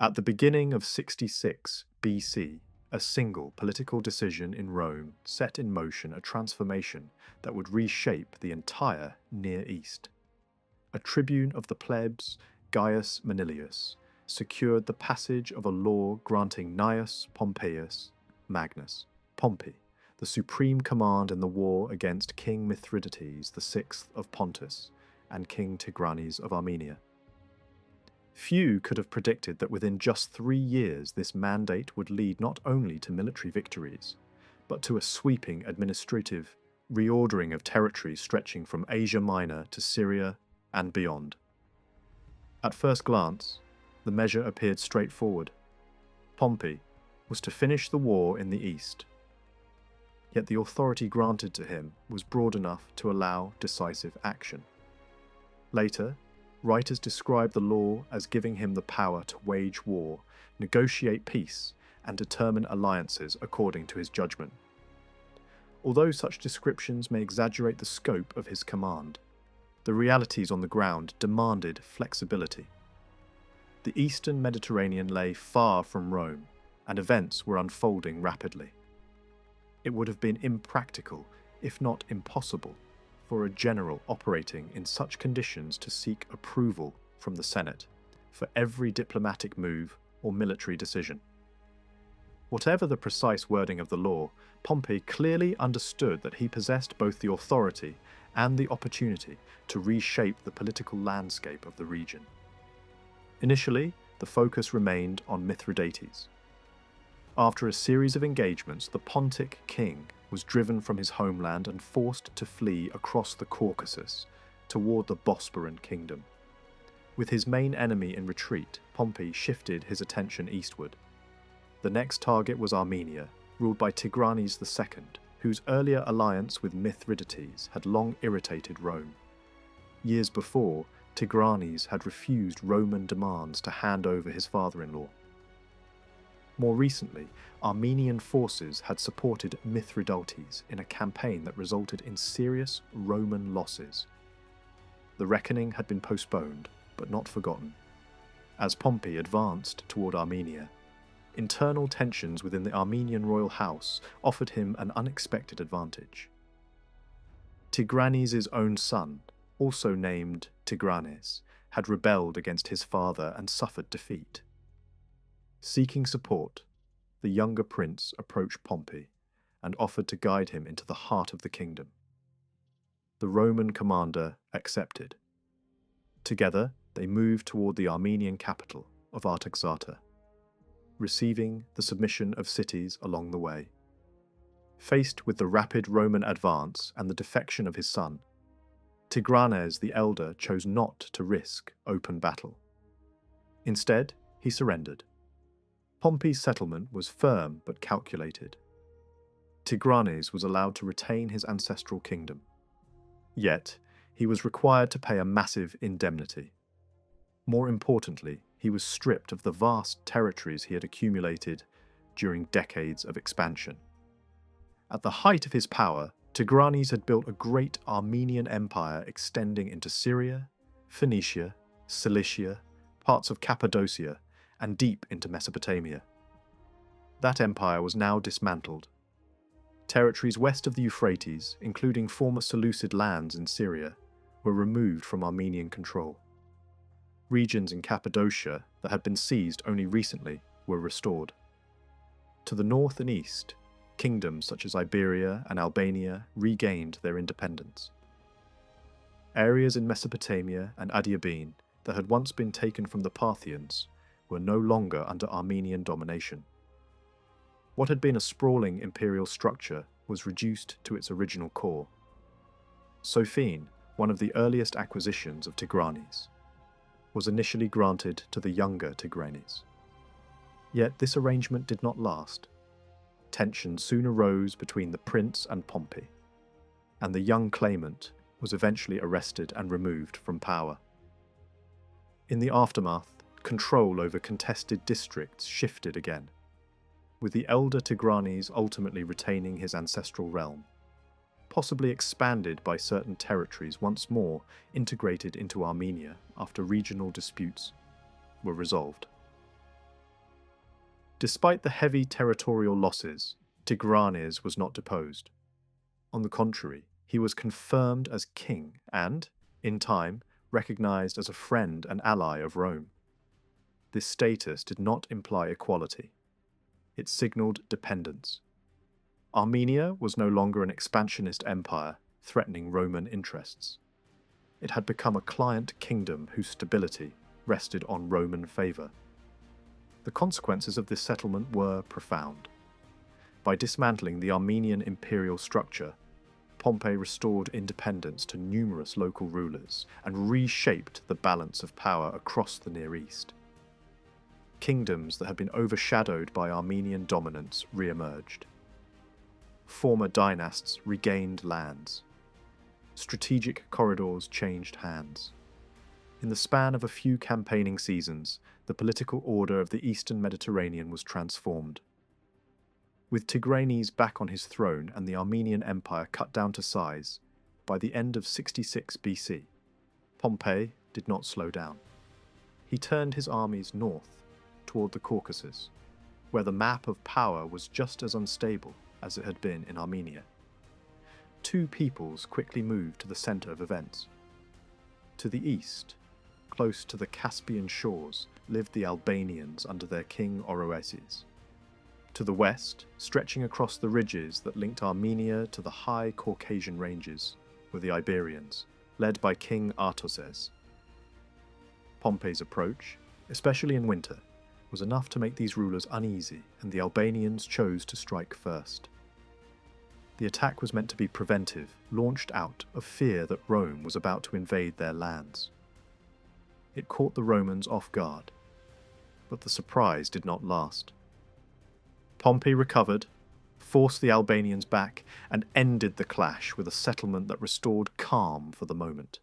At the beginning of 66 BC, a single political decision in Rome set in motion a transformation that would reshape the entire Near East. A tribune of the plebs, Gaius Manilius, secured the passage of a law granting Gnaeus Pompeius Magnus, Pompey, the supreme command in the war against King Mithridates VI of Pontus and King Tigranes of Armenia. Few could have predicted that within just 3 years this mandate would lead not only to military victories, but to a sweeping administrative reordering of territories stretching from Asia Minor to Syria and beyond. At first glance, the measure appeared straightforward. Pompey was to finish the war in the east. Yet the authority granted to him was broad enough to allow decisive action. Later, writers describe the law as giving him the power to wage war, negotiate peace, and determine alliances according to his judgment. Although such descriptions may exaggerate the scope of his command, the realities on the ground demanded flexibility. The eastern Mediterranean lay far from Rome, and events were unfolding rapidly. It would have been impractical, if not impossible, for a general operating in such conditions to seek approval from the Senate for every diplomatic move or military decision. Whatever the precise wording of the law, Pompey clearly understood that he possessed both the authority and the opportunity to reshape the political landscape of the region. Initially, the focus remained on Mithridates. After a series of engagements, the Pontic king was driven from his homeland and forced to flee across the Caucasus toward the Bosporan kingdom. With his main enemy in retreat, Pompey shifted his attention eastward. The next target was Armenia, ruled by Tigranes II, whose earlier alliance with Mithridates had long irritated Rome. Years before, Tigranes had refused Roman demands to hand over his father-in-law. More recently, Armenian forces had supported Mithridates in a campaign that resulted in serious Roman losses. The reckoning had been postponed, but not forgotten. As Pompey advanced toward Armenia, internal tensions within the Armenian royal house offered him an unexpected advantage. Tigranes' own son, also named Tigranes, had rebelled against his father and suffered defeat. Seeking support, the younger prince approached Pompey and offered to guide him into the heart of the kingdom. The Roman commander accepted. Together, they moved toward the Armenian capital of Artaxata, receiving the submission of cities along the way. Faced with the rapid Roman advance and the defection of his son, Tigranes the elder chose not to risk open battle. Instead, he surrendered. Pompey's settlement was firm but calculated. Tigranes was allowed to retain his ancestral kingdom. Yet, he was required to pay a massive indemnity. More importantly, he was stripped of the vast territories he had accumulated during decades of expansion. At the height of his power, Tigranes had built a great Armenian empire extending into Syria, Phoenicia, Cilicia, parts of Cappadocia, and deep into Mesopotamia. That empire was now dismantled. Territories west of the Euphrates, including former Seleucid lands in Syria, were removed from Armenian control. Regions in Cappadocia that had been seized only recently were restored. To the north and east, kingdoms such as Iberia and Albania regained their independence. Areas in Mesopotamia and Adiabene that had once been taken from the Parthians were no longer under Armenian domination. What had been a sprawling imperial structure was reduced to its original core. Sophene, one of the earliest acquisitions of Tigranes, was initially granted to the younger Tigranes. Yet this arrangement did not last. Tension soon arose between the prince and Pompey, and the young claimant was eventually arrested and removed from power. In the aftermath, control over contested districts shifted again, with the elder Tigranes ultimately retaining his ancestral realm, possibly expanded by certain territories once more integrated into Armenia after regional disputes were resolved. Despite the heavy territorial losses, Tigranes was not deposed. On the contrary, he was confirmed as king and, in time, recognized as a friend and ally of Rome. This status did not imply equality. It signaled dependence. Armenia was no longer an expansionist empire threatening Roman interests. It had become a client kingdom whose stability rested on Roman favor. The consequences of this settlement were profound. By dismantling the Armenian imperial structure, Pompey restored independence to numerous local rulers and reshaped the balance of power across the Near East. Kingdoms that had been overshadowed by Armenian dominance re-emerged. Former dynasts regained lands. Strategic corridors changed hands. In the span of a few campaigning seasons, the political order of the Eastern Mediterranean was transformed. With Tigranes back on his throne and the Armenian Empire cut down to size, by the end of 66 BC, Pompey did not slow down. He turned his armies north, toward the Caucasus, where the map of power was just as unstable as it had been in Armenia. Two peoples quickly moved to the center of events. To the east, close to the Caspian shores, lived the Albanians under their king Oroeses. To the west, stretching across the ridges that linked Armenia to the high Caucasian ranges, were the Iberians, led by King Artaxerxes. Pompey's approach, especially in winter, was enough to make these rulers uneasy, and the Albanians chose to strike first. The attack was meant to be preventive, launched out of fear that Rome was about to invade their lands. It caught the Romans off guard, but the surprise did not last. Pompey recovered, forced the Albanians back, and ended the clash with a settlement that restored calm for the moment.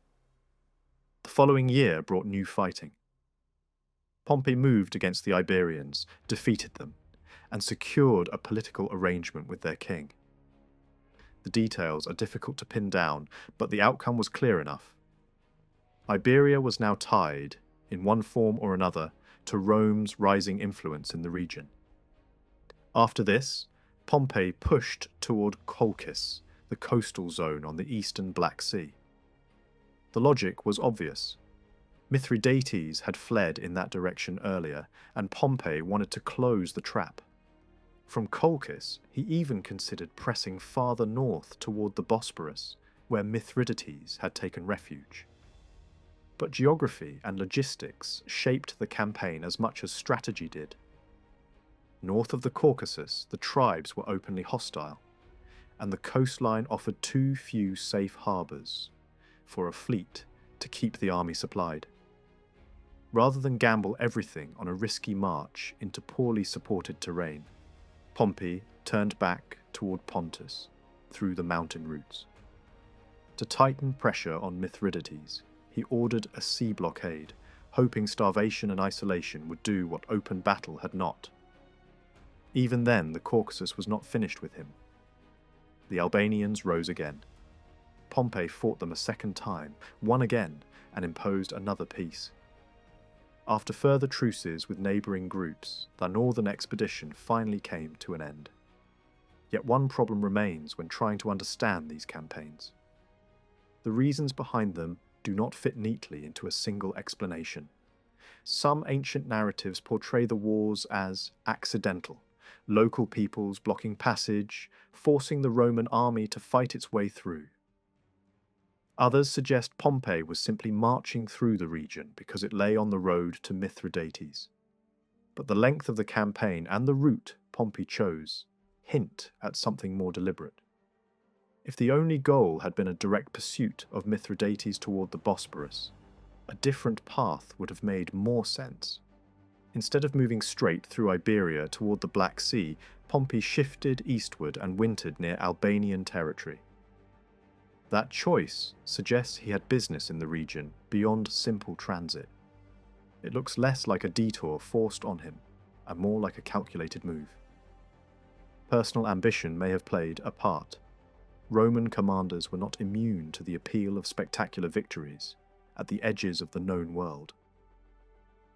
The following year brought new fighting. Pompey moved against the Iberians, defeated them, and secured a political arrangement with their king. The details are difficult to pin down, but the outcome was clear enough. Iberia was now tied, in one form or another, to Rome's rising influence in the region. After this, Pompey pushed toward Colchis, the coastal zone on the eastern Black Sea. The logic was obvious. Mithridates had fled in that direction earlier, and Pompey wanted to close the trap. From Colchis, he even considered pressing farther north toward the Bosporus, where Mithridates had taken refuge. But geography and logistics shaped the campaign as much as strategy did. North of the Caucasus, the tribes were openly hostile, and the coastline offered too few safe harbours for a fleet to keep the army supplied. Rather than gamble everything on a risky march into poorly supported terrain, Pompey turned back toward Pontus through the mountain routes. To tighten pressure on Mithridates, he ordered a sea blockade, hoping starvation and isolation would do what open battle had not. Even then, the Caucasus was not finished with him. The Albanians rose again. Pompey fought them a second time, won again, and imposed another peace. After further truces with neighbouring groups, the northern expedition finally came to an end. Yet one problem remains when trying to understand these campaigns. The reasons behind them do not fit neatly into a single explanation. Some ancient narratives portray the wars as accidental, local peoples blocking passage, forcing the Roman army to fight its way through. Others suggest Pompey was simply marching through the region because it lay on the road to Mithridates. But the length of the campaign and the route Pompey chose hint at something more deliberate. If the only goal had been a direct pursuit of Mithridates toward the Bosporus, a different path would have made more sense. Instead of moving straight through Iberia toward the Black Sea, Pompey shifted eastward and wintered near Albanian territory. That choice suggests he had business in the region beyond simple transit. It looks less like a detour forced on him, and more like a calculated move. Personal ambition may have played a part. Roman commanders were not immune to the appeal of spectacular victories at the edges of the known world.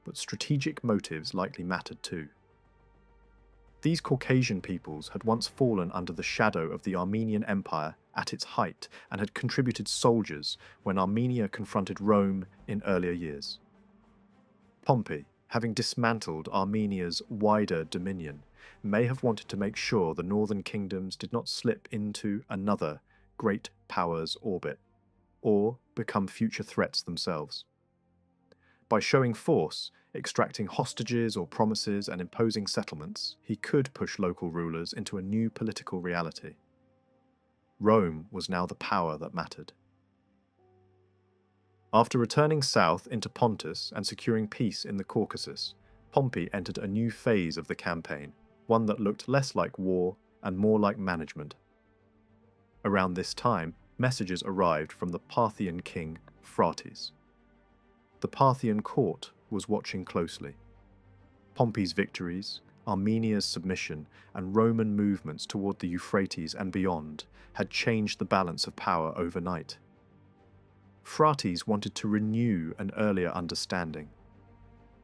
But strategic motives likely mattered too. These Caucasian peoples had once fallen under the shadow of the Armenian Empire at its height and had contributed soldiers when Armenia confronted Rome in earlier years. Pompey, having dismantled Armenia's wider dominion, may have wanted to make sure the northern kingdoms did not slip into another great power's orbit, or become future threats themselves. By showing force, extracting hostages or promises and imposing settlements, he could push local rulers into a new political reality. Rome was now the power that mattered. After returning south into Pontus and securing peace in the Caucasus, Pompey entered a new phase of the campaign, one that looked less like war and more like management. Around this time, messages arrived from the Parthian king Phraates. The Parthian court was watching closely. Pompey's victories, Armenia's submission, and Roman movements toward the Euphrates and beyond had changed the balance of power overnight. Phraates wanted to renew an earlier understanding,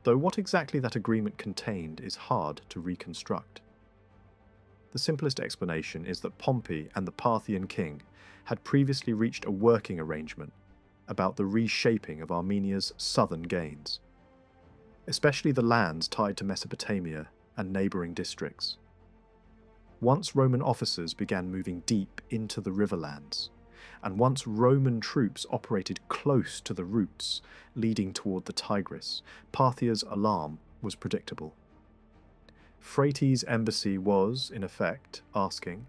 though what exactly that agreement contained is hard to reconstruct. The simplest explanation is that Pompey and the Parthian king had previously reached a working arrangement about the reshaping of Armenia's southern gains, especially the lands tied to Mesopotamia and neighbouring districts. Once Roman officers began moving deep into the riverlands, and once Roman troops operated close to the routes leading toward the Tigris, Parthia's alarm was predictable. Phraates' embassy was, in effect, asking,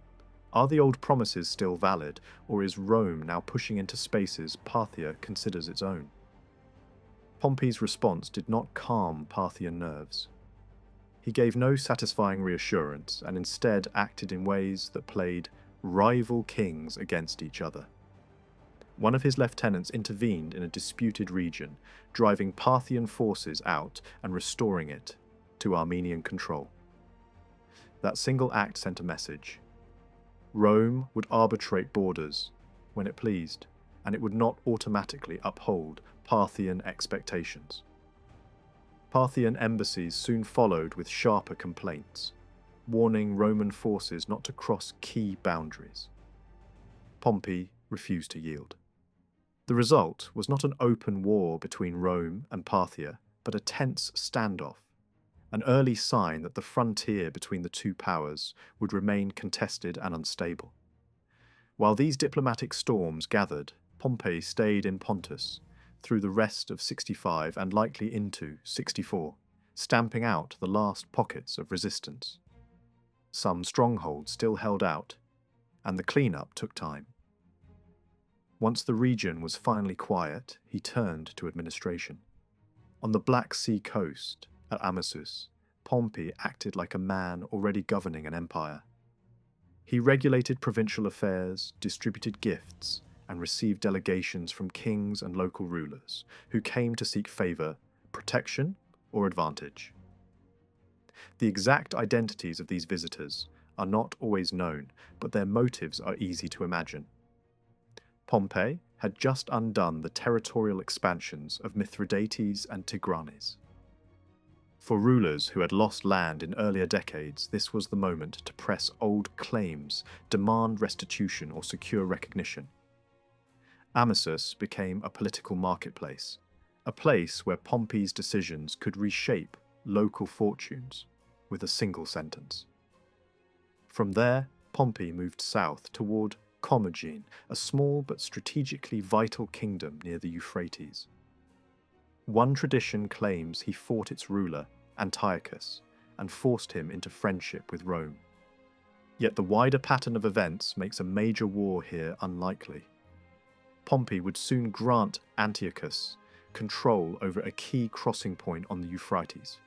are the old promises still valid, or is Rome now pushing into spaces Parthia considers its own? Pompey's response did not calm Parthian nerves. He gave no satisfying reassurance and instead acted in ways that played rival kings against each other. One of his lieutenants intervened in a disputed region, driving Parthian forces out and restoring it to Armenian control. That single act sent a message. Rome would arbitrate borders when it pleased, and it would not automatically uphold Parthian expectations. Parthian embassies soon followed with sharper complaints, warning Roman forces not to cross key boundaries. Pompey refused to yield. The result was not an open war between Rome and Parthia, but a tense standoff, an early sign that the frontier between the two powers would remain contested and unstable. While these diplomatic storms gathered, Pompey stayed in Pontus through the rest of 65 and likely into 64, stamping out the last pockets of resistance. Some strongholds still held out, and the cleanup took time. Once the region was finally quiet, he turned to administration. On the Black Sea coast, at Amisus, Pompey acted like a man already governing an empire. He regulated provincial affairs, distributed gifts, and received delegations from kings and local rulers who came to seek favour, protection, or advantage. The exact identities of these visitors are not always known, but their motives are easy to imagine. Pompey had just undone the territorial expansions of Mithridates and Tigranes. For rulers who had lost land in earlier decades, this was the moment to press old claims, demand restitution, or secure recognition. Amisus became a political marketplace, a place where Pompey's decisions could reshape local fortunes with a single sentence. From there, Pompey moved south toward Commagene, a small but strategically vital kingdom near the Euphrates. One tradition claims he fought its ruler, Antiochus, and forced him into friendship with Rome. Yet the wider pattern of events makes a major war here unlikely. Pompey would soon grant Antiochus control over a key crossing point on the Euphrates,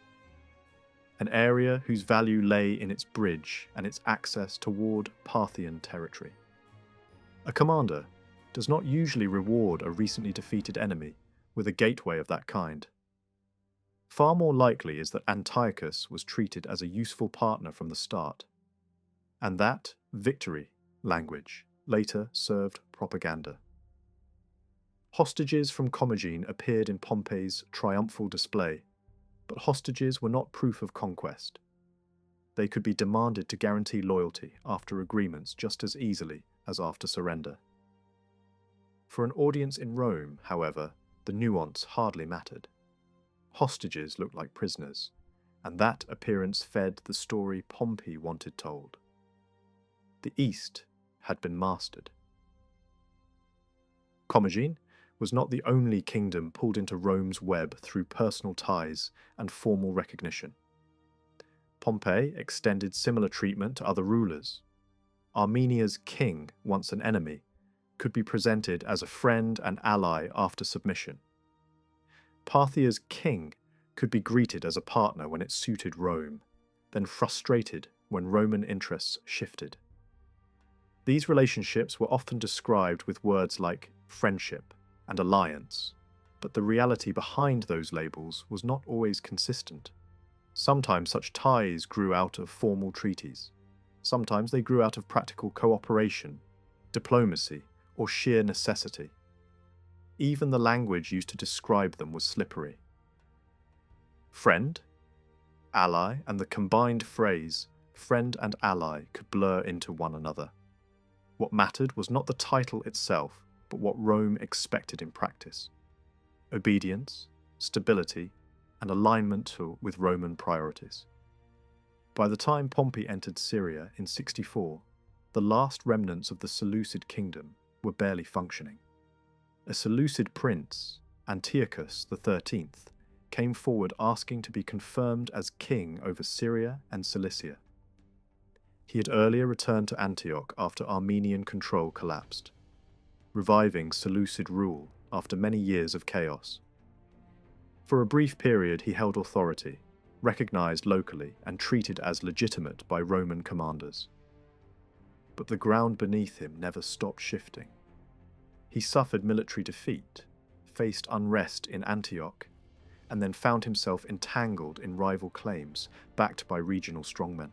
an area whose value lay in its bridge and its access toward Parthian territory. A commander does not usually reward a recently defeated enemy with a gateway of that kind. Far more likely is that Antiochus was treated as a useful partner from the start, and that victory language later served propaganda. Hostages from Commagene appeared in Pompey's triumphal display, but hostages were not proof of conquest. they could be demanded to guarantee loyalty after agreements just as easily as after surrender. For an audience in Rome, however, the nuance hardly mattered. Hostages looked like prisoners, and that appearance fed the story Pompey wanted told. The East had been mastered. Commagene was not the only kingdom pulled into Rome's web through personal ties and formal recognition. Pompey extended similar treatment to other rulers. Armenia's king, once an enemy, could be presented as a friend and ally after submission. Parthia's king could be greeted as a partner when it suited Rome, then frustrated when Roman interests shifted. These relationships were often described with words like friendship and alliance, but the reality behind those labels was not always consistent. Sometimes such ties grew out of formal treaties. Sometimes they grew out of practical cooperation, diplomacy, or sheer necessity. Even the language used to describe them was slippery. Friend, ally, and the combined phrase friend and ally could blur into one another. What mattered was not the title itself, but what Rome expected in practice: obedience, stability, and alignment with Roman priorities. By the time Pompey entered Syria in 64, the last remnants of the Seleucid kingdom were barely functioning. A Seleucid prince, Antiochus XIII, came forward asking to be confirmed as king over Syria and Cilicia. He had earlier returned to Antioch after Armenian control collapsed, reviving Seleucid rule after many years of chaos. For a brief period he held authority, recognized locally and treated as legitimate by Roman commanders. But the ground beneath him never stopped shifting. He suffered military defeat, faced unrest in Antioch, and then found himself entangled in rival claims backed by regional strongmen.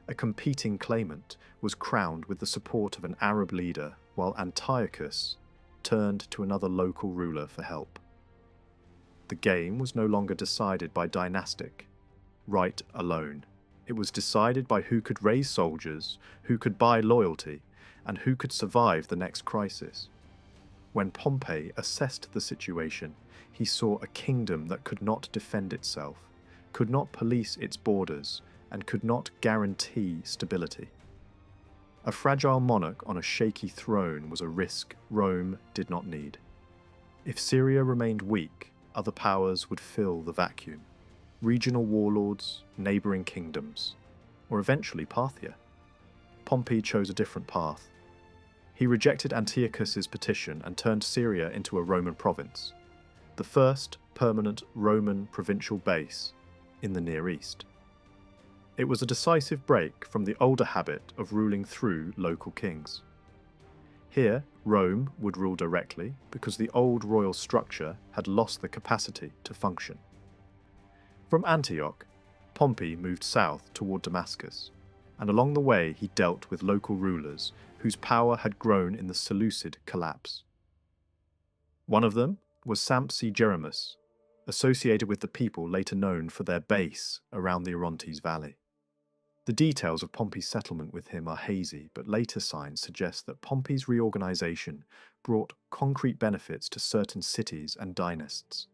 A competing claimant was crowned with the support of an Arab leader, while Antiochus turned to another local ruler for help. The game was no longer decided by dynastic right alone. It was decided by who could raise soldiers, who could buy loyalty, and who could survive the next crisis. When Pompey assessed the situation, he saw a kingdom that could not defend itself, could not police its borders, and could not guarantee stability. A fragile monarch on a shaky throne was a risk Rome did not need. If Syria remained weak, other powers would fill the vacuum. Regional warlords, neighbouring kingdoms, or eventually Parthia. Pompey chose a different path. He rejected Antiochus's petition and turned Syria into a Roman province, the first permanent Roman provincial base in the Near East. It was a decisive break from the older habit of ruling through local kings. Here, Rome would rule directly because the old royal structure had lost the capacity to function. From Antioch, Pompey moved south toward Damascus, and along the way he dealt with local rulers whose power had grown in the Seleucid collapse. One of them was Sampsigeremus, associated with the people later known for their base around the Orontes Valley. The details of Pompey's settlement with him are hazy, but later signs suggest that Pompey's reorganization brought concrete benefits to certain cities and dynasts: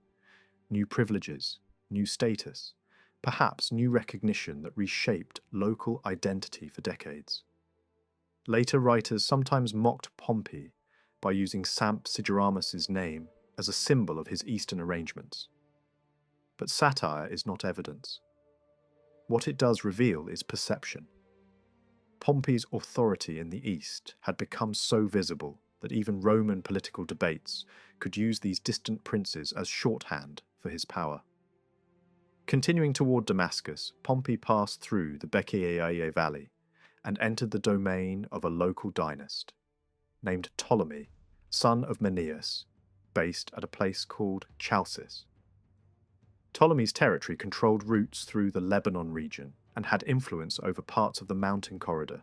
new privileges, new status, perhaps new recognition that reshaped local identity for decades. Later writers sometimes mocked Pompey by using Sampsigeremus's name as a symbol of his eastern arrangements. But satire is not evidence. What it does reveal is perception. Pompey's authority in the east had become so visible that even Roman political debates could use these distant princes as shorthand for his power. Continuing toward Damascus, Pompey passed through the Bechiae Valley and entered the domain of a local dynast, named Ptolemy, son of Menneus, based at a place called Chalcis. Ptolemy's territory controlled routes through the Lebanon region and had influence over parts of the mountain corridor.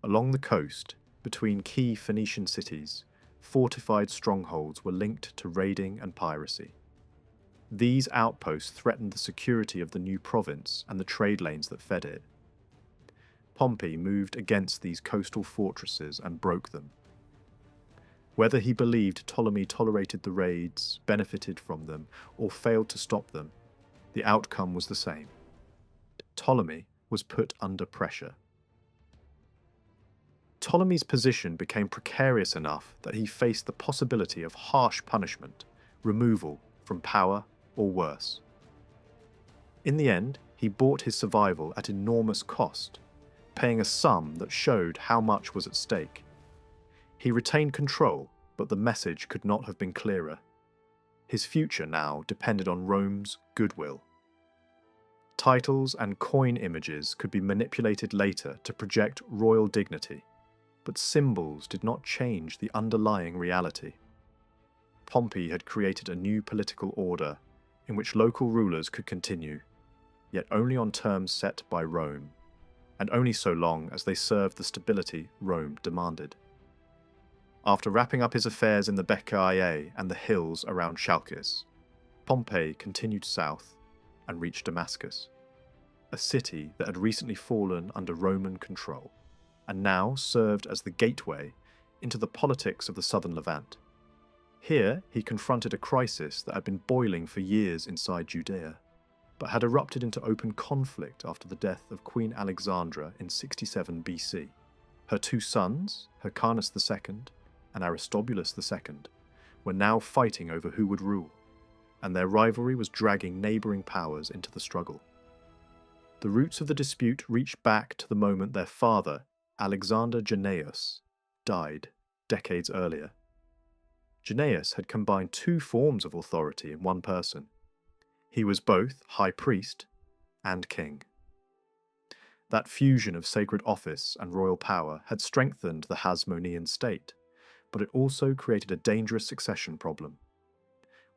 Along the coast, between key Phoenician cities, fortified strongholds were linked to raiding and piracy. These outposts threatened the security of the new province and the trade lanes that fed it. Pompey moved against these coastal fortresses and broke them. Whether he believed Ptolemy tolerated the raids, benefited from them, or failed to stop them, the outcome was the same. Ptolemy was put under pressure. Ptolemy's position became precarious enough that he faced the possibility of harsh punishment, removal from power, or worse. In the end, he bought his survival at enormous cost, paying a sum that showed how much was at stake. He retained control, but the message could not have been clearer. His future now depended on Rome's goodwill. Titles and coin images could be manipulated later to project royal dignity, but symbols did not change the underlying reality. Pompey had created a new political order in which local rulers could continue, yet only on terms set by Rome, and only so long as they served the stability Rome demanded. After wrapping up his affairs in the Becae and the hills around Chalcis, Pompey continued south and reached Damascus, a city that had recently fallen under Roman control, and now served as the gateway into the politics of the southern Levant. Here he confronted a crisis that had been boiling for years inside Judaea, but had erupted into open conflict after the death of Queen Alexandra in 67 BC. Her two sons, Hyrcanus II and Aristobulus II, were now fighting over who would rule, and their rivalry was dragging neighbouring powers into the struggle. The roots of the dispute reached back to the moment their father, Alexander Jannaeus, died decades earlier. Jannaeus had combined two forms of authority in one person. He was both high priest and king. That fusion of sacred office and royal power had strengthened the Hasmonean state, but it also created a dangerous succession problem.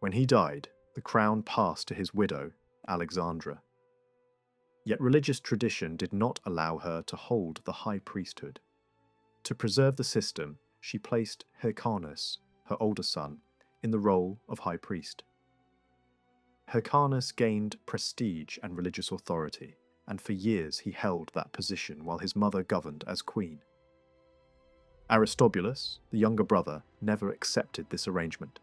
When he died, the crown passed to his widow, Alexandra. Yet religious tradition did not allow her to hold the high priesthood. To preserve the system, she placed Hyrcanus, her older son, in the role of high priest. Hyrcanus gained prestige and religious authority, and for years he held that position while his mother governed as queen. Aristobulus, the younger brother, never accepted this arrangement.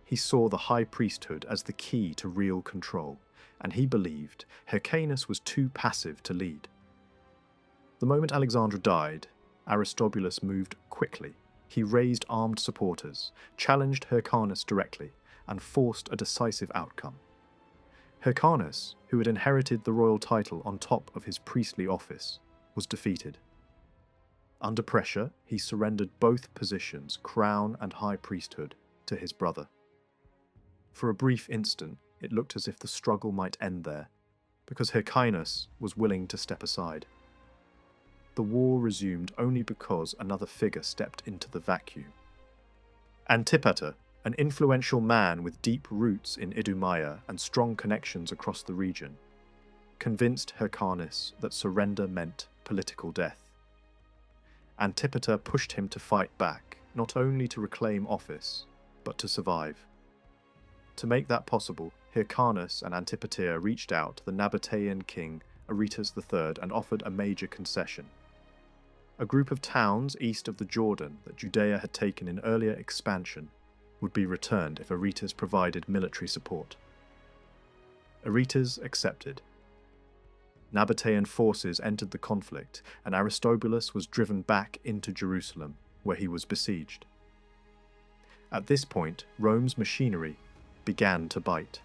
He saw the high priesthood as the key to real control, and he believed Hyrcanus was too passive to lead. The moment Alexandra died, Aristobulus moved quickly. He raised armed supporters, challenged Hyrcanus directly, and forced a decisive outcome. Hyrcanus, who had inherited the royal title on top of his priestly office, was defeated. Under pressure, he surrendered both positions, crown and high priesthood, to his brother. For a brief instant, it looked as if the struggle might end there, because Hyrcanus was willing to step aside. The war resumed only because another figure stepped into the vacuum. Antipater, an influential man with deep roots in Idumea and strong connections across the region, convinced Hyrcanus that surrender meant political death. Antipater pushed him to fight back, not only to reclaim office, but to survive. To make that possible, Hyrcanus and Antipater reached out to the Nabataean king Aretas III and offered a major concession. A group of towns east of the Jordan that Judaea had taken in earlier expansion would be returned if Aretas provided military support. Aretas accepted. Nabataean forces entered the conflict, and Aristobulus was driven back into Jerusalem, where he was besieged. At this point, Rome's machinery began to bite.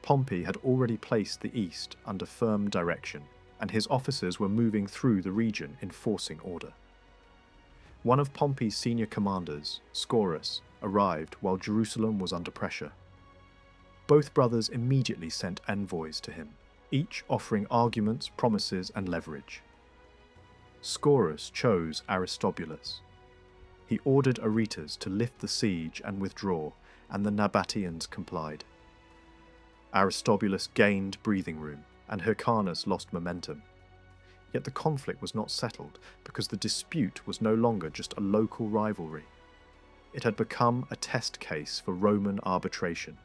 Pompey had already placed the east under firm direction, and his officers were moving through the region enforcing order. One of Pompey's senior commanders, Scaurus, arrived while Jerusalem was under pressure. Both brothers immediately sent envoys to him, each offering arguments, promises, and leverage. Scaurus chose Aristobulus. He ordered Aretas to lift the siege and withdraw, and the Nabataeans complied. Aristobulus gained breathing room, and Hyrcanus lost momentum. Yet the conflict was not settled, because the dispute was no longer just a local rivalry. It had become a test case for Roman arbitration.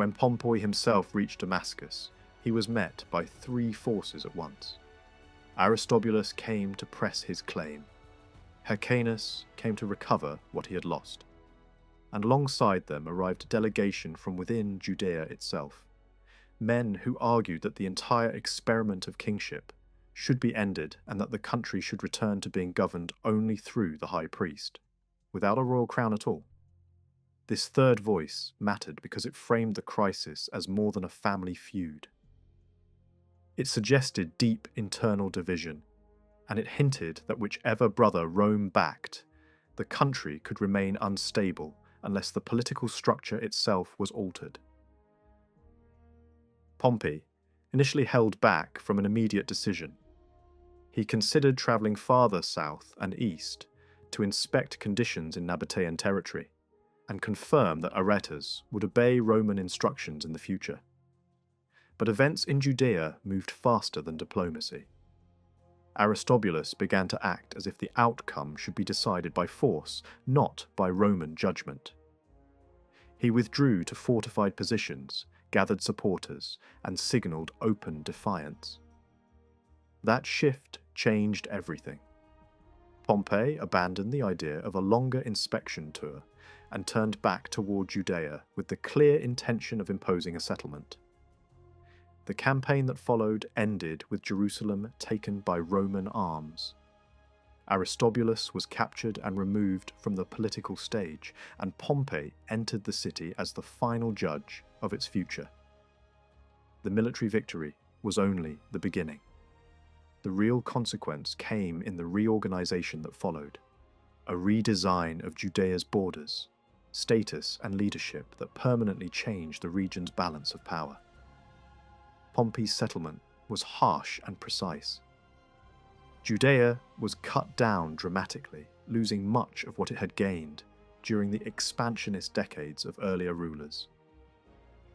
When Pompey himself reached Damascus, he was met by three forces at once. Aristobulus came to press his claim. Hyrcanus came to recover what he had lost. And alongside them arrived a delegation from within Judea itself, men who argued that the entire experiment of kingship should be ended and that the country should return to being governed only through the high priest, without a royal crown at all. This third voice mattered because it framed the crisis as more than a family feud. It suggested deep internal division, and it hinted that whichever brother Rome backed, the country could remain unstable unless the political structure itself was altered. Pompey initially held back from an immediate decision. He considered travelling farther south and east to inspect conditions in Nabataean territory and confirm that Aretas would obey Roman instructions in the future. But events in Judea moved faster than diplomacy. Aristobulus began to act as if the outcome should be decided by force, not by Roman judgment. He withdrew to fortified positions, gathered supporters, and signalled open defiance. That shift changed everything. Pompey abandoned the idea of a longer inspection tour and turned back toward Judea with the clear intention of imposing a settlement. The campaign that followed ended with Jerusalem taken by Roman arms. Aristobulus was captured and removed from the political stage, and Pompey entered the city as the final judge of its future. The military victory was only the beginning. The real consequence came in the reorganization that followed, a redesign of Judea's borders, status and leadership that permanently changed the region's balance of power. Pompey's settlement was harsh and precise. Judea was cut down dramatically, losing much of what it had gained during the expansionist decades of earlier rulers.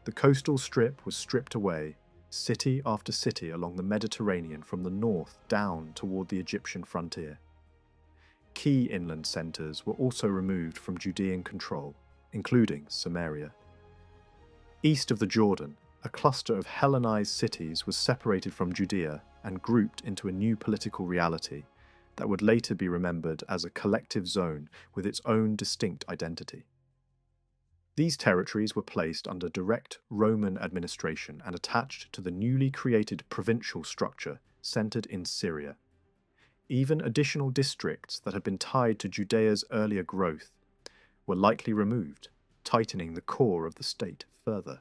The coastal strip was stripped away, city after city along the Mediterranean from the north down toward the Egyptian frontier. Key inland centres were also removed from Judean control, including Samaria. East of the Jordan, a cluster of Hellenized cities was separated from Judea and grouped into a new political reality that would later be remembered as a collective zone with its own distinct identity. These territories were placed under direct Roman administration and attached to the newly created provincial structure centered in Syria. Even additional districts that had been tied to Judea's earlier growth were likely removed, tightening the core of the state further.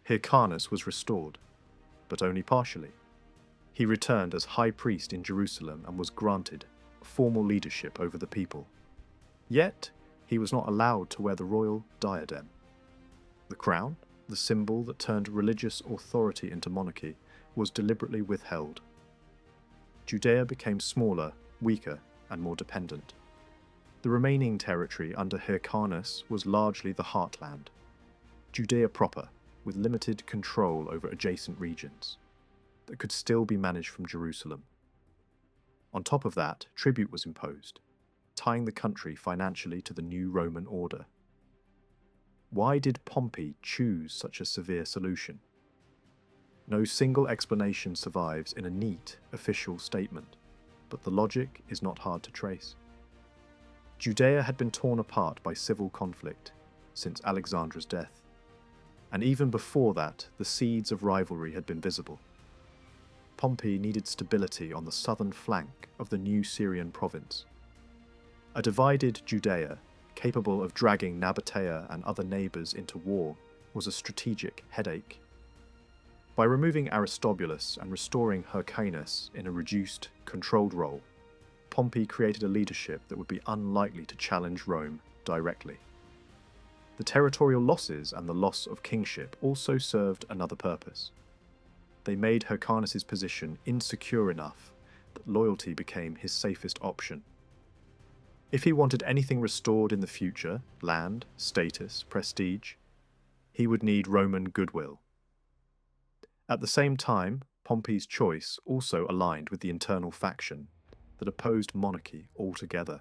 Hyrcanus was restored, but only partially. He returned as high priest in Jerusalem and was granted formal leadership over the people. Yet, he was not allowed to wear the royal diadem. The crown, the symbol that turned religious authority into monarchy, was deliberately withheld. Judea became smaller, weaker, and more dependent. The remaining territory under Hyrcanus was largely the heartland, Judea proper, with limited control over adjacent regions, that could still be managed from Jerusalem. On top of that, tribute was imposed, tying the country financially to the new Roman order. Why did Pompey choose such a severe solution? No single explanation survives in a neat, official statement, but the logic is not hard to trace. Judea had been torn apart by civil conflict since Alexander's death, and even before that, the seeds of rivalry had been visible. Pompey needed stability on the southern flank of the new Syrian province. A divided Judea, capable of dragging Nabatea and other neighbours into war, was a strategic headache. By removing Aristobulus and restoring Hyrcanus in a reduced, controlled role, Pompey created a leadership that would be unlikely to challenge Rome directly. The territorial losses and the loss of kingship also served another purpose. They made Hyrcanus' position insecure enough that loyalty became his safest option. If he wanted anything restored in the future, land, status, prestige, he would need Roman goodwill. At the same time, Pompey's choice also aligned with the internal faction that opposed monarchy altogether.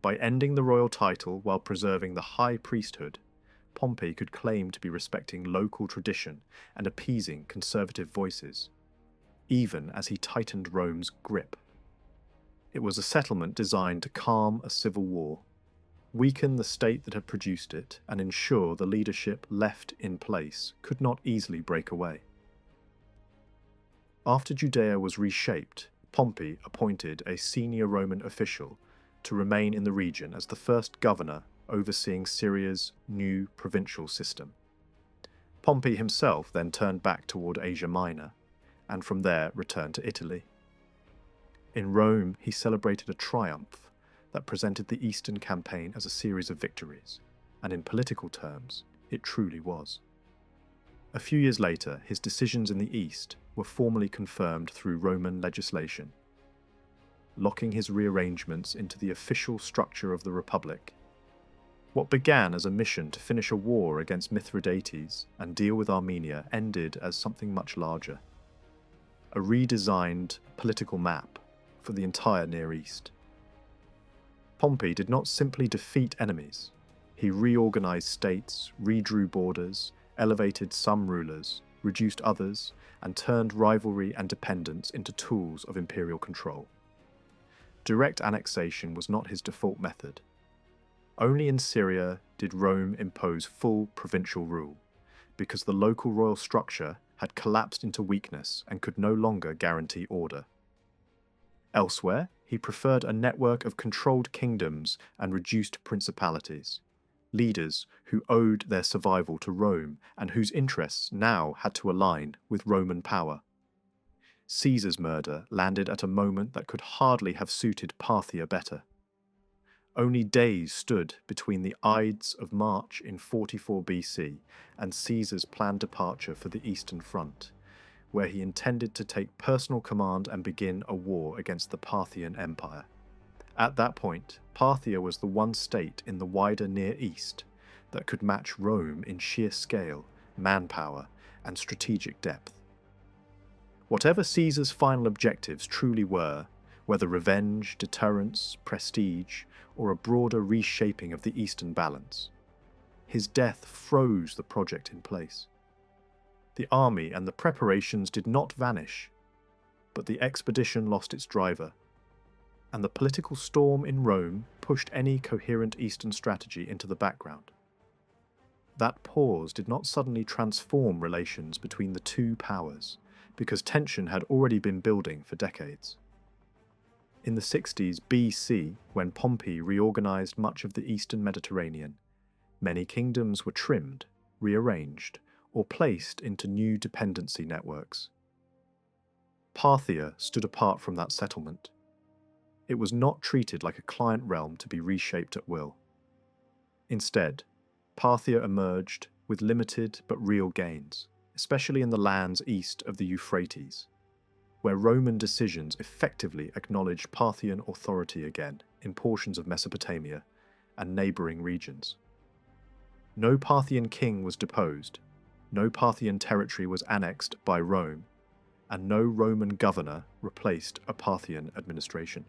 By ending the royal title while preserving the high priesthood, Pompey could claim to be respecting local tradition and appeasing conservative voices, even as he tightened Rome's grip. It was a settlement designed to calm a civil war, weaken the state that had produced it, and ensure the leadership left in place could not easily break away. After Judea was reshaped, Pompey appointed a senior Roman official to remain in the region as the first governor overseeing Syria's new provincial system. Pompey himself then turned back toward Asia Minor, and from there returned to Italy. In Rome, he celebrated a triumph that presented the Eastern campaign as a series of victories, and in political terms, it truly was. A few years later, his decisions in the East were formally confirmed through Roman legislation, locking his rearrangements into the official structure of the Republic. What began as a mission to finish a war against Mithridates and deal with Armenia ended as something much larger, a redesigned political map for the entire Near East. Pompey did not simply defeat enemies. He reorganized states, redrew borders, elevated some rulers, reduced others, and turned rivalry and dependence into tools of imperial control. Direct annexation was not his default method. Only in Syria did Rome impose full provincial rule, because the local royal structure had collapsed into weakness and could no longer guarantee order. Elsewhere, he preferred a network of controlled kingdoms and reduced principalities, leaders who owed their survival to Rome and whose interests now had to align with Roman power. Caesar's murder landed at a moment that could hardly have suited Parthia better. Only days stood between the Ides of March in 44 BC and Caesar's planned departure for the Eastern Front, where he intended to take personal command and begin a war against the Parthian Empire. At that point, Parthia was the one state in the wider Near East that could match Rome in sheer scale, manpower, and strategic depth. Whatever Caesar's final objectives truly were, whether revenge, deterrence, prestige, or a broader reshaping of the Eastern balance, his death froze the project in place. The army and the preparations did not vanish, but the expedition lost its driver, and the political storm in Rome pushed any coherent Eastern strategy into the background. That pause did not suddenly transform relations between the two powers, because tension had already been building for decades. In the 60s BC, when Pompey reorganized much of the Eastern Mediterranean, many kingdoms were trimmed, rearranged, or placed into new dependency networks. Parthia stood apart from that settlement. It was not treated like a client realm to be reshaped at will. Instead, Parthia emerged with limited but real gains, especially in the lands east of the Euphrates, where Roman decisions effectively acknowledged Parthian authority again in portions of Mesopotamia and neighbouring regions. No Parthian king was deposed, no Parthian territory was annexed by Rome, and no Roman governor replaced a Parthian administration.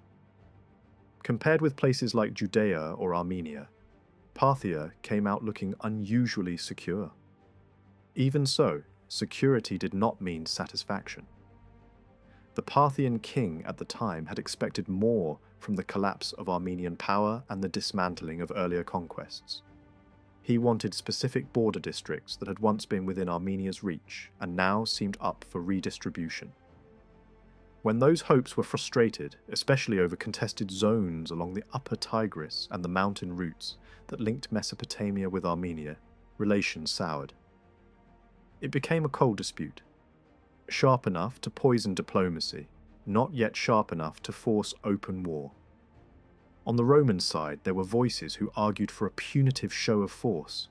Compared with places like Judea or Armenia, Parthia came out looking unusually secure. Even so, security did not mean satisfaction. The Parthian king at the time had expected more from the collapse of Armenian power and the dismantling of earlier conquests. He wanted specific border districts that had once been within Armenia's reach and now seemed up for redistribution. When those hopes were frustrated, especially over contested zones along the upper Tigris and the mountain routes that linked Mesopotamia with Armenia, relations soured. It became a cold dispute, sharp enough to poison diplomacy, not yet sharp enough to force open war. On the Roman side, there were voices who argued for a punitive show of force,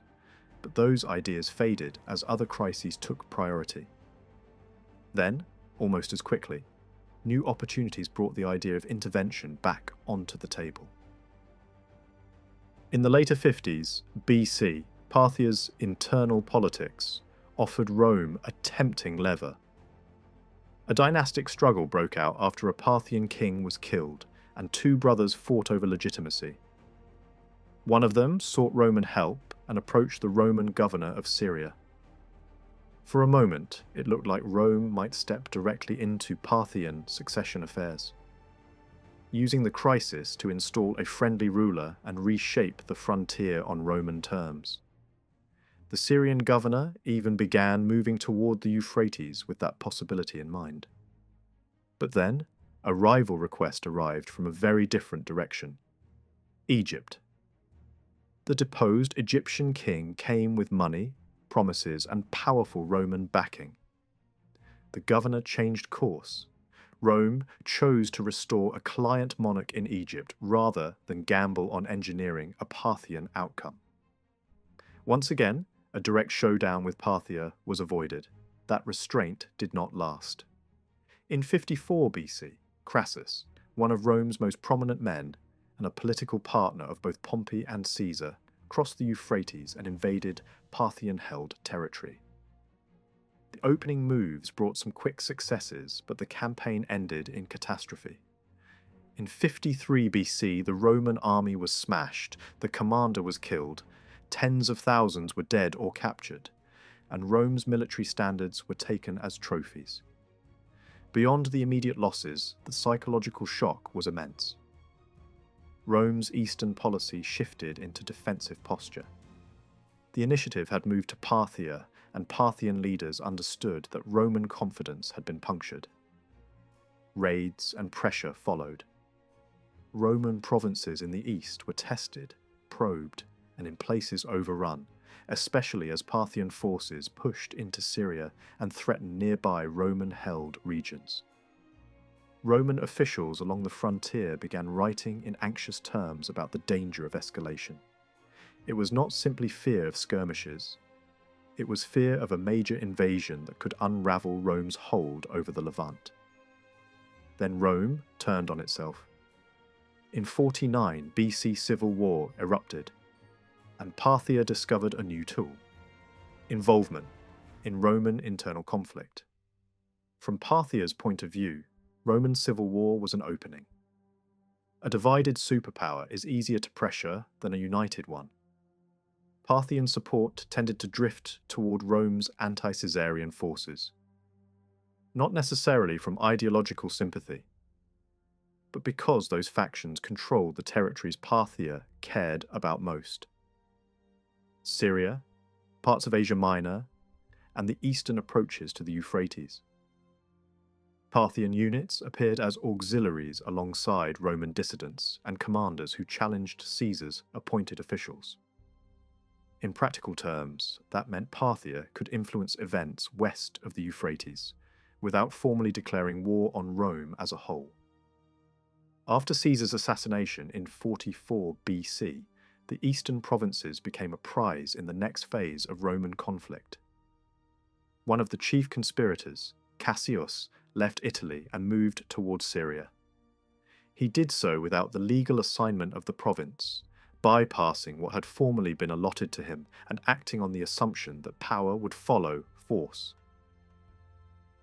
but those ideas faded as other crises took priority. Then, almost as quickly, new opportunities brought the idea of intervention back onto the table. In the later 50s BC, Parthia's internal politics offered Rome a tempting lever. A dynastic struggle broke out after a Parthian king was killed, and two brothers fought over legitimacy. One of them sought Roman help and approached the Roman governor of Syria. For a moment, it looked like Rome might step directly into Parthian succession affairs, using the crisis to install a friendly ruler and reshape the frontier on Roman terms. The Syrian governor even began moving toward the Euphrates with that possibility in mind. But then, a rival request arrived from a very different direction: Egypt. The deposed Egyptian king came with money, promises, and powerful Roman backing. The governor changed course. Rome chose to restore a client monarch in Egypt rather than gamble on engineering a Parthian outcome. Once again, a direct showdown with Parthia was avoided. That restraint did not last. In 54 BC, Crassus, one of Rome's most prominent men and a political partner of both Pompey and Caesar, crossed the Euphrates and invaded Parthian-held territory. The opening moves brought some quick successes, but the campaign ended in catastrophe. In 53 BC, the Roman army was smashed, the commander was killed, tens of thousands were dead or captured, and Rome's military standards were taken as trophies. Beyond the immediate losses, the psychological shock was immense. Rome's eastern policy shifted into defensive posture. The initiative had moved to Parthia, and Parthian leaders understood that Roman confidence had been punctured. Raids and pressure followed. Roman provinces in the east were tested, probed, and in places overrun, especially as Parthian forces pushed into Syria and threatened nearby Roman-held regions. Roman officials along the frontier began writing in anxious terms about the danger of escalation. It was not simply fear of skirmishes. It was fear of a major invasion that could unravel Rome's hold over the Levant. Then Rome turned on itself. In 49 BC civil war erupted, and Parthia discovered a new tool: involvement in Roman internal conflict. From Parthia's point of view, Roman civil war was an opening. A divided superpower is easier to pressure than a united one. Parthian support tended to drift toward Rome's anti-Caesarian forces, not necessarily from ideological sympathy, but because those factions controlled the territories Parthia cared about most: Syria, parts of Asia Minor, and the eastern approaches to the Euphrates. Parthian units appeared as auxiliaries alongside Roman dissidents and commanders who challenged Caesar's appointed officials. In practical terms, that meant Parthia could influence events west of the Euphrates, without formally declaring war on Rome as a whole. After Caesar's assassination in 44 BC, the eastern provinces became a prize in the next phase of Roman conflict. One of the chief conspirators, Cassius, left Italy and moved towards Syria. He did so without the legal assignment of the province, bypassing what had formerly been allotted to him and acting on the assumption that power would follow force.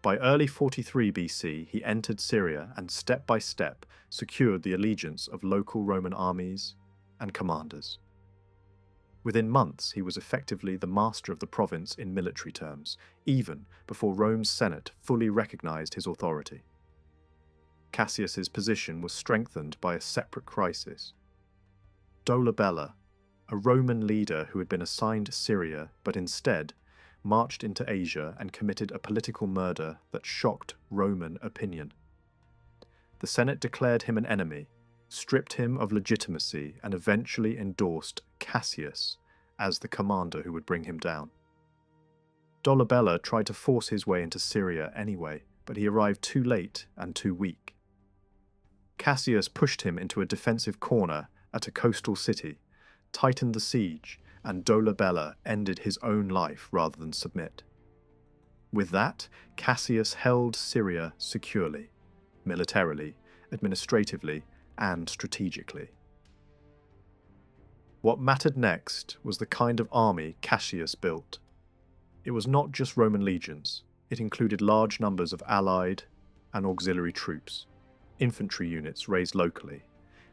By early 43 BC, he entered Syria and step by step secured the allegiance of local Roman armies and commanders. Within months, he was effectively the master of the province in military terms, even before Rome's Senate fully recognized his authority. Cassius's position was strengthened by a separate crisis. Dolabella, a Roman leader who had been assigned Syria but instead marched into Asia and committed a political murder that shocked Roman opinion. The Senate declared him an enemy, stripped him of legitimacy, and eventually endorsed Cassius as the commander who would bring him down. Dolabella tried to force his way into Syria anyway, but he arrived too late and too weak. Cassius pushed him into a defensive corner at a coastal city, tightened the siege, and Dolabella ended his own life rather than submit. With that, Cassius held Syria securely, militarily, administratively, and strategically. What mattered next was the kind of army Cassius built. It was not just Roman legions, it included large numbers of allied and auxiliary troops, infantry units raised locally,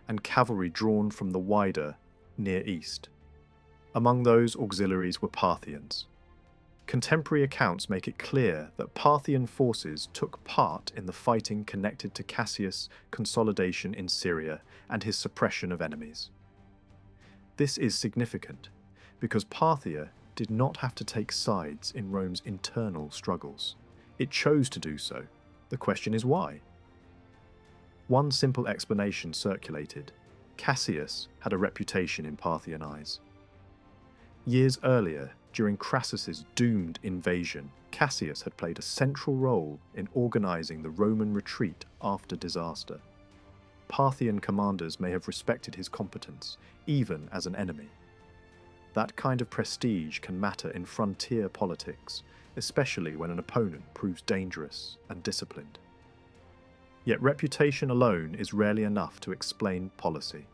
and cavalry drawn from the wider Near East. Among those auxiliaries were Parthians. Contemporary accounts make it clear that Parthian forces took part in the fighting connected to Cassius' consolidation in Syria and his suppression of enemies. This is significant because Parthia did not have to take sides in Rome's internal struggles. It chose to do so. The question is why? One simple explanation circulated. Cassius had a reputation in Parthian eyes. Years earlier, during Crassus's doomed invasion, Cassius had played a central role in organizing the Roman retreat after disaster. Parthian commanders may have respected his competence, even as an enemy. That kind of prestige can matter in frontier politics, especially when an opponent proves dangerous and disciplined. Yet reputation alone is rarely enough to explain policy.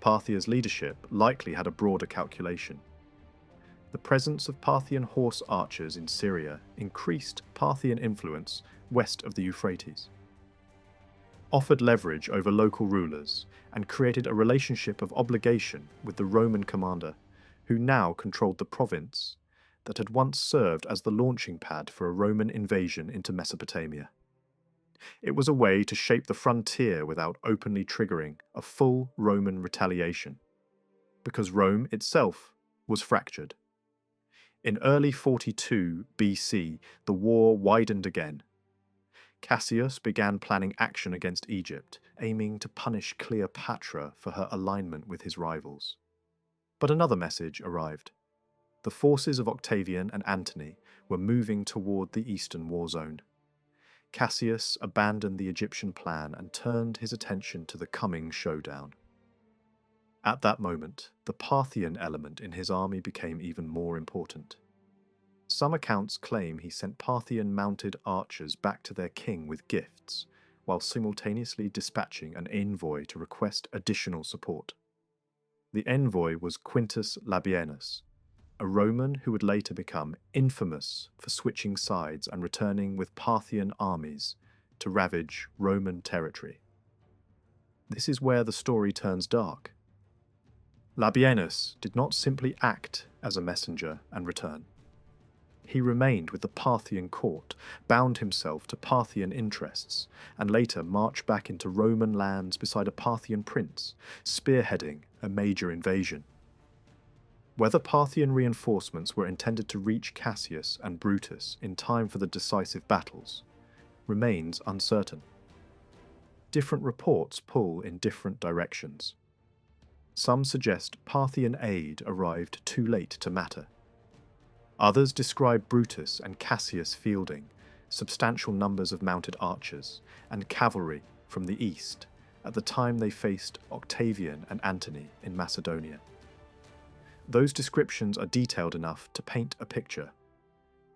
Parthia's leadership likely had a broader calculation. The presence of Parthian horse archers in Syria increased Parthian influence west of the Euphrates, offered leverage over local rulers, and created a relationship of obligation with the Roman commander, who now controlled the province that had once served as the launching pad for a Roman invasion into Mesopotamia. It was a way to shape the frontier without openly triggering a full Roman retaliation, because Rome itself was fractured. In early 42 BC, the war widened again. Cassius began planning action against Egypt, aiming to punish Cleopatra for her alignment with his rivals. But another message arrived. The forces of Octavian and Antony were moving toward the eastern war zone. Cassius abandoned the Egyptian plan and turned his attention to the coming showdown. At that moment, the Parthian element in his army became even more important. Some accounts claim he sent Parthian mounted archers back to their king with gifts, while simultaneously dispatching an envoy to request additional support. The envoy was Quintus Labienus, a Roman who would later become infamous for switching sides and returning with Parthian armies to ravage Roman territory. This is where the story turns dark. Labienus did not simply act as a messenger and return. He remained with the Parthian court, bound himself to Parthian interests, and later marched back into Roman lands beside a Parthian prince, spearheading a major invasion. Whether Parthian reinforcements were intended to reach Cassius and Brutus in time for the decisive battles remains uncertain. Different reports pull in different directions. Some suggest Parthian aid arrived too late to matter. Others describe Brutus and Cassius fielding substantial numbers of mounted archers and cavalry from the east at the time they faced Octavian and Antony in Macedonia. Those descriptions are detailed enough to paint a picture.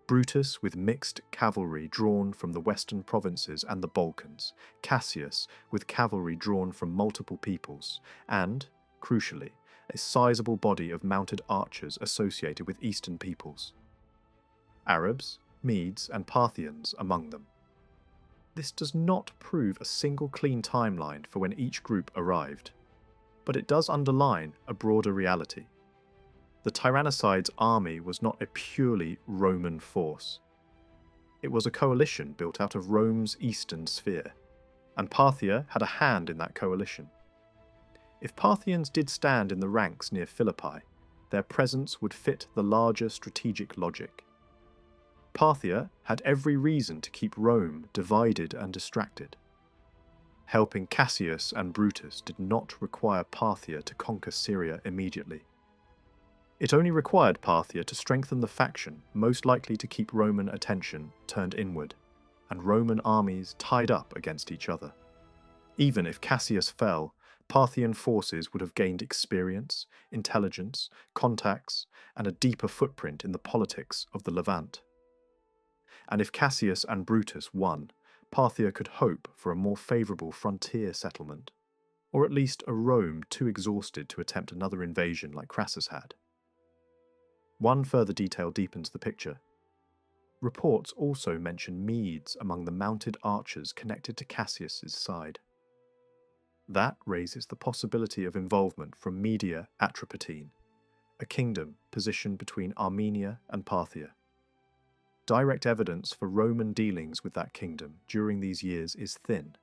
Brutus with mixed cavalry drawn from the western provinces and the Balkans, Cassius with cavalry drawn from multiple peoples, and, crucially, a sizable body of mounted archers associated with eastern peoples. Arabs, Medes, and Parthians among them. This does not prove a single clean timeline for when each group arrived, but it does underline a broader reality. The Tyrannicide's army was not a purely Roman force. It was a coalition built out of Rome's eastern sphere, and Parthia had a hand in that coalition. If Parthians did stand in the ranks near Philippi, their presence would fit the larger strategic logic. Parthia had every reason to keep Rome divided and distracted. Helping Cassius and Brutus did not require Parthia to conquer Syria immediately. It only required Parthia to strengthen the faction most likely to keep Roman attention turned inward, and Roman armies tied up against each other. Even if Cassius fell, Parthian forces would have gained experience, intelligence, contacts, and a deeper footprint in the politics of the Levant. And if Cassius and Brutus won, Parthia could hope for a more favourable frontier settlement, or at least a Rome too exhausted to attempt another invasion like Crassus had. One further detail deepens the picture. Reports also mention Medes among the mounted archers connected to Cassius's side. That raises the possibility of involvement from Media Atropatene, a kingdom positioned between Armenia and Parthia. Direct evidence for Roman dealings with that kingdom during these years is thin,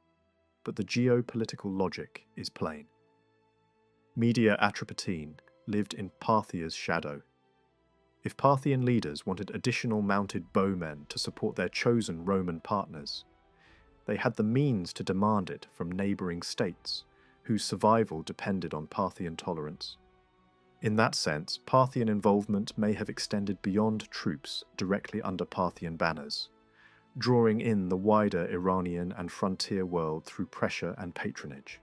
but the geopolitical logic is plain. Media Atropatene lived in Parthia's shadow. If Parthian leaders wanted additional mounted bowmen to support their chosen Roman partners, they had the means to demand it from neighbouring states, whose survival depended on Parthian tolerance. In that sense, Parthian involvement may have extended beyond troops directly under Parthian banners, drawing in the wider Iranian and frontier world through pressure and patronage.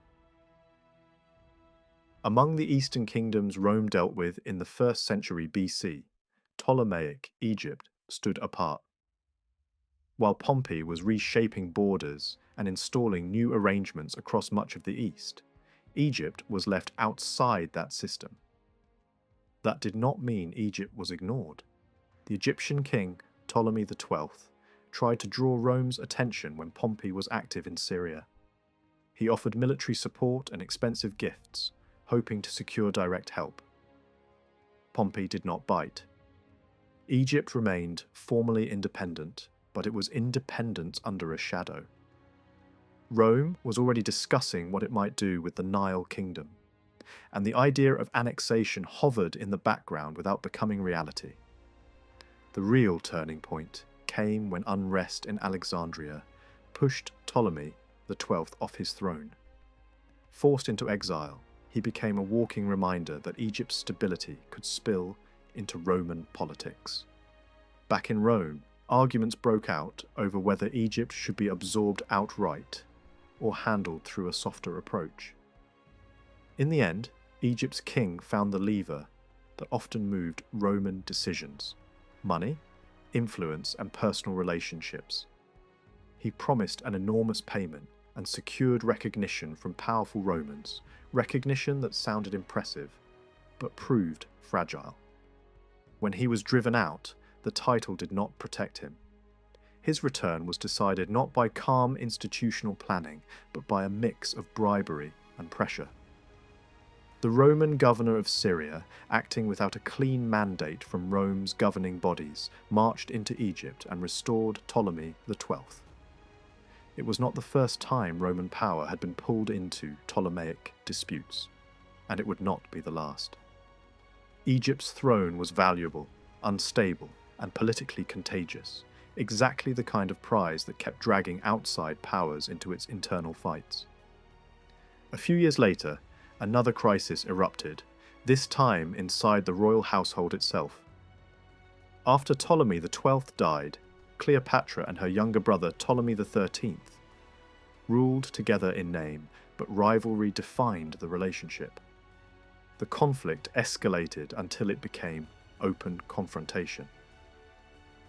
Among the eastern kingdoms Rome dealt with in the 1st century BC, Ptolemaic Egypt stood apart. While Pompey was reshaping borders and installing new arrangements across much of the east, Egypt was left outside that system. That did not mean Egypt was ignored. The Egyptian king, Ptolemy XII, tried to draw Rome's attention when Pompey was active in Syria. He offered military support and expensive gifts, hoping to secure direct help. Pompey did not bite. Egypt remained formally independent, but it was independent under a shadow. Rome was already discussing what it might do with the Nile kingdom, and the idea of annexation hovered in the background without becoming reality. The real turning point came when unrest in Alexandria pushed Ptolemy XII off his throne. Forced into exile, he became a walking reminder that Egypt's stability could spill into Roman politics. Back in Rome, arguments broke out over whether Egypt should be absorbed outright or handled through a softer approach. In the end, Egypt's king found the lever that often moved Roman decisions: money, influence, and personal relationships. He promised an enormous payment and secured recognition from powerful Romans, recognition that sounded impressive, but proved fragile. When he was driven out, the title did not protect him. His return was decided not by calm institutional planning, but by a mix of bribery and pressure. The Roman governor of Syria, acting without a clean mandate from Rome's governing bodies, marched into Egypt and restored Ptolemy XII. It was not the first time Roman power had been pulled into Ptolemaic disputes, and it would not be the last. Egypt's throne was valuable, unstable, and politically contagious, exactly the kind of prize that kept dragging outside powers into its internal fights. A few years later, another crisis erupted, this time inside the royal household itself. After Ptolemy XII died, Cleopatra and her younger brother Ptolemy XIII ruled together in name, but rivalry defined the relationship. The conflict escalated until it became open confrontation.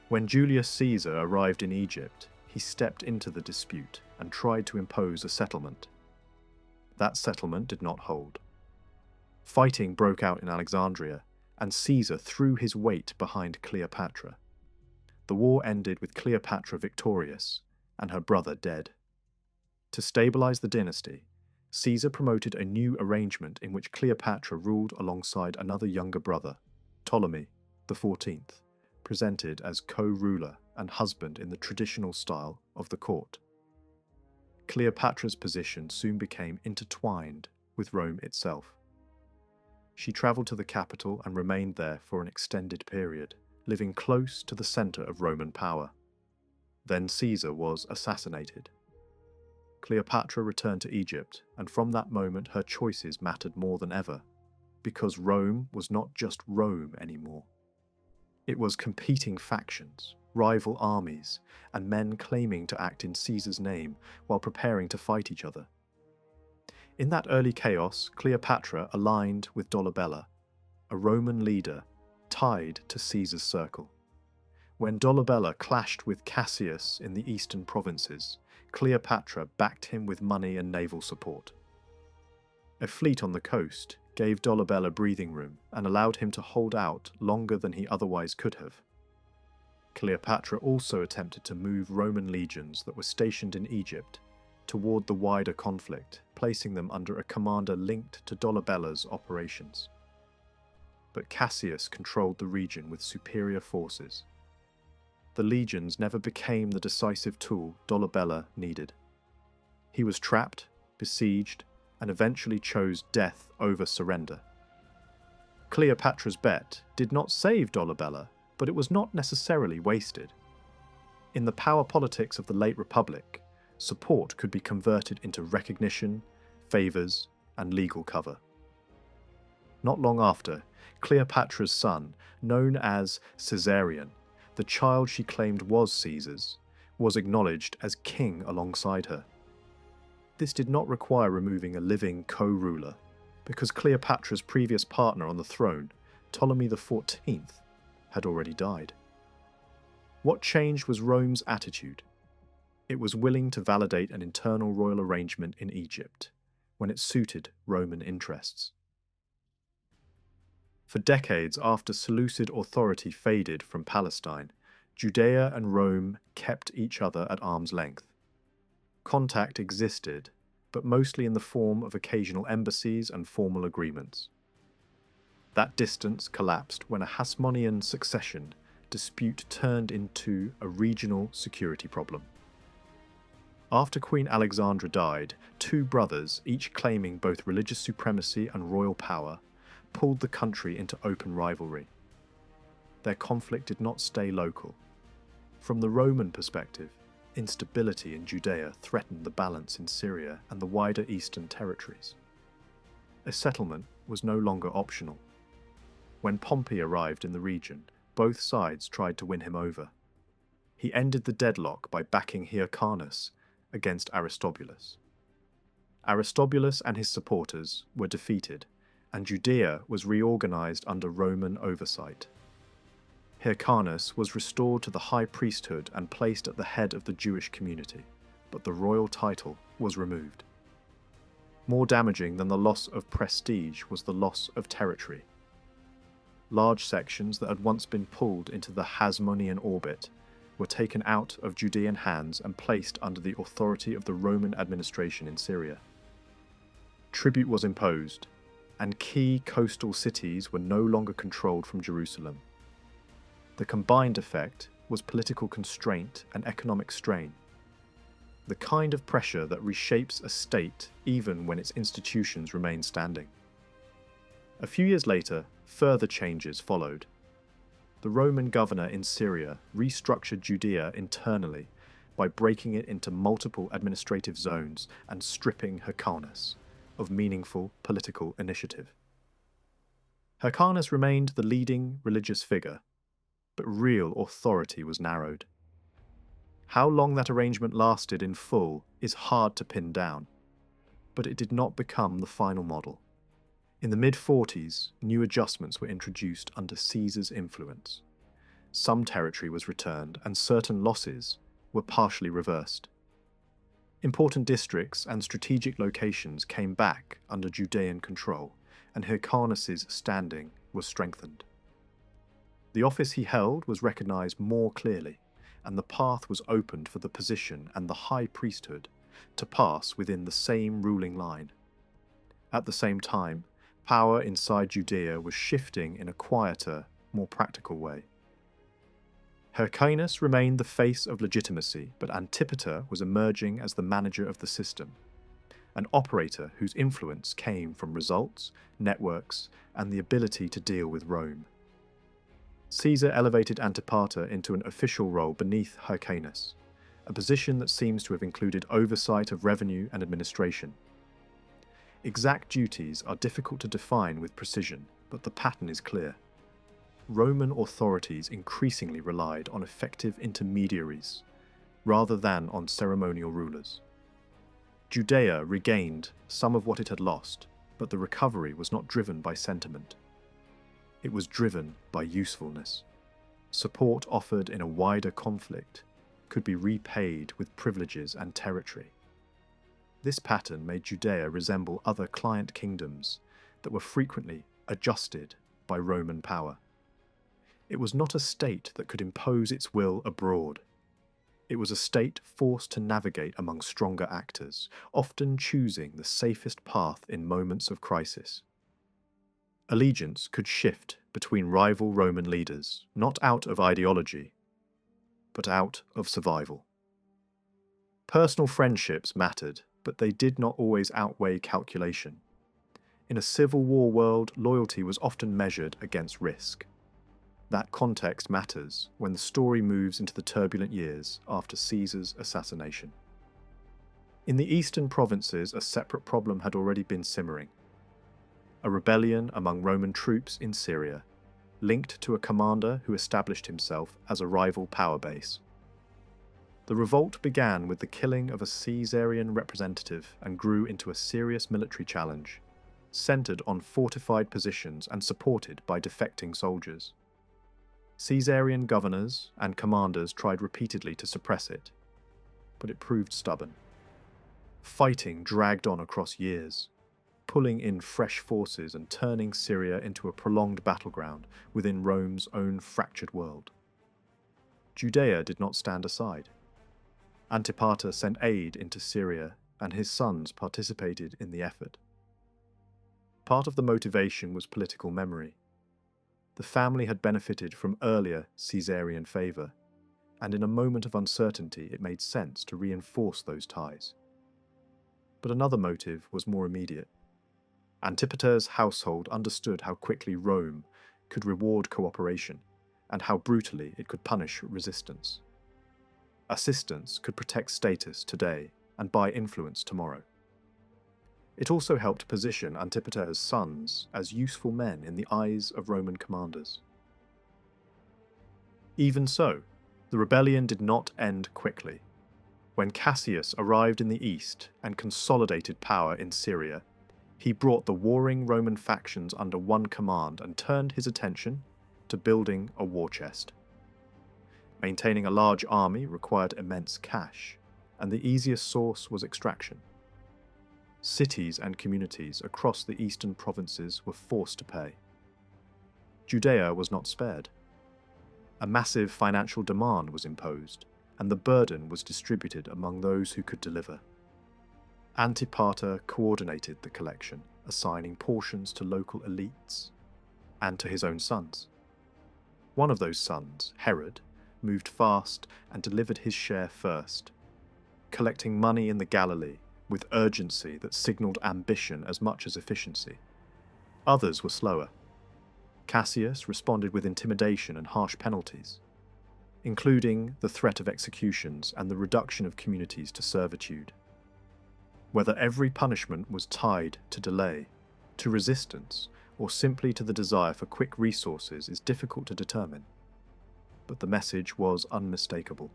When Julius Caesar arrived in Egypt, he stepped into the dispute and tried to impose a settlement. That settlement did not hold. Fighting broke out in Alexandria, and Caesar threw his weight behind Cleopatra. The war ended with Cleopatra victorious and her brother dead. To stabilize the dynasty, Caesar promoted a new arrangement in which Cleopatra ruled alongside another younger brother, Ptolemy XIV, presented as co-ruler and husband in the traditional style of the court. Cleopatra's position soon became intertwined with Rome itself. She travelled to the capital and remained there for an extended period, living close to the centre of Roman power. Then Caesar was assassinated. Cleopatra returned to Egypt, and from that moment her choices mattered more than ever, because Rome was not just Rome anymore. It was competing factions, rival armies, and men claiming to act in Caesar's name while preparing to fight each other. In that early chaos, Cleopatra aligned with Dolabella, a Roman leader tied to Caesar's circle. When Dolabella clashed with Cassius in the eastern provinces, Cleopatra backed him with money and naval support. A fleet on the coast gave Dolabella breathing room and allowed him to hold out longer than he otherwise could have. Cleopatra also attempted to move Roman legions that were stationed in Egypt toward the wider conflict, placing them under a commander linked to Dolabella's operations. but Cassius controlled the region with superior forces. The legions never became the decisive tool Dolabella needed. He was trapped, besieged, and eventually chose death over surrender. Cleopatra's bet did not save Dolabella, but it was not necessarily wasted. In the power politics of the late Republic, support could be converted into recognition, favours, and legal cover. Not long after, Cleopatra's son, known as Caesarion, the child she claimed was Caesar's, was acknowledged as king alongside her. This did not require removing a living co-ruler, because Cleopatra's previous partner on the throne, Ptolemy XIV, had already died. What changed was Rome's attitude. It was willing to validate an internal royal arrangement in Egypt, when it suited Roman interests. For decades after Seleucid authority faded from Palestine, Judea and Rome kept each other at arm's length. Contact existed, but mostly in the form of occasional embassies and formal agreements. That distance collapsed when a Hasmonean succession dispute turned into a regional security problem. After Queen Alexandra died, two brothers, each claiming both religious supremacy and royal power, pulled the country into open rivalry. Their conflict did not stay local. From the Roman perspective, instability in Judea threatened the balance in Syria and the wider eastern territories. A settlement was no longer optional. When Pompey arrived in the region, both sides tried to win him over. He ended the deadlock by backing Hyrcanus against Aristobulus. Aristobulus and his supporters were defeated, and Judea was reorganized under Roman oversight. Hyrcanus was restored to the high priesthood and placed at the head of the Jewish community, but the royal title was removed. More damaging than the loss of prestige was the loss of territory. Large sections that had once been pulled into the Hasmonean orbit were taken out of Judean hands and placed under the authority of the Roman administration in Syria. Tribute was imposed, and key coastal cities were no longer controlled from Jerusalem. The combined effect was political constraint and economic strain, the kind of pressure that reshapes a state even when its institutions remain standing. A few years later, further changes followed. The Roman governor in Syria restructured Judea internally by breaking it into multiple administrative zones and stripping Hyrcanus of meaningful political initiative. Hyrcanus remained the leading religious figure, but real authority was narrowed. How long that arrangement lasted in full is hard to pin down, but it did not become the final model. In the mid-40s, new adjustments were introduced under Caesar's influence. Some territory was returned, and certain losses were partially reversed. Important districts and strategic locations came back under Judean control, and Hyrcanus's standing was strengthened. The office he held was recognized more clearly, and the path was opened for the position and the high priesthood to pass within the same ruling line. At the same time, power inside Judea was shifting in a quieter, more practical way. Hyrcanus remained the face of legitimacy, but Antipater was emerging as the manager of the system, an operator whose influence came from results, networks, and the ability to deal with Rome. Caesar elevated Antipater into an official role beneath Hyrcanus, a position that seems to have included oversight of revenue and administration. Exact duties are difficult to define with precision, but the pattern is clear. Roman authorities increasingly relied on effective intermediaries, rather than on ceremonial rulers. Judea regained some of what it had lost, but the recovery was not driven by sentiment. It was driven by usefulness. Support offered in a wider conflict could be repaid with privileges and territory. This pattern made Judea resemble other client kingdoms that were frequently adjusted by Roman power. It was not a state that could impose its will abroad. It was a state forced to navigate among stronger actors, often choosing the safest path in moments of crisis. Allegiance could shift between rival Roman leaders, not out of ideology, but out of survival. Personal friendships mattered, but they did not always outweigh calculation. In a civil war world, loyalty was often measured against risk. That context matters when the story moves into the turbulent years after Caesar's assassination. In the eastern provinces, a separate problem had already been simmering. A rebellion among Roman troops in Syria, linked to a commander who established himself as a rival power base. The revolt began with the killing of a Caesarian representative and grew into a serious military challenge, centered on fortified positions and supported by defecting soldiers. Caesarian governors and commanders tried repeatedly to suppress it, but it proved stubborn. Fighting dragged on across years, pulling in fresh forces and turning Syria into a prolonged battleground within Rome's own fractured world. Judaea did not stand aside. Antipater sent aid into Syria, and his sons participated in the effort. Part of the motivation was political memory. The family had benefited from earlier Caesarian favour, and in a moment of uncertainty it made sense to reinforce those ties. But another motive was more immediate. Antipater's household understood how quickly Rome could reward cooperation, and how brutally it could punish resistance. Assistance could protect status today and buy influence tomorrow. It also helped position Antipater's sons as useful men in the eyes of Roman commanders. Even so, the rebellion did not end quickly. When Cassius arrived in the east and consolidated power in Syria, he brought the warring Roman factions under one command and turned his attention to building a war chest. Maintaining a large army required immense cash, and the easiest source was extraction. Cities and communities across the eastern provinces were forced to pay. Judaea was not spared. A massive financial demand was imposed, and the burden was distributed among those who could deliver. Antipater coordinated the collection, assigning portions to local elites and to his own sons. One of those sons, Herod, moved fast and delivered his share first, collecting money in the Galilee with urgency that signalled ambition as much as efficiency. Others were slower. Cassius responded with intimidation and harsh penalties, including the threat of executions and the reduction of communities to servitude. Whether every punishment was tied to delay, to resistance, or simply to the desire for quick resources is difficult to determine, but the message was unmistakable.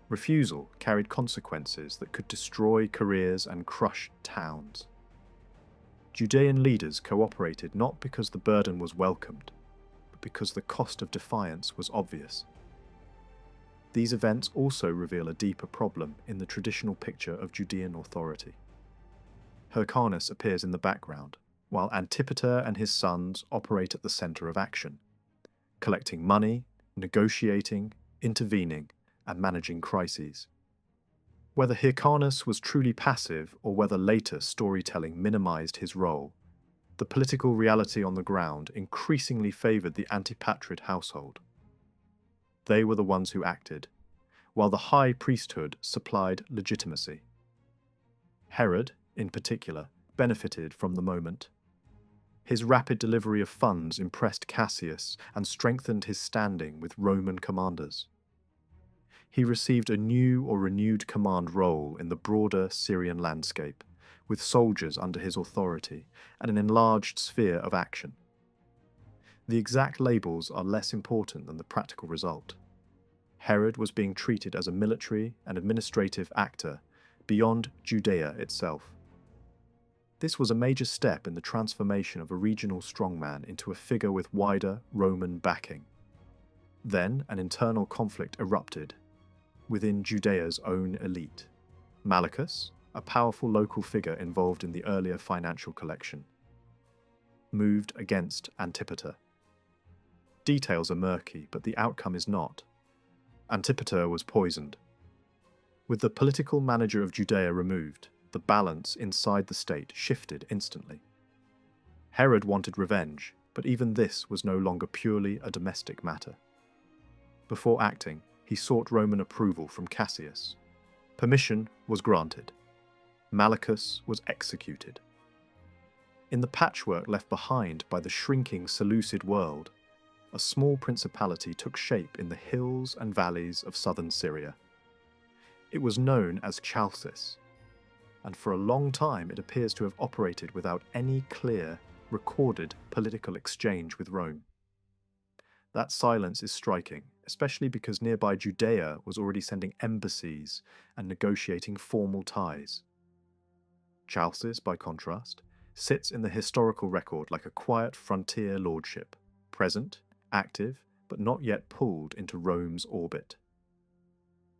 Refusal carried consequences that could destroy careers and crush towns. Judean leaders cooperated not because the burden was welcomed, but because the cost of defiance was obvious. These events also reveal a deeper problem in the traditional picture of Judean authority. Hyrcanus appears in the background, while Antipater and his sons operate at the centre of action, collecting money, negotiating, intervening, and managing crises. Whether Hyrcanus was truly passive or whether later storytelling minimized his role, the political reality on the ground increasingly favored the Antipatrid household. They were the ones who acted, while the high priesthood supplied legitimacy. Herod, in particular, benefited from the moment. His rapid delivery of funds impressed Cassius and strengthened his standing with Roman commanders. He received a new or renewed command role in the broader Syrian landscape, with soldiers under his authority and an enlarged sphere of action. The exact labels are less important than the practical result. Herod was being treated as a military and administrative actor beyond Judaea itself. This was a major step in the transformation of a regional strongman into a figure with wider Roman backing. Then an internal conflict erupted within Judea's own elite. Malichus, a powerful local figure involved in the earlier financial collection, moved against Antipater. Details are murky, but the outcome is not. Antipater was poisoned. With the political manager of Judaea removed, the balance inside the state shifted instantly. Herod wanted revenge, but even this was no longer purely a domestic matter. Before acting, he sought Roman approval from Cassius. Permission was granted. Malichus was executed. In the patchwork left behind by the shrinking Seleucid world, a small principality took shape in the hills and valleys of southern Syria. It was known as Chalcis, and for a long time it appears to have operated without any clear, recorded political exchange with Rome. That silence is striking, especially because nearby Judaea was already sending embassies and negotiating formal ties. Chalcis, by contrast, sits in the historical record like a quiet frontier lordship, present, active, but not yet pulled into Rome's orbit.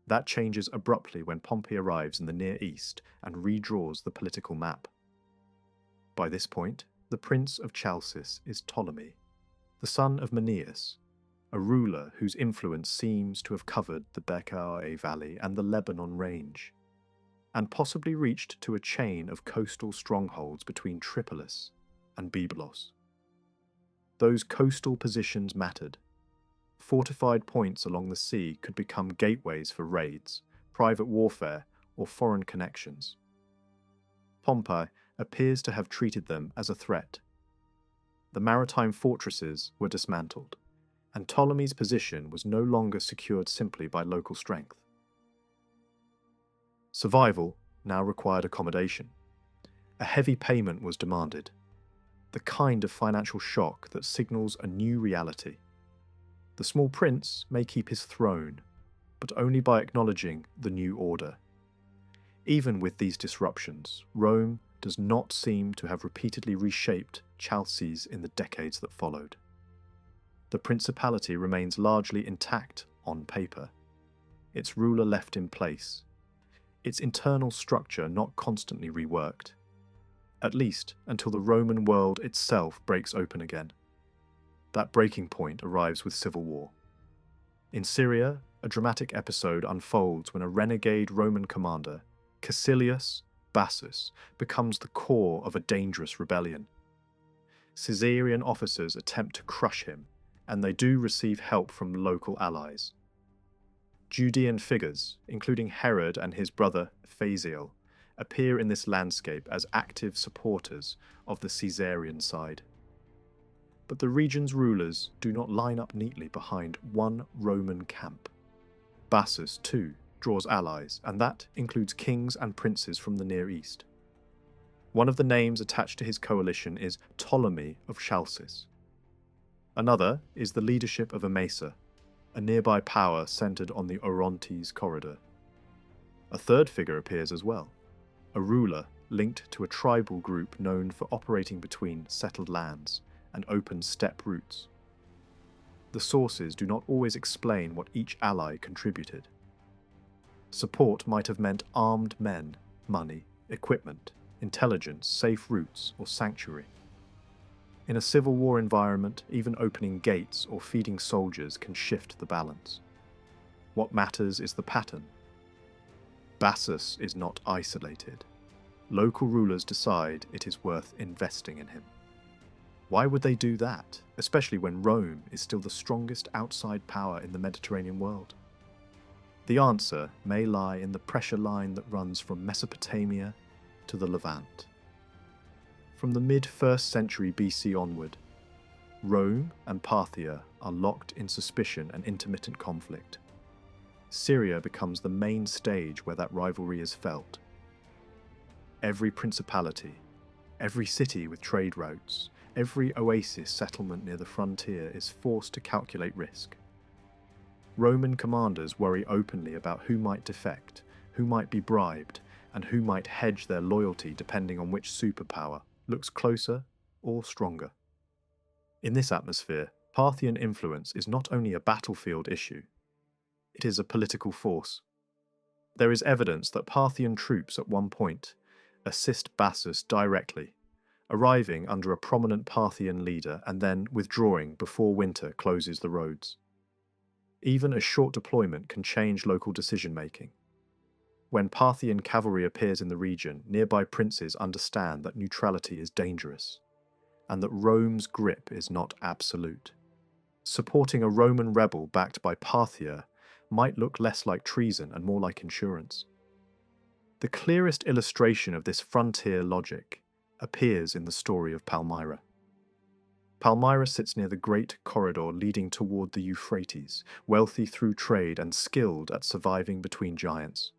That changes abruptly when Pompey arrives in the Near East and redraws the political map. By this point, the prince of Chalcis is Ptolemy, the son of Menneus, a ruler whose influence seems to have covered the Bekaa Valley and the Lebanon range, and possibly reached to a chain of coastal strongholds between Tripolis and Byblos. Those coastal positions mattered. Fortified points along the sea could become gateways for raids, private warfare, or foreign connections. Pompey appears to have treated them as a threat. The maritime fortresses were dismantled, and Ptolemy's position was no longer secured simply by local strength. Survival now required accommodation. A heavy payment was demanded, the kind of financial shock that signals a new reality. The small prince may keep his throne, but only by acknowledging the new order. Even with these disruptions, Rome does not seem to have repeatedly reshaped Chalcis in the decades that followed. The principality remains largely intact on paper, its ruler left in place, its internal structure not constantly reworked, at least until the Roman world itself breaks open again. That breaking point arrives with civil war. In Syria, a dramatic episode unfolds when a renegade Roman commander, Caecilius Bassus, becomes the core of a dangerous rebellion. Caesarian officers attempt to crush him, and they do receive help from local allies. Judean figures, including Herod and his brother Phasael, appear in this landscape as active supporters of the Caesarian side. But the region's rulers do not line up neatly behind one Roman camp. Bassus, too, draws allies, and that includes kings and princes from the Near East. One of the names attached to his coalition is Ptolemy of Chalcis. Another is the leadership of Emesa, a nearby power centered on the Orontes corridor. A third figure appears as well, a ruler linked to a tribal group known for operating between settled lands and open steppe routes. The sources do not always explain what each ally contributed. Support might have meant armed men, money, equipment, intelligence, safe routes, or sanctuary. In a civil war environment, even opening gates or feeding soldiers can shift the balance. What matters is the pattern. Bassus is not isolated. Local rulers decide it is worth investing in him. Why would they do that, especially when Rome is still the strongest outside power in the Mediterranean world? The answer may lie in the pressure line that runs from Mesopotamia to the Levant. From the mid-1st century BC onward, Rome and Parthia are locked in suspicion and intermittent conflict. Syria becomes the main stage where that rivalry is felt. Every principality, every city with trade routes, every oasis settlement near the frontier is forced to calculate risk. Roman commanders worry openly about who might defect, who might be bribed, and who might hedge their loyalty depending on which superpower looks closer or stronger. In this atmosphere, Parthian influence is not only a battlefield issue, it is a political force. There is evidence that Parthian troops at one point assist Bassus directly, arriving under a prominent Parthian leader and then withdrawing before winter closes the roads. Even a short deployment can change local decision-making. When Parthian cavalry appears in the region, nearby princes understand that neutrality is dangerous, and that Rome's grip is not absolute. Supporting a Roman rebel backed by Parthia might look less like treason and more like insurance. The clearest illustration of this frontier logic appears in the story of Palmyra. Palmyra sits near the great corridor leading toward the Euphrates, wealthy through trade and skilled at surviving between giants.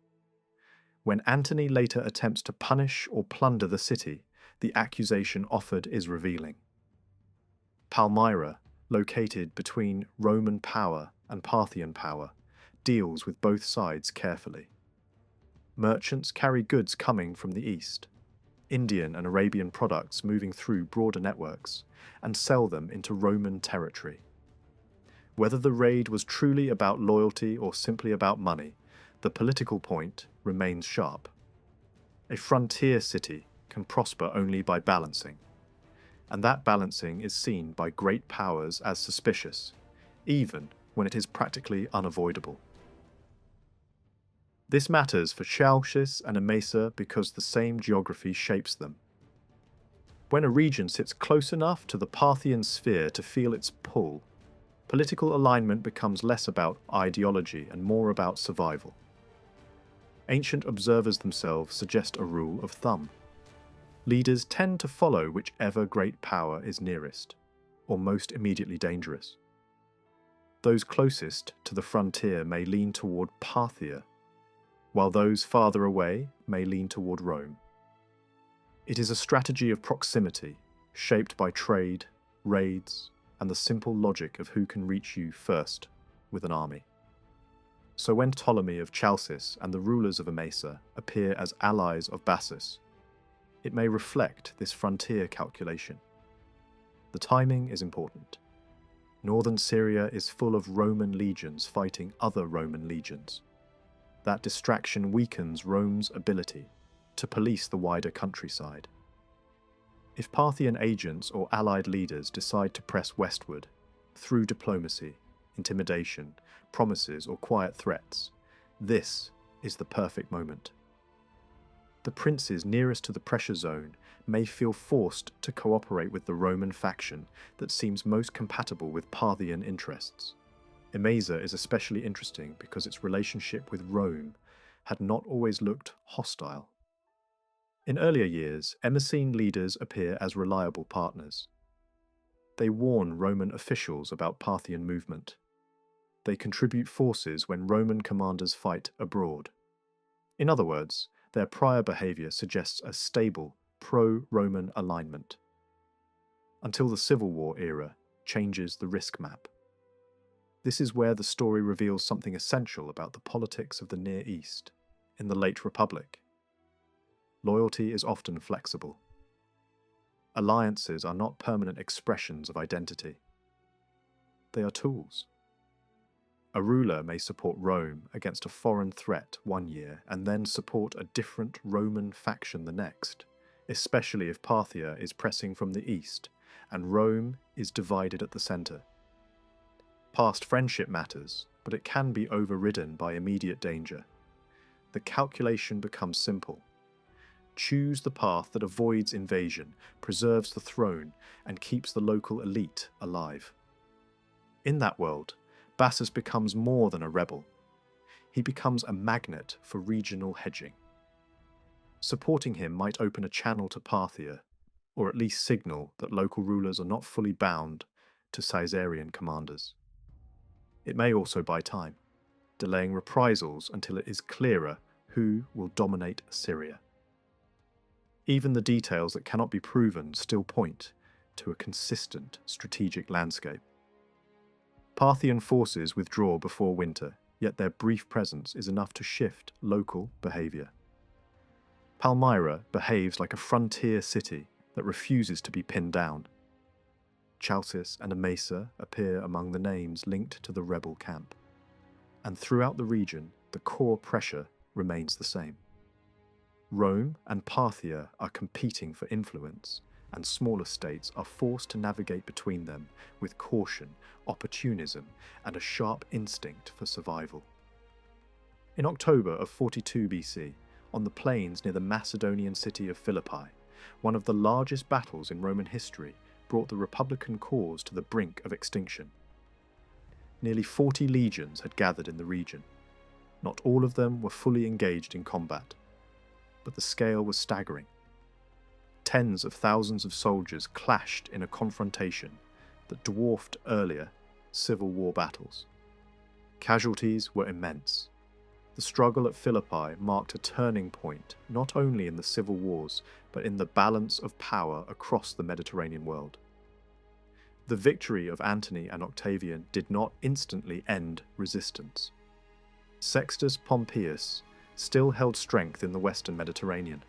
When Antony later attempts to punish or plunder the city, the accusation offered is revealing. Palmyra, located between Roman power and Parthian power, deals with both sides carefully. Merchants carry goods coming from the east, Indian and Arabian products moving through broader networks, and sell them into Roman territory. Whether the raid was truly about loyalty or simply about money, the political point remains sharp. A frontier city can prosper only by balancing, and that balancing is seen by great powers as suspicious, even when it is practically unavoidable. This matters for Chalcis and Emesa because the same geography shapes them. When a region sits close enough to the Parthian sphere to feel its pull, political alignment becomes less about ideology and more about survival. Ancient observers themselves suggest a rule of thumb. Leaders tend to follow whichever great power is nearest, or most immediately dangerous. Those closest to the frontier may lean toward Parthia, while those farther away may lean toward Rome. It is a strategy of proximity, shaped by trade, raids, and the simple logic of who can reach you first with an army. So when Ptolemy of Chalcis and the rulers of Emesa appear as allies of Bassus, it may reflect this frontier calculation. The timing is important. Northern Syria is full of Roman legions fighting other Roman legions. That distraction weakens Rome's ability to police the wider countryside. If Parthian agents or allied leaders decide to press westward, through diplomacy, intimidation, promises or quiet threats, this is the perfect moment. The princes nearest to the pressure zone may feel forced to cooperate with the Roman faction that seems most compatible with Parthian interests. Emesa is especially interesting because its relationship with Rome had not always looked hostile. In earlier years, Emesene leaders appear as reliable partners. They warn Roman officials about Parthian movement. They contribute forces when Roman commanders fight abroad. In other words, their prior behaviour suggests a stable, pro-Roman alignment, until the Civil War era changes the risk map. This is where the story reveals something essential about the politics of the Near East in the late Republic. Loyalty is often flexible. Alliances are not permanent expressions of identity. They are tools. A ruler may support Rome against a foreign threat one year and then support a different Roman faction the next, especially if Parthia is pressing from the east and Rome is divided at the centre. Past friendship matters, but it can be overridden by immediate danger. The calculation becomes simple. Choose the path that avoids invasion, preserves the throne, and keeps the local elite alive. In that world, Bassus becomes more than a rebel. He becomes a magnet for regional hedging. Supporting him might open a channel to Parthia, or at least signal that local rulers are not fully bound to Caesarian commanders. It may also buy time, delaying reprisals until it is clearer who will dominate Syria. Even the details that cannot be proven still point to a consistent strategic landscape. Parthian forces withdraw before winter, yet their brief presence is enough to shift local behaviour. Palmyra behaves like a frontier city that refuses to be pinned down. Chalcis and Emesa appear among the names linked to the rebel camp. And throughout the region, the core pressure remains the same. Rome and Parthia are competing for influence, and smaller states are forced to navigate between them with caution, opportunism, and a sharp instinct for survival. In October of 42 BC, on the plains near the Macedonian city of Philippi, one of the largest battles in Roman history brought the Republican cause to the brink of extinction. Nearly 40 legions had gathered in the region. Not all of them were fully engaged in combat, but the scale was staggering. Tens of thousands of soldiers clashed in a confrontation that dwarfed earlier civil war battles. Casualties were immense. The struggle at Philippi marked a turning point not only in the civil wars, but in the balance of power across the Mediterranean world. The victory of Antony and Octavian did not instantly end resistance. Sextus Pompeius still held strength in the western Mediterranean.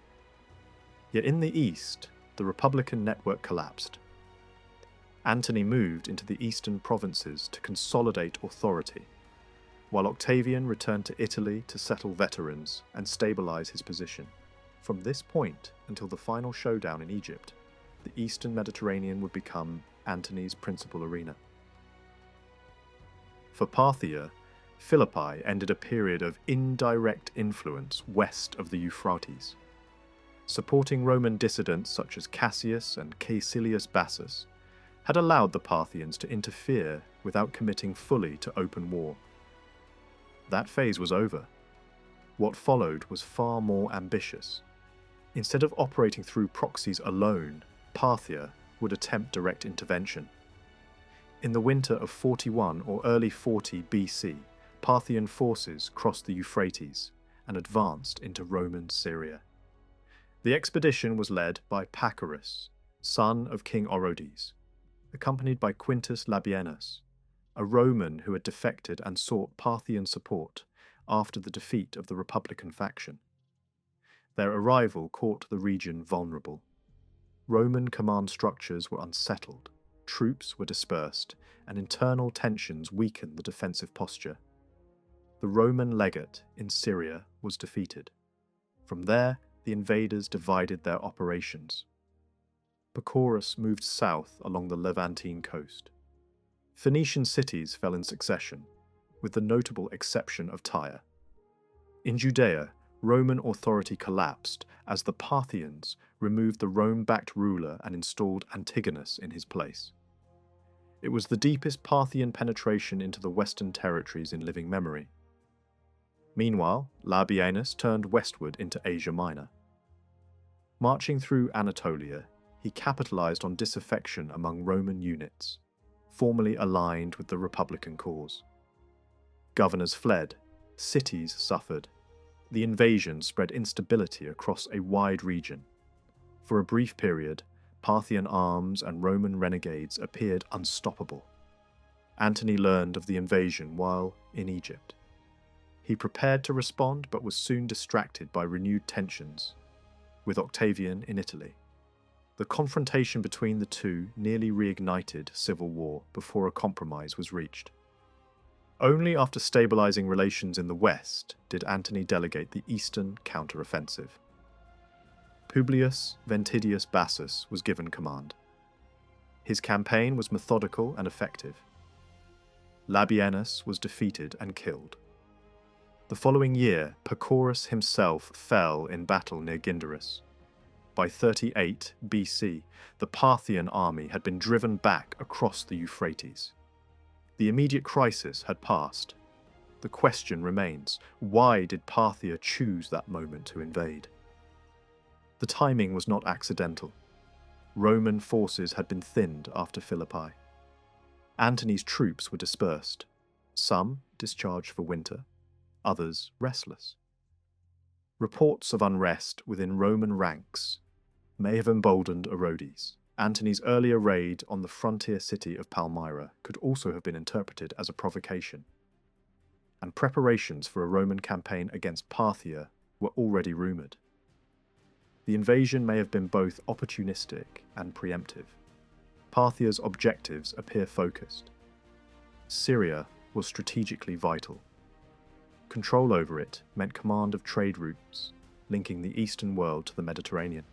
Yet in the east, the Republican network collapsed. Antony moved into the eastern provinces to consolidate authority, while Octavian returned to Italy to settle veterans and stabilize his position. From this point until the final showdown in Egypt, the eastern Mediterranean would become Antony's principal arena. For Parthia, Philippi ended a period of indirect influence west of the Euphrates. Supporting Roman dissidents such as Cassius and Caecilius Bassus had allowed the Parthians to interfere without committing fully to open war. That phase was over. What followed was far more ambitious. Instead of operating through proxies alone, Parthia would attempt direct intervention. In the winter of 41 or early 40 BC, Parthian forces crossed the Euphrates and advanced into Roman Syria. The expedition was led by Pacorus, son of King Orodes, accompanied by Quintus Labienus, a Roman who had defected and sought Parthian support after the defeat of the Republican faction. Their arrival caught the region vulnerable. Roman command structures were unsettled, troops were dispersed, and internal tensions weakened the defensive posture. The Roman legate in Syria was defeated. From there, the invaders divided their operations. Pacorus moved south along the Levantine coast. Phoenician cities fell in succession, with the notable exception of Tyre. In Judaea, Roman authority collapsed as the Parthians removed the Rome-backed ruler and installed Antigonus in his place. It was the deepest Parthian penetration into the western territories in living memory. Meanwhile, Labienus turned westward into Asia Minor. Marching through Anatolia, he capitalized on disaffection among Roman units, formerly aligned with the Republican cause. Governors fled, cities suffered. The invasion spread instability across a wide region. For a brief period, Parthian arms and Roman renegades appeared unstoppable. Antony learned of the invasion while in Egypt. He prepared to respond but was soon distracted by renewed tensions, with Octavian in Italy. The confrontation between the two nearly reignited civil war before a compromise was reached. Only after stabilizing relations in the west did Antony delegate the eastern counteroffensive. Publius Ventidius Bassus was given command. His campaign was methodical and effective. Labienus was defeated and killed. The following year, Pacorus himself fell in battle near Gindarus. By 38 BC, the Parthian army had been driven back across the Euphrates. The immediate crisis had passed. The question remains, why did Parthia choose that moment to invade? The timing was not accidental. Roman forces had been thinned after Philippi. Antony's troops were dispersed, some discharged for winter, others restless. Reports of unrest within Roman ranks may have emboldened Orodes. Antony's earlier raid on the frontier city of Palmyra could also have been interpreted as a provocation, and preparations for a Roman campaign against Parthia were already rumoured. The invasion may have been both opportunistic and preemptive. Parthia's objectives appear focused. Syria was strategically vital. Control over it meant command of trade routes, linking the eastern world to the Mediterranean.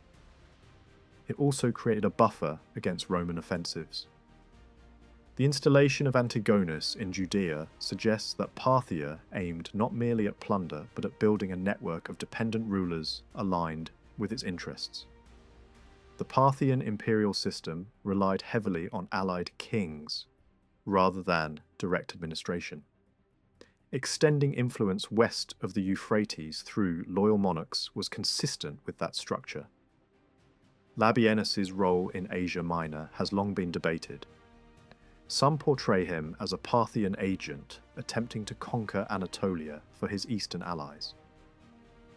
It also created a buffer against Roman offensives. The installation of Antigonus in Judaea suggests that Parthia aimed not merely at plunder, but at building a network of dependent rulers aligned with its interests. The Parthian imperial system relied heavily on allied kings rather than direct administration. Extending influence west of the Euphrates through loyal monarchs was consistent with that structure. Labienus's role in Asia Minor has long been debated. Some portray him as a Parthian agent attempting to conquer Anatolia for his eastern allies.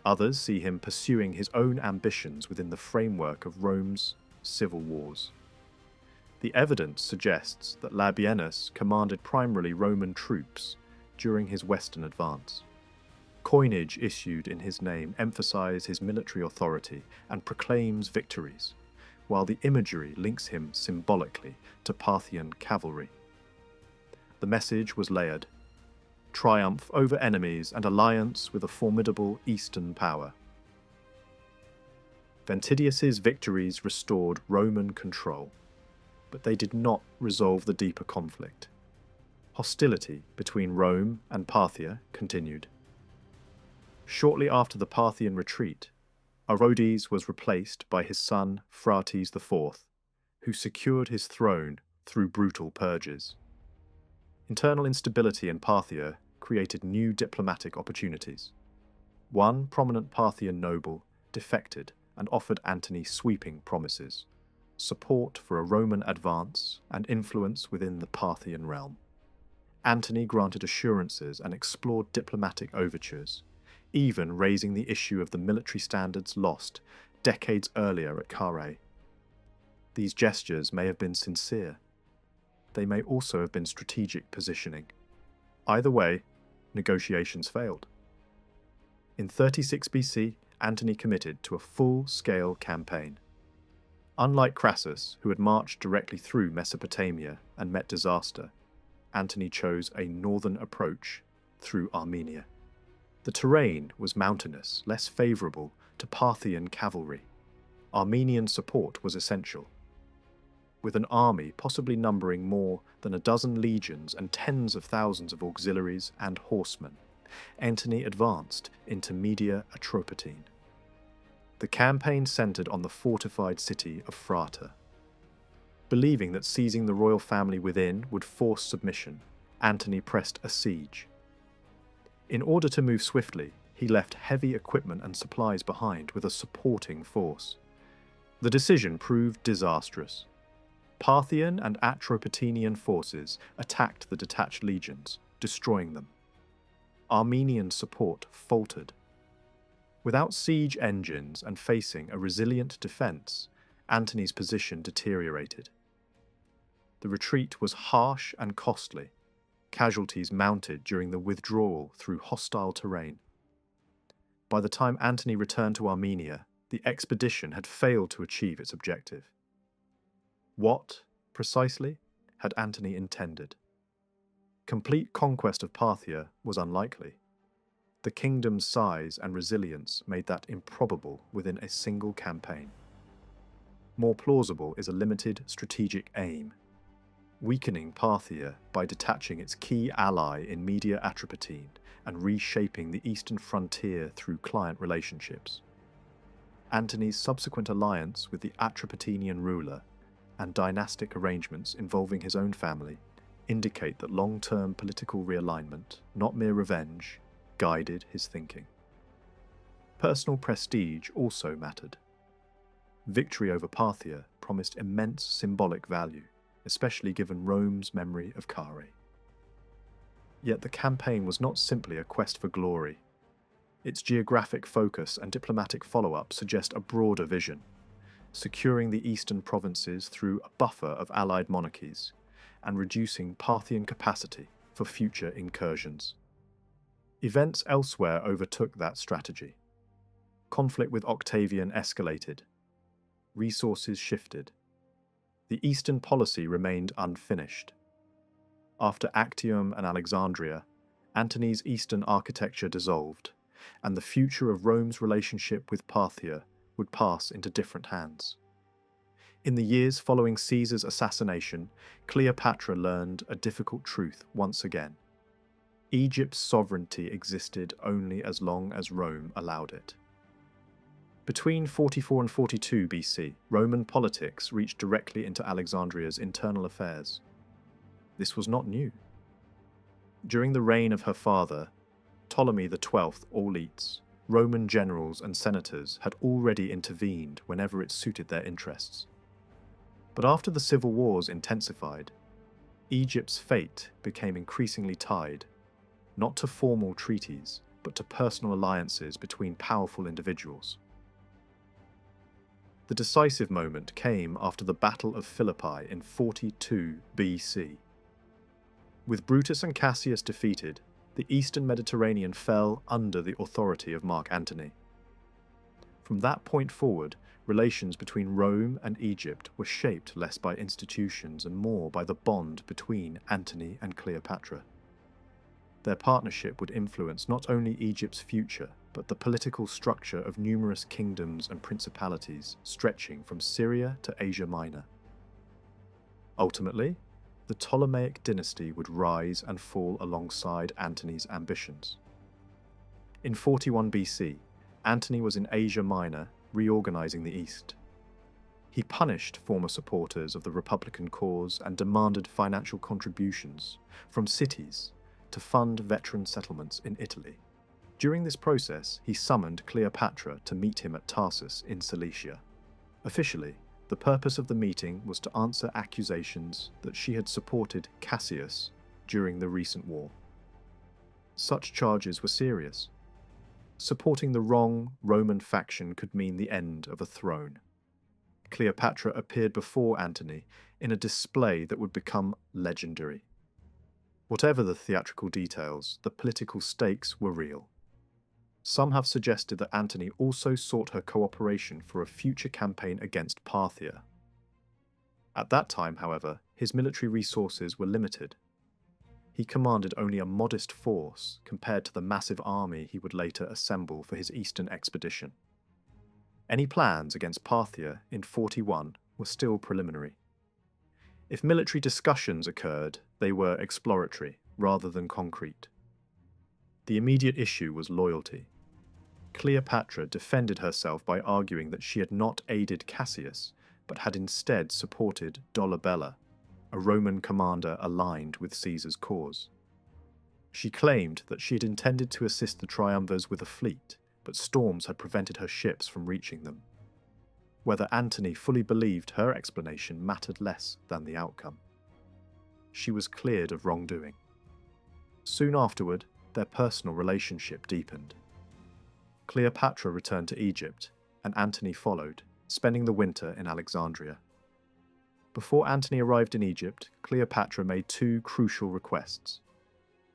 Others see him pursuing his own ambitions within the framework of Rome's civil wars. The evidence suggests that Labienus commanded primarily Roman troops during his western advance. Coinage issued in his name emphasizes his military authority and proclaims victories, while the imagery links him symbolically to Parthian cavalry. The message was layered: triumph over enemies and alliance with a formidable eastern power. Ventidius's victories restored Roman control, but they did not resolve the deeper conflict. Hostility between Rome and Parthia continued. Shortly after the Parthian retreat, Orodes was replaced by his son Phraates IV, who secured his throne through brutal purges. Internal instability in Parthia created new diplomatic opportunities. One prominent Parthian noble defected and offered Antony sweeping promises: support for a Roman advance and influence within the Parthian realm. Antony granted assurances and explored diplomatic overtures, even raising the issue of the military standards lost decades earlier at Carrhae. These gestures may have been sincere. They may also have been strategic positioning. Either way, negotiations failed. In 36 BC, Antony committed to a full-scale campaign. Unlike Crassus, who had marched directly through Mesopotamia and met disaster, Antony chose a northern approach through Armenia. The terrain was mountainous, less favourable to Parthian cavalry. Armenian support was essential. With an army possibly numbering more than a dozen legions and tens of thousands of auxiliaries and horsemen, Antony advanced into Media Atropatene. The campaign centred on the fortified city of Phrata. Believing that seizing the royal family within would force submission, Antony pressed a siege. In order to move swiftly, he left heavy equipment and supplies behind with a supporting force. The decision proved disastrous. Parthian and Atropatenian forces attacked the detached legions, destroying them. Armenian support faltered. Without siege engines and facing a resilient defence, Antony's position deteriorated. The retreat was harsh and costly. Casualties mounted during the withdrawal through hostile terrain. By the time Antony returned to Armenia, the expedition had failed to achieve its objective. What, precisely, had Antony intended? Complete conquest of Parthia was unlikely. The kingdom's size and resilience made that improbable within a single campaign. More plausible is a limited strategic aim, weakening Parthia by detaching its key ally in Media Atropatene and reshaping the eastern frontier through client relationships. Antony's subsequent alliance with the Atropatenian ruler and dynastic arrangements involving his own family indicate that long-term political realignment, not mere revenge, guided his thinking. Personal prestige also mattered. Victory over Parthia promised immense symbolic value, especially given Rome's memory of Carrhae. Yet the campaign was not simply a quest for glory. Its geographic focus and diplomatic follow-up suggest a broader vision, securing the eastern provinces through a buffer of allied monarchies and reducing Parthian capacity for future incursions. Events elsewhere overtook that strategy. Conflict with Octavian escalated. Resources shifted. The eastern policy remained unfinished. After Actium and Alexandria, Antony's eastern architecture dissolved, and the future of Rome's relationship with Parthia would pass into different hands. In the years following Caesar's assassination, Cleopatra learned a difficult truth once again. Egypt's sovereignty existed only as long as Rome allowed it. Between 44 and 42 BC, Roman politics reached directly into Alexandria's internal affairs. This was not new. During the reign of her father, Ptolemy XII Auletes, Roman generals and senators had already intervened whenever it suited their interests. But after the civil wars intensified, Egypt's fate became increasingly tied, not to formal treaties, but to personal alliances between powerful individuals. The decisive moment came after the Battle of Philippi in 42 BC. With Brutus and Cassius defeated, the eastern Mediterranean fell under the authority of Mark Antony. From that point forward, relations between Rome and Egypt were shaped less by institutions and more by the bond between Antony and Cleopatra. Their partnership would influence not only Egypt's future, but the political structure of numerous kingdoms and principalities stretching from Syria to Asia Minor. Ultimately, the Ptolemaic dynasty would rise and fall alongside Antony's ambitions. In 41 BC, Antony was in Asia Minor, reorganizing the East. He punished former supporters of the Republican cause and demanded financial contributions from cities to fund veteran settlements in Italy. During this process, he summoned Cleopatra to meet him at Tarsus in Cilicia. Officially, the purpose of the meeting was to answer accusations that she had supported Cassius during the recent war. Such charges were serious. Supporting the wrong Roman faction could mean the end of a throne. Cleopatra appeared before Antony in a display that would become legendary. Whatever the theatrical details, the political stakes were real. Some have suggested that Antony also sought her cooperation for a future campaign against Parthia. At that time, however, his military resources were limited. He commanded only a modest force compared to the massive army he would later assemble for his eastern expedition. Any plans against Parthia in 41 were still preliminary. If military discussions occurred, they were exploratory rather than concrete. The immediate issue was loyalty. Cleopatra defended herself by arguing that she had not aided Cassius, but had instead supported Dolabella, a Roman commander aligned with Caesar's cause. She claimed that she had intended to assist the triumvirs with a fleet, but storms had prevented her ships from reaching them. Whether Antony fully believed her explanation mattered less than the outcome. She was cleared of wrongdoing. Soon afterward, their personal relationship deepened. Cleopatra returned to Egypt, and Antony followed, spending the winter in Alexandria. Before Antony arrived in Egypt, Cleopatra made two crucial requests.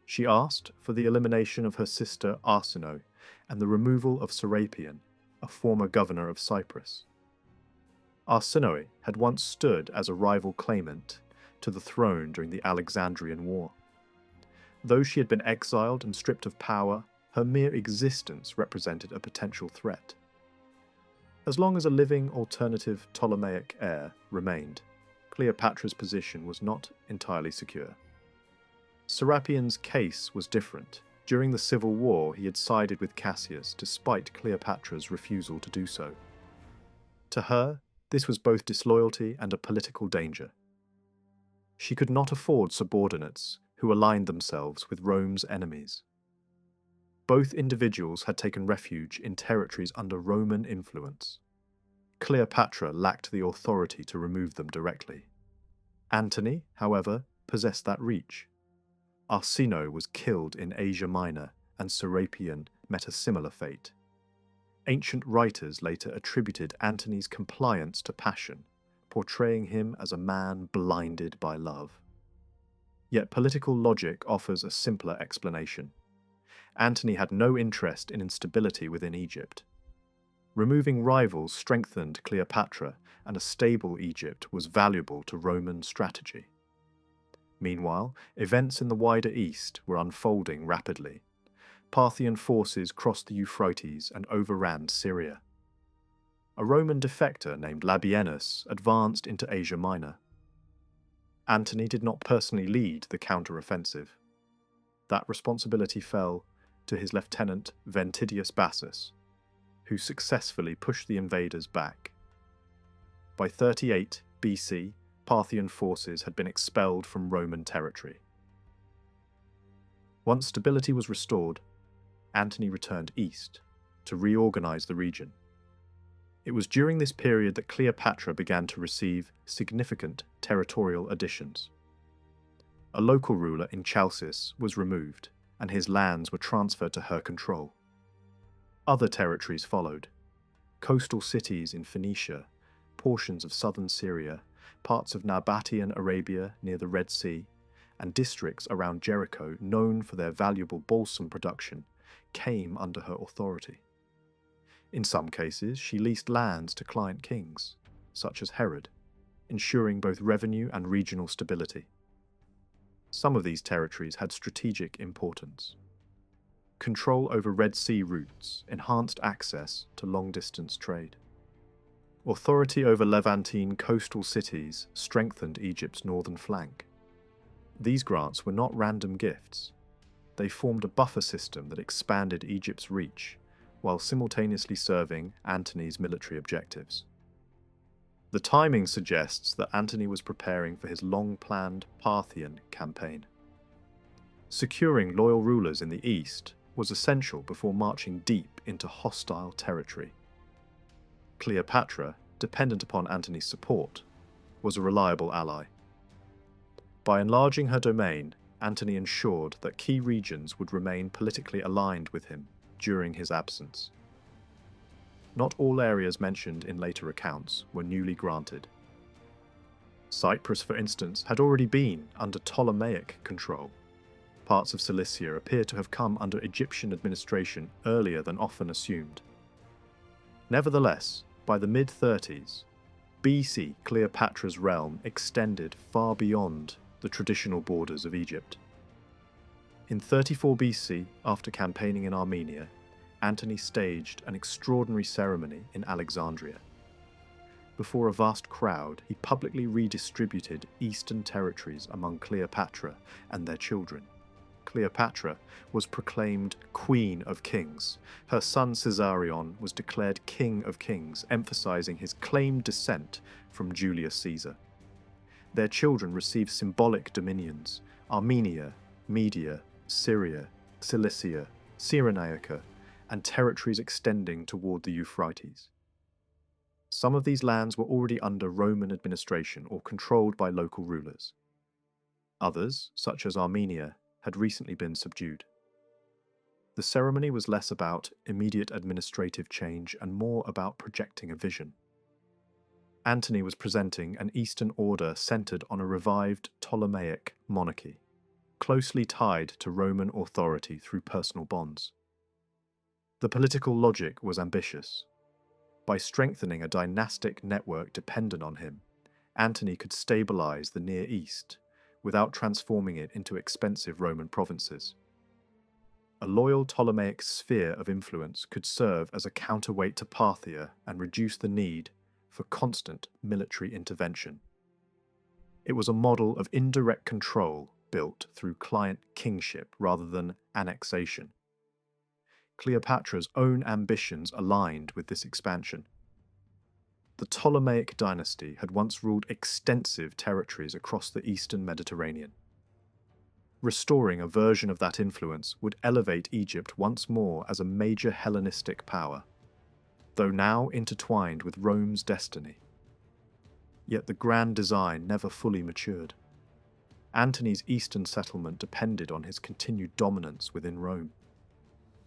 She asked for the elimination of her sister Arsinoe and the removal of Serapion, a former governor of Cyprus. Arsinoe had once stood as a rival claimant to the throne during the Alexandrian War. Though she had been exiled and stripped of power, her mere existence represented a potential threat. As long as a living alternative Ptolemaic heir remained, Cleopatra's position was not entirely secure. Serapion's case was different. During the civil war, he had sided with Cassius despite Cleopatra's refusal to do so. To her, this was both disloyalty and a political danger. She could not afford subordinates who aligned themselves with Rome's enemies. Both individuals had taken refuge in territories under Roman influence. Cleopatra lacked the authority to remove them directly. Antony, however, possessed that reach. Arsinoe was killed in Asia Minor, and Serapion met a similar fate. Ancient writers later attributed Antony's compliance to passion, portraying him as a man blinded by love. Yet political logic offers a simpler explanation. Antony had no interest in instability within Egypt. Removing rivals strengthened Cleopatra, and a stable Egypt was valuable to Roman strategy. Meanwhile, events in the wider East were unfolding rapidly. Parthian forces crossed the Euphrates and overran Syria. A Roman defector named Labienus advanced into Asia Minor. Antony did not personally lead the counter-offensive. That responsibility fell to his lieutenant Ventidius Bassus, who successfully pushed the invaders back. By 38 BC, Parthian forces had been expelled from Roman territory. Once stability was restored, Antony returned east to reorganize the region. It was during this period that Cleopatra began to receive significant territorial additions. A local ruler in Chalcis was removed, and his lands were transferred to her control. Other territories followed: coastal cities in Phoenicia, portions of southern Syria, parts of Nabataean Arabia near the Red Sea, and districts around Jericho known for their valuable balsam production came under her authority. In some cases, she leased lands to client kings, such as Herod, ensuring both revenue and regional stability. Some of these territories had strategic importance. Control over Red Sea routes enhanced access to long-distance trade. Authority over Levantine coastal cities strengthened Egypt's northern flank. These grants were not random gifts. They formed a buffer system that expanded Egypt's reach, while simultaneously serving Antony's military objectives. The timing suggests that Antony was preparing for his long-planned Parthian campaign. Securing loyal rulers in the east was essential before marching deep into hostile territory. Cleopatra, dependent upon Antony's support, was a reliable ally. By enlarging her domain, Antony ensured that key regions would remain politically aligned with him during his absence. Not all areas mentioned in later accounts were newly granted. Cyprus, for instance, had already been under Ptolemaic control. Parts of Cilicia appear to have come under Egyptian administration earlier than often assumed. Nevertheless, by the mid-30s, BC, Cleopatra's realm extended far beyond the traditional borders of Egypt. In 34 BC, after campaigning in Armenia, Antony staged an extraordinary ceremony in Alexandria. Before a vast crowd, he publicly redistributed eastern territories among Cleopatra and their children. Cleopatra was proclaimed Queen of Kings. Her son Caesarion was declared King of Kings, emphasizing his claimed descent from Julius Caesar. Their children received symbolic dominions: Armenia, Media, Syria, Cilicia, Cyrenaica, and territories extending toward the Euphrates. Some of these lands were already under Roman administration or controlled by local rulers. Others, such as Armenia, had recently been subdued. The ceremony was less about immediate administrative change and more about projecting a vision. Antony was presenting an Eastern order centered on a revived Ptolemaic monarchy, closely tied to Roman authority through personal bonds. The political logic was ambitious. By strengthening a dynastic network dependent on him, Antony could stabilize the Near East without transforming it into expensive Roman provinces. A loyal Ptolemaic sphere of influence could serve as a counterweight to Parthia and reduce the need for constant military intervention. It was a model of indirect control built through client kingship rather than annexation. Cleopatra's own ambitions aligned with this expansion. The Ptolemaic dynasty had once ruled extensive territories across the eastern Mediterranean. Restoring a version of that influence would elevate Egypt once more as a major Hellenistic power, though now intertwined with Rome's destiny. Yet the grand design never fully matured. Antony's eastern settlement depended on his continued dominance within Rome.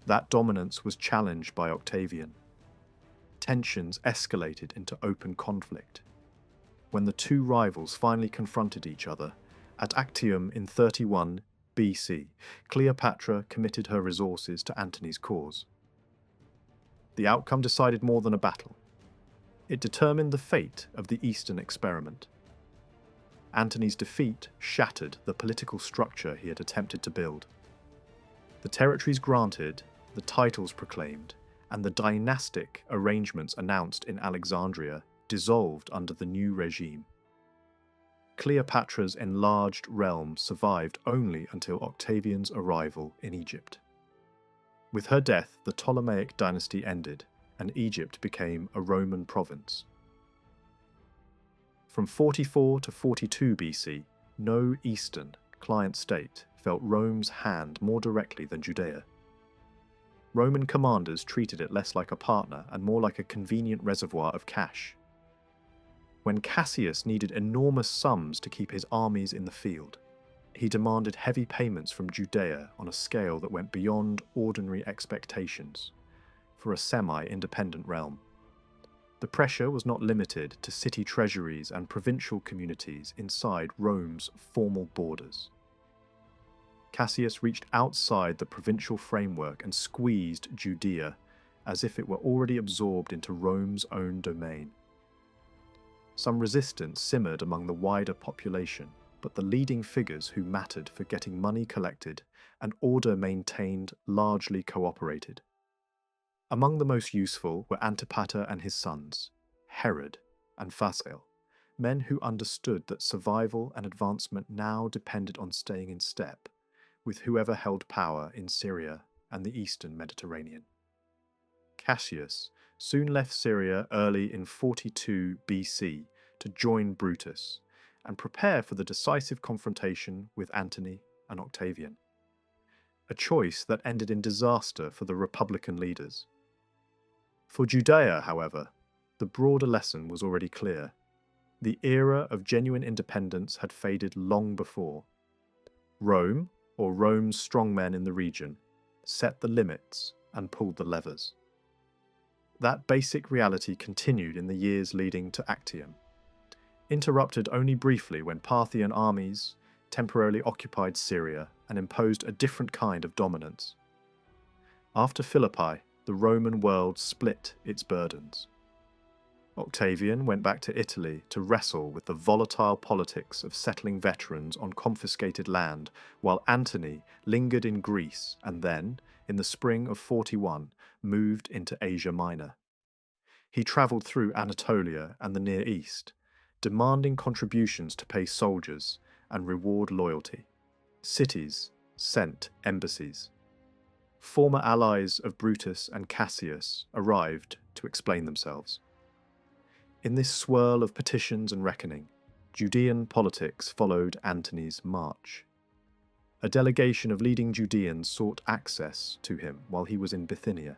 That dominance was challenged by Octavian. Tensions escalated into open conflict. When the two rivals finally confronted each other, at Actium in 31 BC, Cleopatra committed her resources to Antony's cause. The outcome decided more than a battle. It determined the fate of the Eastern experiment. Antony's defeat shattered the political structure he had attempted to build. The territories granted, the titles proclaimed, and the dynastic arrangements announced in Alexandria dissolved under the new regime. Cleopatra's enlarged realm survived only until Octavian's arrival in Egypt. With her death, the Ptolemaic dynasty ended, and Egypt became a Roman province. From 44 to 42 BC, no eastern client state felt Rome's hand more directly than Judea. Roman commanders treated it less like a partner and more like a convenient reservoir of cash. When Cassius needed enormous sums to keep his armies in the field, he demanded heavy payments from Judea on a scale that went beyond ordinary expectations for a semi-independent realm. The pressure was not limited to city treasuries and provincial communities inside Rome's formal borders. Cassius reached outside the provincial framework and squeezed Judea as if it were already absorbed into Rome's own domain. Some resistance simmered among the wider population, but the leading figures who mattered for getting money collected and order maintained largely cooperated. Among the most useful were Antipater and his sons, Herod and Phasael, men who understood that survival and advancement now depended on staying in step with whoever held power in Syria and the eastern Mediterranean. Cassius soon left Syria early in 42 BC to join Brutus and prepare for the decisive confrontation with Antony and Octavian, a choice that ended in disaster for the Republican leaders. For Judaea, however, the broader lesson was already clear. The era of genuine independence had faded long before. Rome, or Rome's strongmen in the region, set the limits and pulled the levers. That basic reality continued in the years leading to Actium, interrupted only briefly when Parthian armies temporarily occupied Syria and imposed a different kind of dominance. After Philippi, the Roman world split its burdens. Octavian went back to Italy to wrestle with the volatile politics of settling veterans on confiscated land, while Antony lingered in Greece and then, in the spring of 41, moved into Asia Minor. He travelled through Anatolia and the Near East, demanding contributions to pay soldiers and reward loyalty. Cities sent embassies. Former allies of Brutus and Cassius arrived to explain themselves. In this swirl of petitions and reckoning, Judean politics followed Antony's march. A delegation of leading Judeans sought access to him while he was in Bithynia.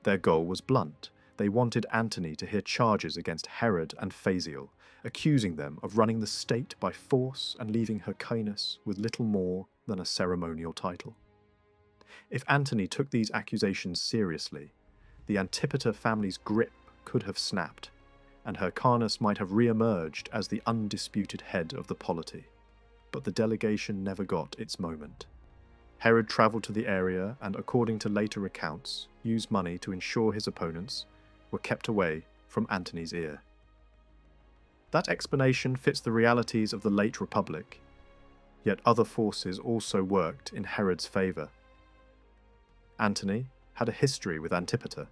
Their goal was blunt. They wanted Antony to hear charges against Herod and Phasael, accusing them of running the state by force and leaving Hyrcanus with little more than a ceremonial title. If Antony took these accusations seriously, the Antipater family's grip could have snapped, and Hyrcanus might have re-emerged as the undisputed head of the polity. But the delegation never got its moment. Herod travelled to the area and, according to later accounts, used money to ensure his opponents were kept away from Antony's ear. That explanation fits the realities of the late Republic, yet other forces also worked in Herod's favour. Antony had a history with Antipater.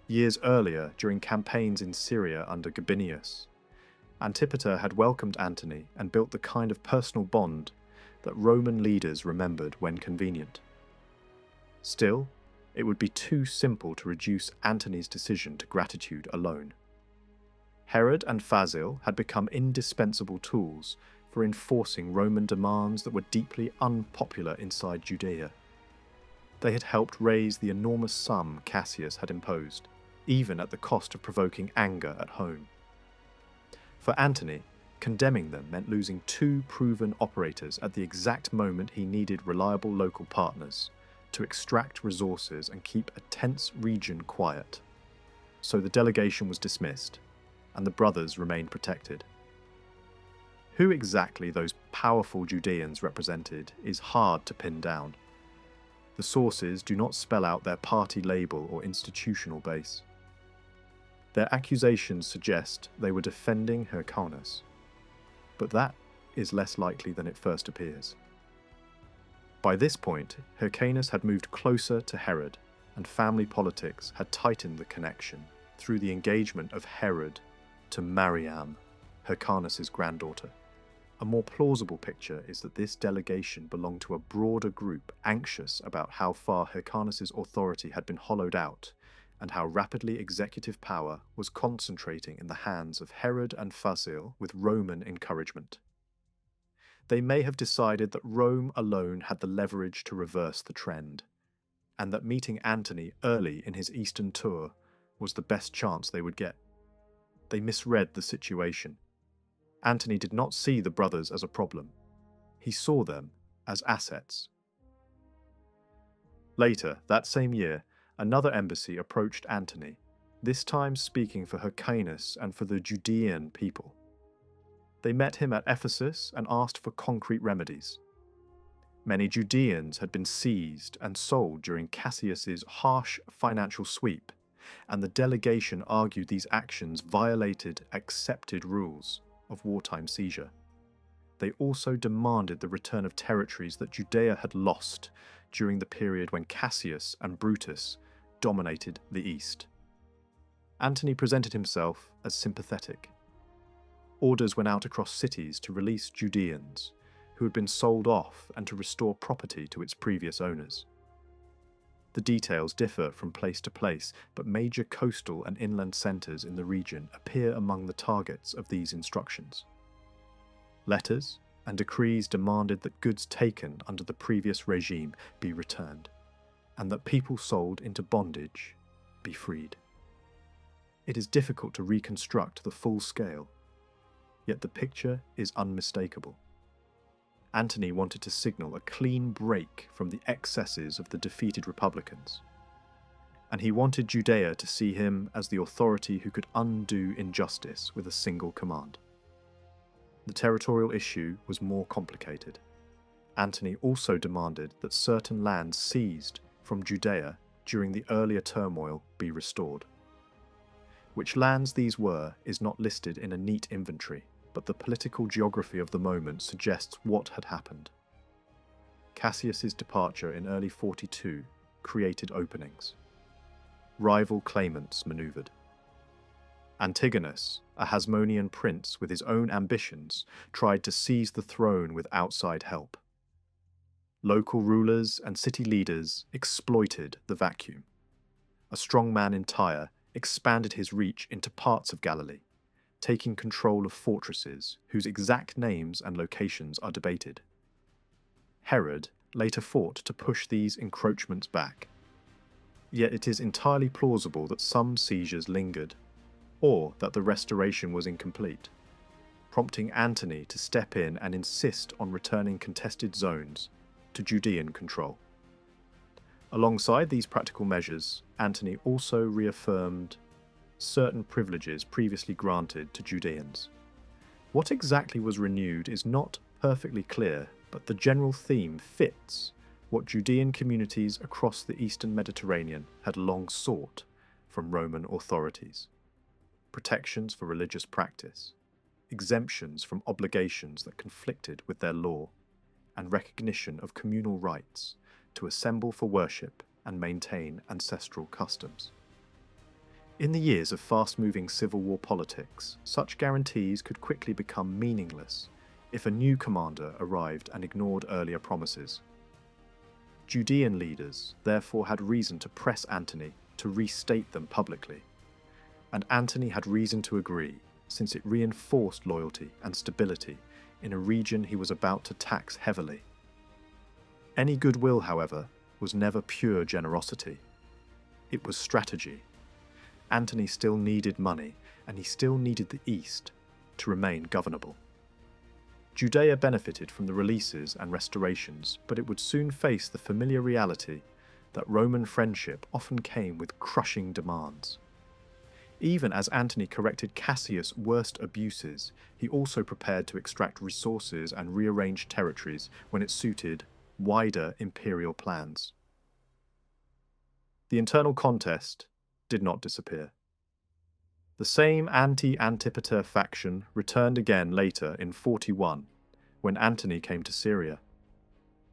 Years earlier, during campaigns in Syria under Gabinius, Antipater had welcomed Antony and built the kind of personal bond that Roman leaders remembered when convenient. Still, it would be too simple to reduce Antony's decision to gratitude alone. Herod and Phasael had become indispensable tools for enforcing Roman demands that were deeply unpopular inside Judea. They had helped raise the enormous sum Cassius had imposed, even at the cost of provoking anger at home. For Antony, condemning them meant losing two proven operators at the exact moment he needed reliable local partners to extract resources and keep a tense region quiet. So the delegation was dismissed, and the brothers remained protected. Who exactly those powerful Judeans represented is hard to pin down. The sources do not spell out their party label or institutional base. Their accusations suggest they were defending Hyrcanus, but that is less likely than it first appears. By this point, Hyrcanus had moved closer to Herod, and family politics had tightened the connection through the engagement of Herod to Mariam, Hyrcanus' granddaughter. A more plausible picture is that this delegation belonged to a broader group anxious about how far Hyrcanus' authority had been hollowed out and how rapidly executive power was concentrating in the hands of Herod and Fasil with Roman encouragement. They may have decided that Rome alone had the leverage to reverse the trend, and that meeting Antony early in his eastern tour was the best chance they would get. They misread the situation. Antony did not see the brothers as a problem. He saw them as assets. Later, that same year, another embassy approached Antony, this time speaking for Hyrcanus and for the Judean people. They met him at Ephesus and asked for concrete remedies. Many Judeans had been seized and sold during Cassius's harsh financial sweep, and the delegation argued these actions violated accepted rules of wartime seizure. They also demanded the return of territories that Judaea had lost during the period when Cassius and Brutus dominated the East. Antony presented himself as sympathetic. Orders went out across cities to release Judeans who had been sold off and to restore property to its previous owners. The details differ from place to place, but major coastal and inland centres in the region appear among the targets of these instructions. Letters and decrees demanded that goods taken under the previous regime be returned, and that people sold into bondage be freed. It is difficult to reconstruct the full scale, yet the picture is unmistakable. Antony wanted to signal a clean break from the excesses of the defeated Republicans, and he wanted Judaea to see him as the authority who could undo injustice with a single command. The territorial issue was more complicated. Antony also demanded that certain lands seized from Judaea during the earlier turmoil be restored. Which lands these were is not listed in a neat inventory, but the political geography of the moment suggests what had happened. Cassius's departure in early 42 created openings. Rival claimants manoeuvred. Antigonus, a Hasmonean prince with his own ambitions, tried to seize the throne with outside help. Local rulers and city leaders exploited the vacuum. A strong man in Tyre expanded his reach into parts of Galilee, taking control of fortresses whose exact names and locations are debated. Herod later fought to push these encroachments back. Yet it is entirely plausible that some seizures lingered, or that the restoration was incomplete, prompting Antony to step in and insist on returning contested zones to Judean control. Alongside these practical measures, Antony also reaffirmed certain privileges previously granted to Judeans. What exactly was renewed is not perfectly clear, but the general theme fits what Judean communities across the eastern Mediterranean had long sought from Roman authorities: protections for religious practice, exemptions from obligations that conflicted with their law, and recognition of communal rights to assemble for worship and maintain ancestral customs. In the years of fast-moving civil war politics, such guarantees could quickly become meaningless if a new commander arrived and ignored earlier promises. Judean leaders therefore had reason to press Antony to restate them publicly, and Antony had reason to agree, since it reinforced loyalty and stability in a region he was about to tax heavily. Any goodwill, however, was never pure generosity. It was strategy. Antony still needed money, and he still needed the East to remain governable. Judaea benefited from the releases and restorations, but it would soon face the familiar reality that Roman friendship often came with crushing demands. Even as Antony corrected Cassius' worst abuses, he also prepared to extract resources and rearrange territories when it suited wider imperial plans. The internal contest did not disappear. The same anti-Antipater faction returned again later in 41, when Antony came to Syria.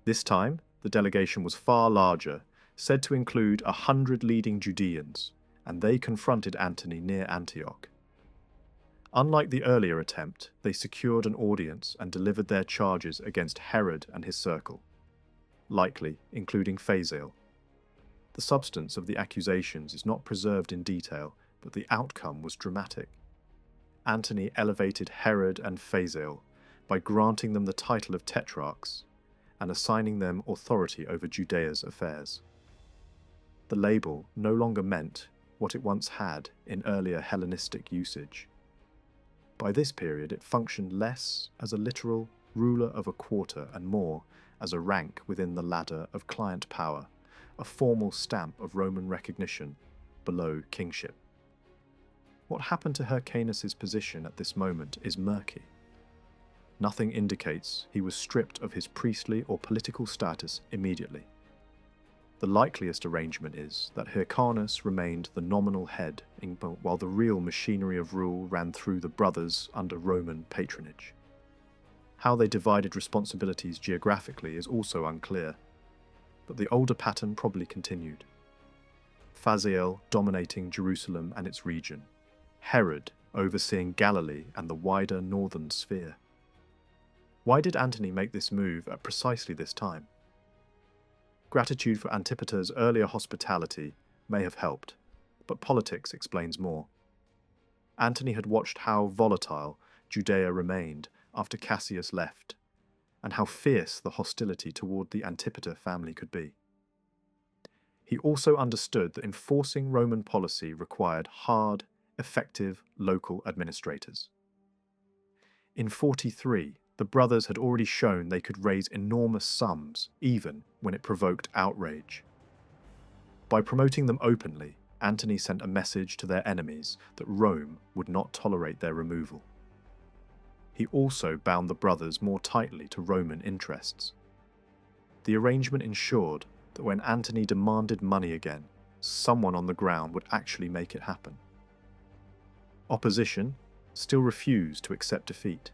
This time, the delegation was far larger, said to include 100 leading Judeans, and they confronted Antony near Antioch. Unlike the earlier attempt, they secured an audience and delivered their charges against Herod and his circle, likely including Phasael. The substance of the accusations is not preserved in detail, but the outcome was dramatic. Antony elevated Herod and Phasael by granting them the title of tetrarchs and assigning them authority over Judea's affairs. The label no longer meant what it once had in earlier Hellenistic usage. By this period, it functioned less as a literal ruler of a quarter and more as a rank within the ladder of client power, a formal stamp of Roman recognition below kingship. What happened to Hyrcanus's position at this moment is murky. Nothing indicates he was stripped of his priestly or political status immediately. The likeliest arrangement is that Hyrcanus remained the nominal head while the real machinery of rule ran through the brothers under Roman patronage. How they divided responsibilities geographically is also unclear, but the older pattern probably continued. Phasael dominating Jerusalem and its region, Herod overseeing Galilee and the wider northern sphere. Why did Antony make this move at precisely this time? Gratitude for Antipater's earlier hospitality may have helped, but politics explains more. Antony had watched how volatile Judaea remained after Cassius left, and how fierce the hostility toward the Antipater family could be. He also understood that enforcing Roman policy required hard, effective local administrators. In 43, the brothers had already shown they could raise enormous sums, even when it provoked outrage. By promoting them openly, Antony sent a message to their enemies that Rome would not tolerate their removal. He also bound the brothers more tightly to Roman interests. The arrangement ensured that when Antony demanded money again, someone on the ground would actually make it happen. Opposition still refused to accept defeat.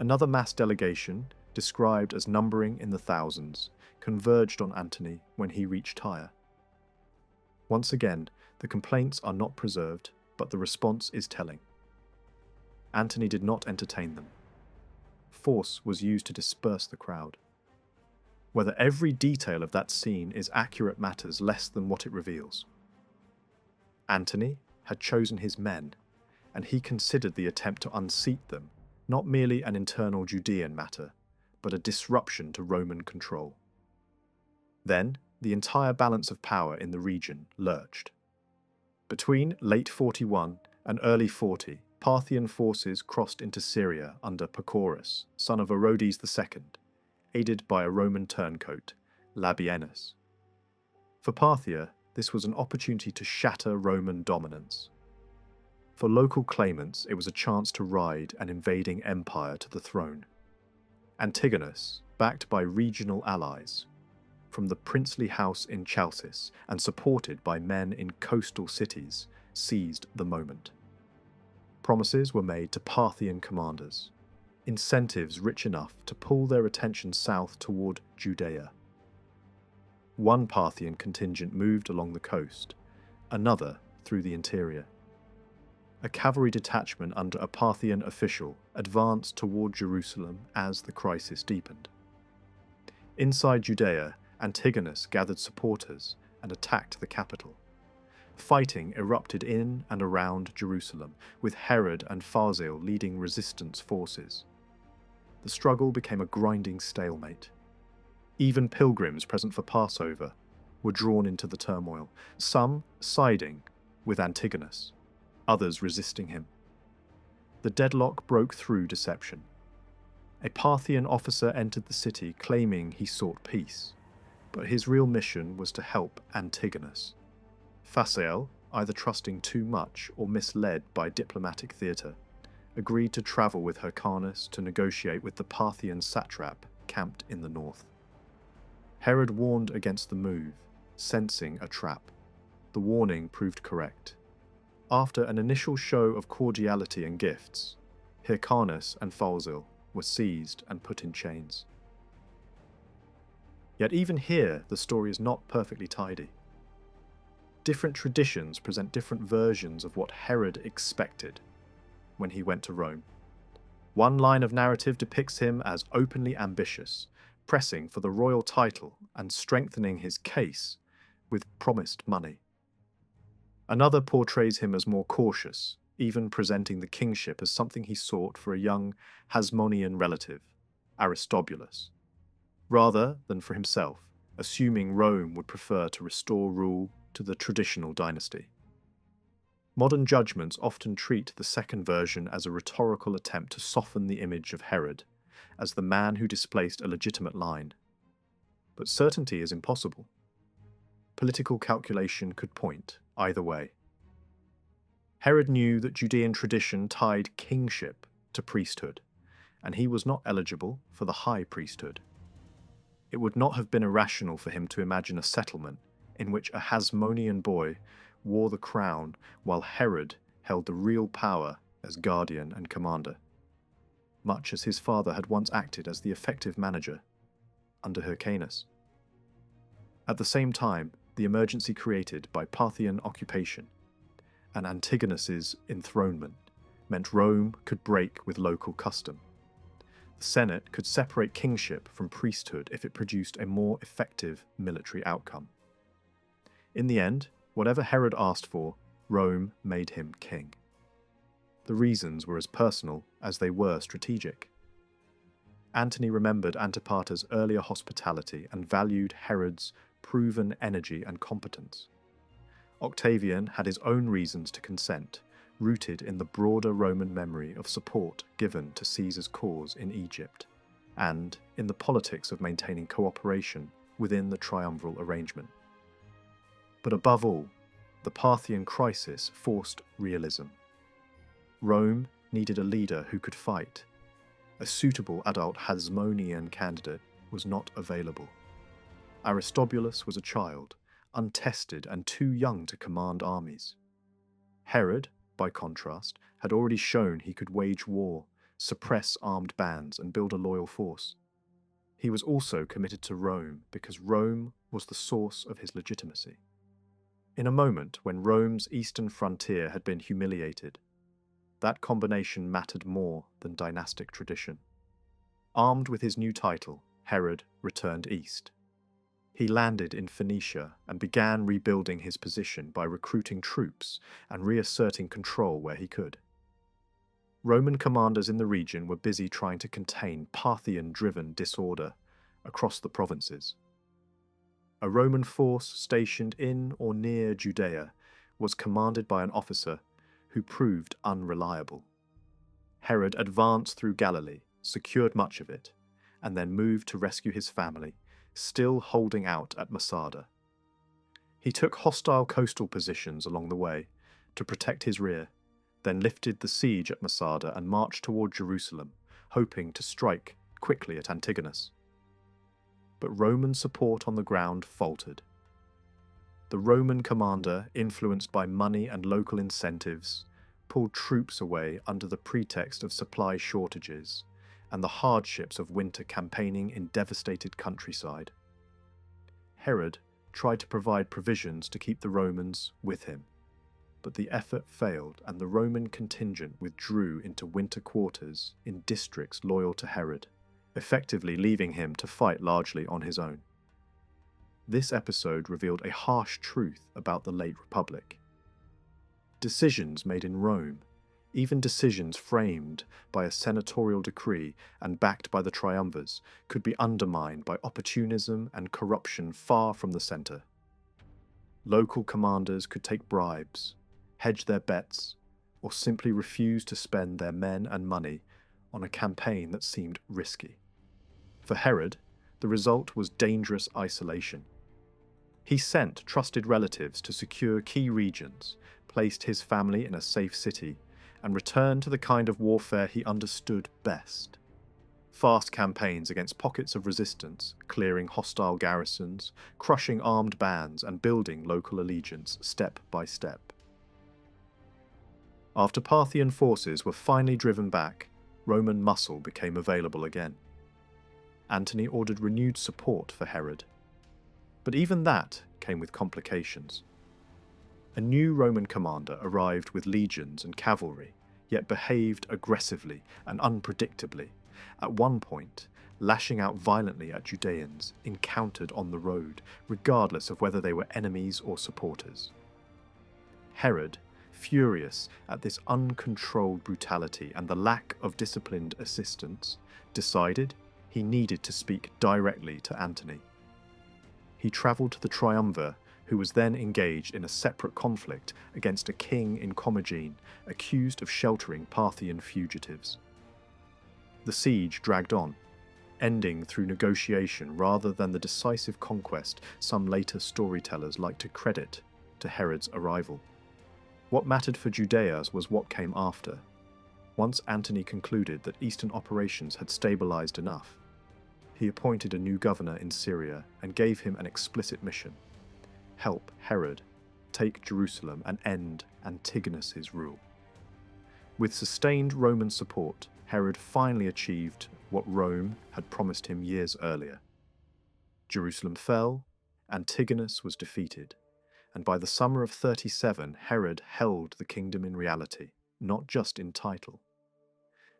Another mass delegation, described as numbering in the thousands, converged on Antony when he reached Tyre. Once again, the complaints are not preserved, but the response is telling. Antony did not entertain them. Force was used to disperse the crowd. Whether every detail of that scene is accurate matters less than what it reveals. Antony had chosen his men, and he considered the attempt to unseat them not merely an internal Judean matter, but a disruption to Roman control. Then, the entire balance of power in the region lurched. Between late 41 and early 40, Parthian forces crossed into Syria under Pacorus, son of Orodes II, aided by a Roman turncoat, Labienus. For Parthia, this was an opportunity to shatter Roman dominance. For local claimants, it was a chance to ride an invading empire to the throne. Antigonus, backed by regional allies, from the princely house in Chalcis and supported by men in coastal cities, seized the moment. Promises were made to Parthian commanders, incentives rich enough to pull their attention south toward Judaea. One Parthian contingent moved along the coast, another through the interior. A cavalry detachment under a Parthian official advanced toward Jerusalem as the crisis deepened. Inside Judea, Antigonus gathered supporters and attacked the capital. Fighting erupted in and around Jerusalem, with Herod and Phasael leading resistance forces. The struggle became a grinding stalemate. Even pilgrims present for Passover were drawn into the turmoil, some siding with Antigonus, others resisting him. The deadlock broke through deception. A Parthian officer entered the city claiming he sought peace, but his real mission was to help Antigonus. Phasael, either trusting too much or misled by diplomatic theatre, agreed to travel with Hyrcanus to negotiate with the Parthian satrap camped in the north. Herod warned against the move, sensing a trap. The warning proved correct. After an initial show of cordiality and gifts, Hyrcanus and Phasael were seized and put in chains. Yet even here, the story is not perfectly tidy. Different traditions present different versions of what Herod expected when he went to Rome. One line of narrative depicts him as openly ambitious, pressing for the royal title and strengthening his case with promised money. Another portrays him as more cautious, even presenting the kingship as something he sought for a young Hasmonean relative, Aristobulus, rather than for himself, assuming Rome would prefer to restore rule to the traditional dynasty. Modern judgments often treat the second version as a rhetorical attempt to soften the image of Herod as the man who displaced a legitimate line. But certainty is impossible. Political calculation could point either way. Herod knew that Judean tradition tied kingship to priesthood, and he was not eligible for the high priesthood. It would not have been irrational for him to imagine a settlement in which a Hasmonean boy wore the crown while Herod held the real power as guardian and commander, much as his father had once acted as the effective manager under Hyrcanus. At the same time, the emergency created by Parthian occupation and Antigonus's enthronement meant Rome could break with local custom. The Senate could separate kingship from priesthood if it produced a more effective military outcome. In the end, whatever Herod asked for, Rome made him king. The reasons were as personal as they were strategic. Antony remembered Antipater's earlier hospitality and valued Herod's proven energy and competence. Octavian had his own reasons to consent, rooted in the broader Roman memory of support given to Caesar's cause in Egypt, and in the politics of maintaining cooperation within the triumviral arrangement. But above all, the Parthian crisis forced realism. Rome needed a leader who could fight. A suitable adult Hasmonean candidate was not available. Aristobulus was a child, untested and too young to command armies. Herod, by contrast, had already shown he could wage war, suppress armed bands, and build a loyal force. He was also committed to Rome because Rome was the source of his legitimacy. In a moment when Rome's eastern frontier had been humiliated, that combination mattered more than dynastic tradition. Armed with his new title, Herod returned east. He landed in Phoenicia and began rebuilding his position by recruiting troops and reasserting control where he could. Roman commanders in the region were busy trying to contain Parthian-driven disorder across the provinces. A Roman force stationed in or near Judaea was commanded by an officer who proved unreliable. Herod advanced through Galilee, secured much of it, and then moved to rescue his family, still holding out at Masada. He took hostile coastal positions along the way to protect his rear, then lifted the siege at Masada and marched toward Jerusalem, hoping to strike quickly at Antigonus. But Roman support on the ground faltered. The Roman commander, influenced by money and local incentives, pulled troops away under the pretext of supply shortages and the hardships of winter campaigning in devastated countryside. Herod tried to provide provisions to keep the Romans with him, but the effort failed and the Roman contingent withdrew into winter quarters in districts loyal to Herod, effectively leaving him to fight largely on his own. This episode revealed a harsh truth about the late Republic. Decisions made in Rome, even decisions framed by a senatorial decree and backed by the triumvirs, could be undermined by opportunism and corruption far from the centre. Local commanders could take bribes, hedge their bets, or simply refuse to spend their men and money on a campaign that seemed risky. For Herod, the result was dangerous isolation. He sent trusted relatives to secure key regions, placed his family in a safe city, and returned to the kind of warfare he understood best. Fast campaigns against pockets of resistance, clearing hostile garrisons, crushing armed bands, and building local allegiance step by step. After Parthian forces were finally driven back, Roman muscle became available again. Antony ordered renewed support for Herod. But even that came with complications. A new Roman commander arrived with legions and cavalry, yet behaved aggressively and unpredictably, at one point lashing out violently at Judeans encountered on the road, regardless of whether they were enemies or supporters. Herod, furious at this uncontrolled brutality and the lack of disciplined assistance, decided he needed to speak directly to Antony. He travelled to the Triumvir, who was then engaged in a separate conflict against a king in Commagene, accused of sheltering Parthian fugitives. The siege dragged on, ending through negotiation rather than the decisive conquest some later storytellers like to credit to Herod's arrival. What mattered for Judea was what came after. Once Antony concluded that eastern operations had stabilized enough, he appointed a new governor in Syria and gave him an explicit mission: help Herod take Jerusalem and end Antigonus's rule. With sustained Roman support, Herod finally achieved what Rome had promised him years earlier. Jerusalem fell, Antigonus was defeated, and by the summer of 37, Herod held the kingdom in reality, not just in title.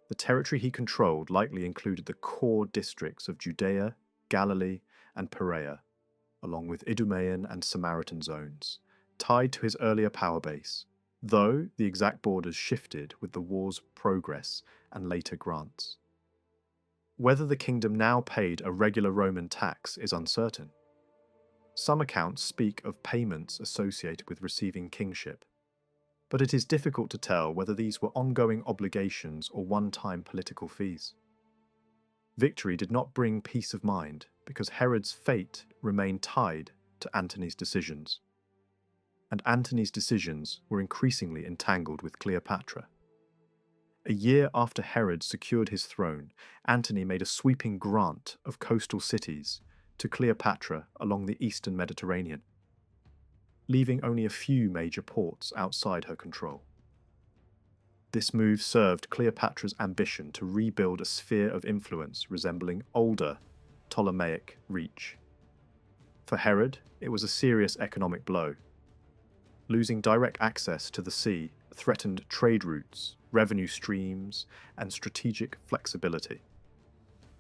The territory he controlled likely included the core districts of Judea, Galilee, and Perea, along with Idumean and Samaritan zones, tied to his earlier power base, though the exact borders shifted with the war's progress and later grants. Whether the kingdom now paid a regular Roman tax is uncertain. Some accounts speak of payments associated with receiving kingship, but it is difficult to tell whether these were ongoing obligations or one-time political fees. Victory did not bring peace of mind because Herod's fate remained tied to Antony's decisions, and Antony's decisions were increasingly entangled with Cleopatra. A year after Herod secured his throne, Antony made a sweeping grant of coastal cities to Cleopatra along the eastern Mediterranean, leaving only a few major ports outside her control. This move served Cleopatra's ambition to rebuild a sphere of influence resembling older Ptolemaic reach. For Herod, it was a serious economic blow. Losing direct access to the sea threatened trade routes, revenue streams, and strategic flexibility.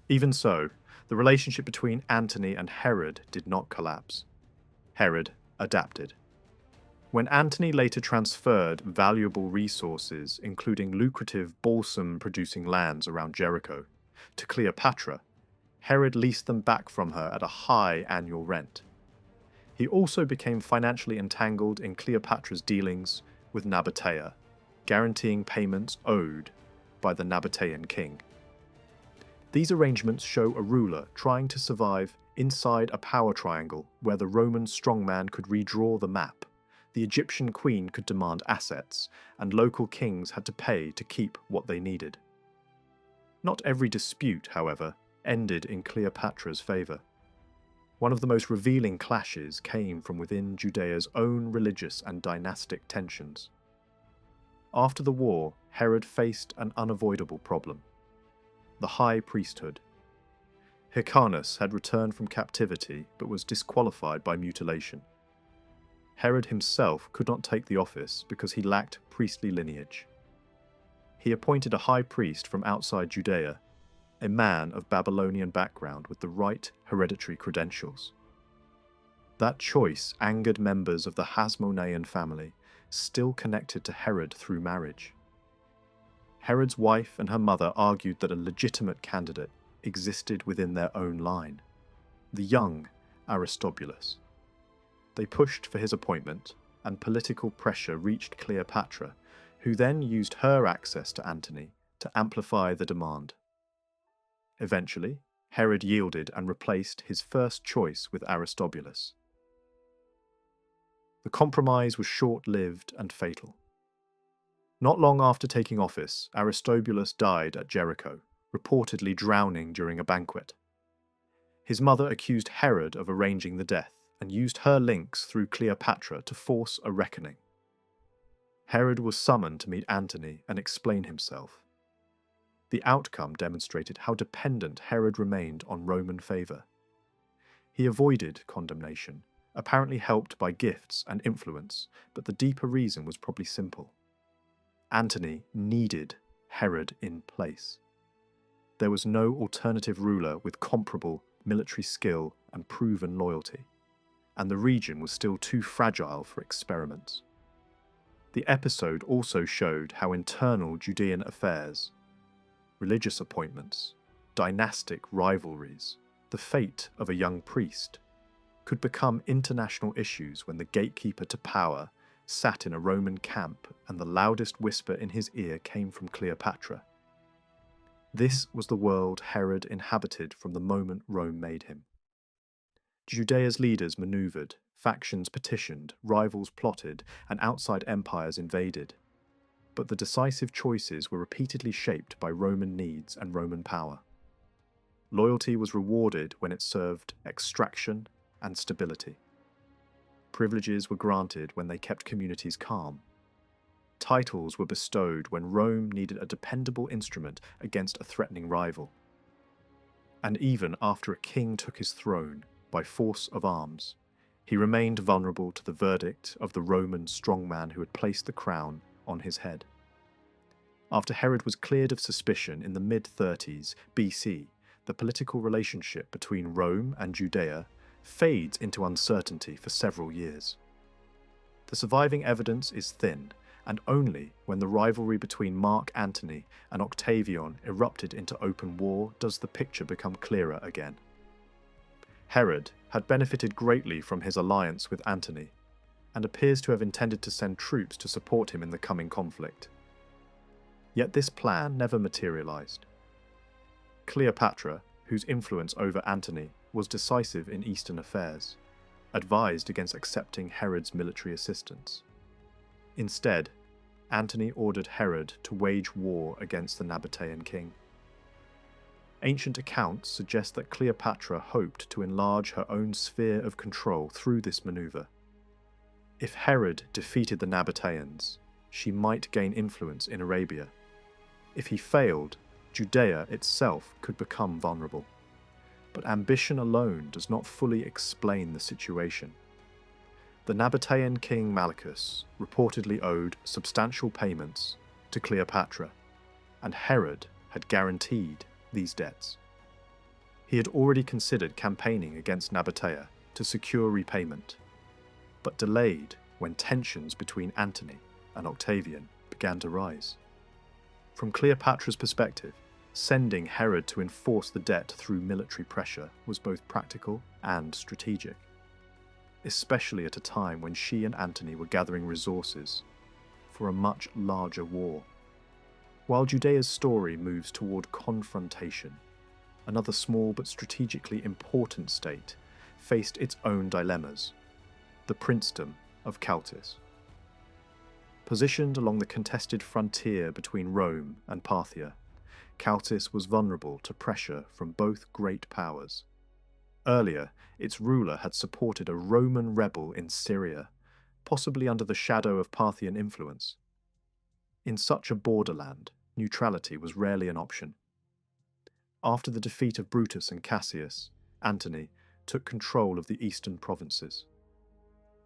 Even so, the relationship between Antony and Herod did not collapse. Herod adapted. When Antony later transferred valuable resources, including lucrative balsam-producing lands around Jericho, to Cleopatra, Herod leased them back from her at a high annual rent. He also became financially entangled in Cleopatra's dealings with Nabataea, guaranteeing payments owed by the Nabataean king. These arrangements show a ruler trying to survive inside a power triangle where the Roman strongman could redraw the map, the Egyptian queen could demand assets, and local kings had to pay to keep what they needed. Not every dispute, however, ended in Cleopatra's favour. One of the most revealing clashes came from within Judea's own religious and dynastic tensions. After the war, Herod faced an unavoidable problem: the high priesthood. Hyrcanus had returned from captivity but was disqualified by mutilation. Herod himself could not take the office because he lacked priestly lineage. He appointed a high priest from outside Judea, a man of Babylonian background with the right hereditary credentials. That choice angered members of the Hasmonean family, still connected to Herod through marriage. Herod's wife and her mother argued that a legitimate candidate existed within their own line: the young Aristobulus. They pushed for his appointment, and political pressure reached Cleopatra, who then used her access to Antony to amplify the demand. Eventually, Herod yielded and replaced his first choice with Aristobulus. The compromise was short-lived and fatal. Not long after taking office, Aristobulus died at Jericho, reportedly drowning during a banquet. His mother accused Herod of arranging the death and used her links through Cleopatra to force a reckoning. Herod was summoned to meet Antony and explain himself. The outcome demonstrated how dependent Herod remained on Roman favour. He avoided condemnation, apparently helped by gifts and influence, but the deeper reason was probably simple. Antony needed Herod in place. there was no alternative ruler with comparable military skill and proven loyalty, and the region was still too fragile for experiments. The episode also showed how internal Judean affairs, religious appointments, dynastic rivalries, the fate of a young priest, could become international issues when the gatekeeper to power sat in a Roman camp and the loudest whisper in his ear came from Cleopatra. This was the world Herod inhabited from the moment Rome made him. Judea's leaders maneuvered, factions petitioned, rivals plotted, and outside empires invaded. But the decisive choices were repeatedly shaped by Roman needs and Roman power. Loyalty was rewarded when it served extraction and stability. Privileges were granted when they kept communities calm. Titles were bestowed when Rome needed a dependable instrument against a threatening rival. And even after a king took his throne by force of arms, he remained vulnerable to the verdict of the Roman strongman who had placed the crown on his head. After Herod was cleared of suspicion in the mid-30s BC, the political relationship between Rome and Judea fades into uncertainty for several years. The surviving evidence is thin, and only when the rivalry between Mark Antony and Octavian erupted into open war does the picture become clearer again. Herod had benefited greatly from his alliance with Antony, and appears to have intended to send troops to support him in the coming conflict. Yet this plan never materialized. Cleopatra, whose influence over Antony was decisive in Eastern affairs, advised against accepting Herod's military assistance. Instead, Antony ordered Herod to wage war against the Nabataean king. Ancient accounts suggest that Cleopatra hoped to enlarge her own sphere of control through this maneuver. If Herod defeated the Nabataeans, she might gain influence in Arabia. If he failed, Judea itself could become vulnerable. But ambition alone does not fully explain the situation. The Nabataean king Malichus reportedly owed substantial payments to Cleopatra, and Herod had guaranteed these debts. He had already considered campaigning against Nabatea to secure repayment, but delayed when tensions between Antony and Octavian began to rise. From Cleopatra's perspective, sending Herod to enforce the debt through military pressure was both practical and strategic, especially at a time when she and Antony were gathering resources for a much larger war. While Judea's story moves toward confrontation, another small but strategically important state faced its own dilemmas: the princedom of Chalcis. Positioned along the contested frontier between Rome and Parthia, Chalcis was vulnerable to pressure from both great powers. Earlier, its ruler had supported a Roman rebel in Syria, possibly under the shadow of Parthian influence. In such a borderland, neutrality was rarely an option. After the defeat of Brutus and Cassius, Antony took control of the eastern provinces.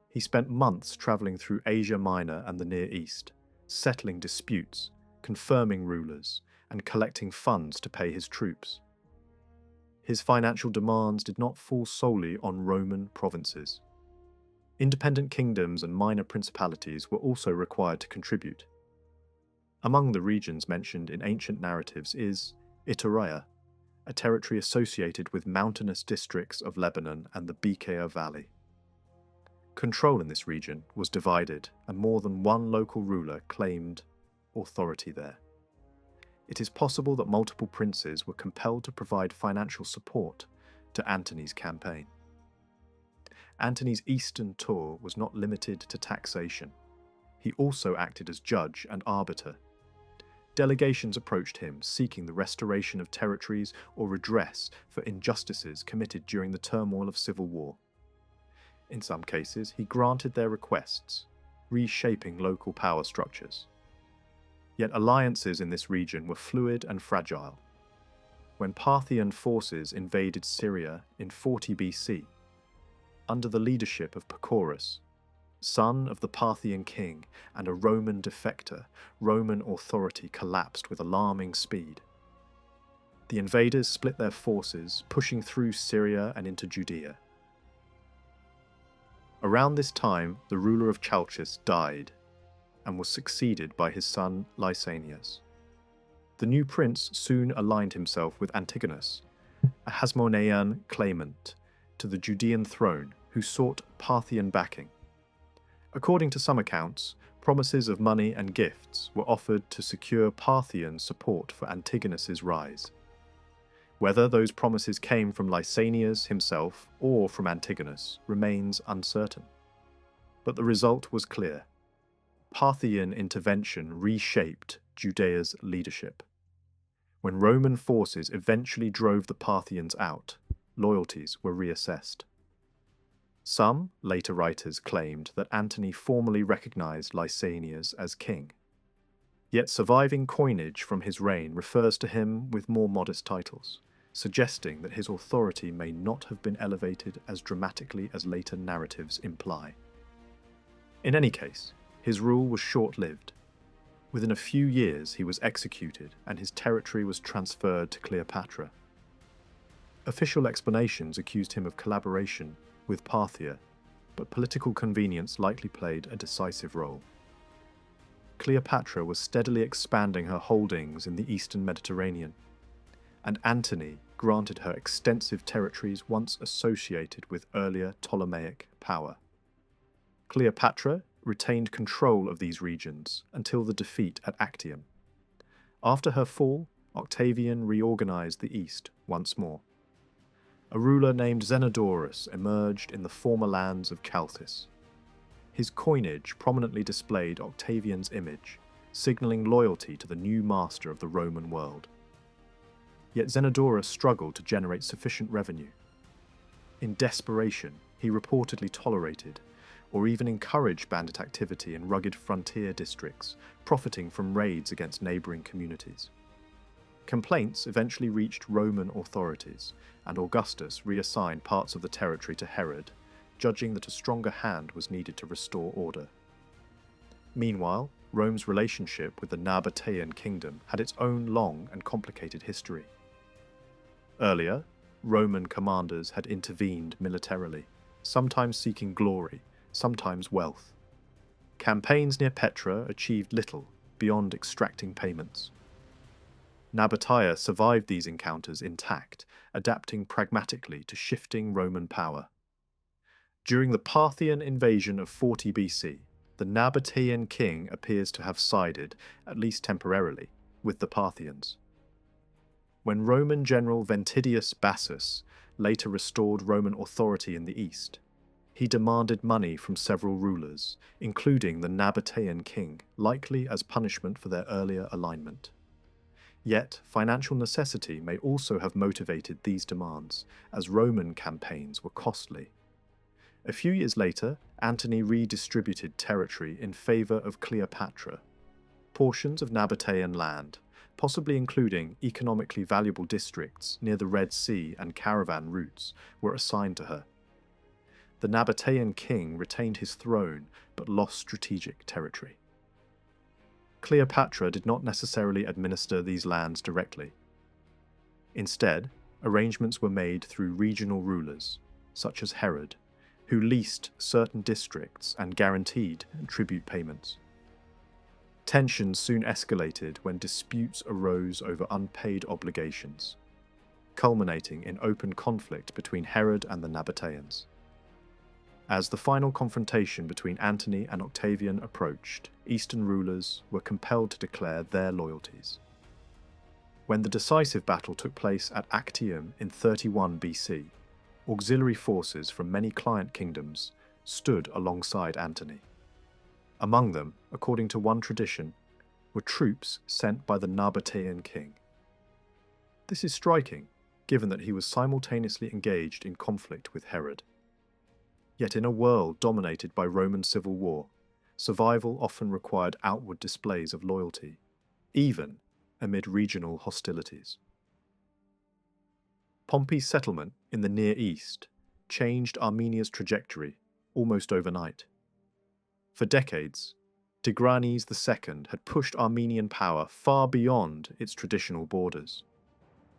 He spent months travelling through Asia Minor and the Near East, settling disputes, confirming rulers, and collecting funds to pay his troops. His financial demands did not fall solely on Roman provinces. Independent kingdoms and minor principalities were also required to contribute. Among the regions mentioned in ancient narratives is Iturea, a territory associated with mountainous districts of Lebanon and the Bekaa Valley. Control in this region was divided, and more than one local ruler claimed authority there. It is possible that multiple princes were compelled to provide financial support to Antony's campaign. Antony's eastern tour was not limited to taxation. He also acted as judge and arbiter. Delegations approached him seeking the restoration of territories or redress for injustices committed during the turmoil of civil war. In some cases, he granted their requests, reshaping local power structures. Yet alliances in this region were fluid and fragile. When Parthian forces invaded Syria in 40 BC, under the leadership of Pacorus, son of the Parthian king and a Roman defector, Roman authority collapsed with alarming speed. The invaders split their forces, pushing through Syria and into Judea. Around this time, the ruler of Chalcis died and was succeeded by his son Lysanias. The new prince soon aligned himself with Antigonus, a Hasmonean claimant to the Judean throne who sought Parthian backing. According to some accounts, promises of money and gifts were offered to secure Parthian support for Antigonus's rise. Whether those promises came from Lysanias himself or from Antigonus remains uncertain. But the result was clear. Parthian intervention reshaped Judea's leadership. When Roman forces eventually drove the Parthians out, loyalties were reassessed. Some later writers claimed that Antony formally recognized Lysanias as king. Yet surviving coinage from his reign refers to him with more modest titles, suggesting that his authority may not have been elevated as dramatically as later narratives imply. In any case, his rule was short-lived. Within a few years he was executed and his territory was transferred to Cleopatra. Official explanations accused him of collaboration with Parthia, but political convenience likely played a decisive role. Cleopatra was steadily expanding her holdings in the eastern Mediterranean, and Antony granted her extensive territories once associated with earlier Ptolemaic power. Cleopatra retained control of these regions until the defeat at Actium. After her fall, Octavian reorganized the east once more. A ruler named Zenodorus emerged in the former lands of Chalcis. His coinage prominently displayed Octavian's image, signaling loyalty to the new master of the Roman world. Yet Zenodorus struggled to generate sufficient revenue. In desperation, he reportedly tolerated or even encouraged bandit activity in rugged frontier districts, profiting from raids against neighbouring communities. Complaints eventually reached Roman authorities, and Augustus reassigned parts of the territory to Herod, judging that a stronger hand was needed to restore order. Meanwhile, Rome's relationship with the Nabataean Kingdom had its own long and complicated history. Earlier, Roman commanders had intervened militarily, sometimes seeking glory, sometimes wealth. Campaigns near Petra achieved little beyond extracting payments. Nabataea survived these encounters intact, adapting pragmatically to shifting Roman power. During the Parthian invasion of 40 BC, the Nabataean king appears to have sided, at least temporarily, with the Parthians. When Roman general Ventidius Bassus later restored Roman authority in the east, he demanded money from several rulers, including the Nabataean king, likely as punishment for their earlier alignment. Yet, financial necessity may also have motivated these demands, as Roman campaigns were costly. A few years later, Antony redistributed territory in favour of Cleopatra. Portions of Nabataean land, possibly including economically valuable districts near the Red Sea and caravan routes, were assigned to her. The Nabataean king retained his throne but lost strategic territory. Cleopatra did not necessarily administer these lands directly. Instead, arrangements were made through regional rulers, such as Herod, who leased certain districts and guaranteed tribute payments. Tensions soon escalated when disputes arose over unpaid obligations, culminating in open conflict between Herod and the Nabataeans. As the final confrontation between Antony and Octavian approached, Eastern rulers were compelled to declare their loyalties. When the decisive battle took place at Actium in 31 BC, auxiliary forces from many client kingdoms stood alongside Antony. Among them, according to one tradition, were troops sent by the Nabataean king. This is striking, given that he was simultaneously engaged in conflict with Herod. Yet in a world dominated by Roman civil war, survival often required outward displays of loyalty, even amid regional hostilities. Pompey's settlement in the Near East changed Armenia's trajectory almost overnight. For decades, Tigranes II had pushed Armenian power far beyond its traditional borders.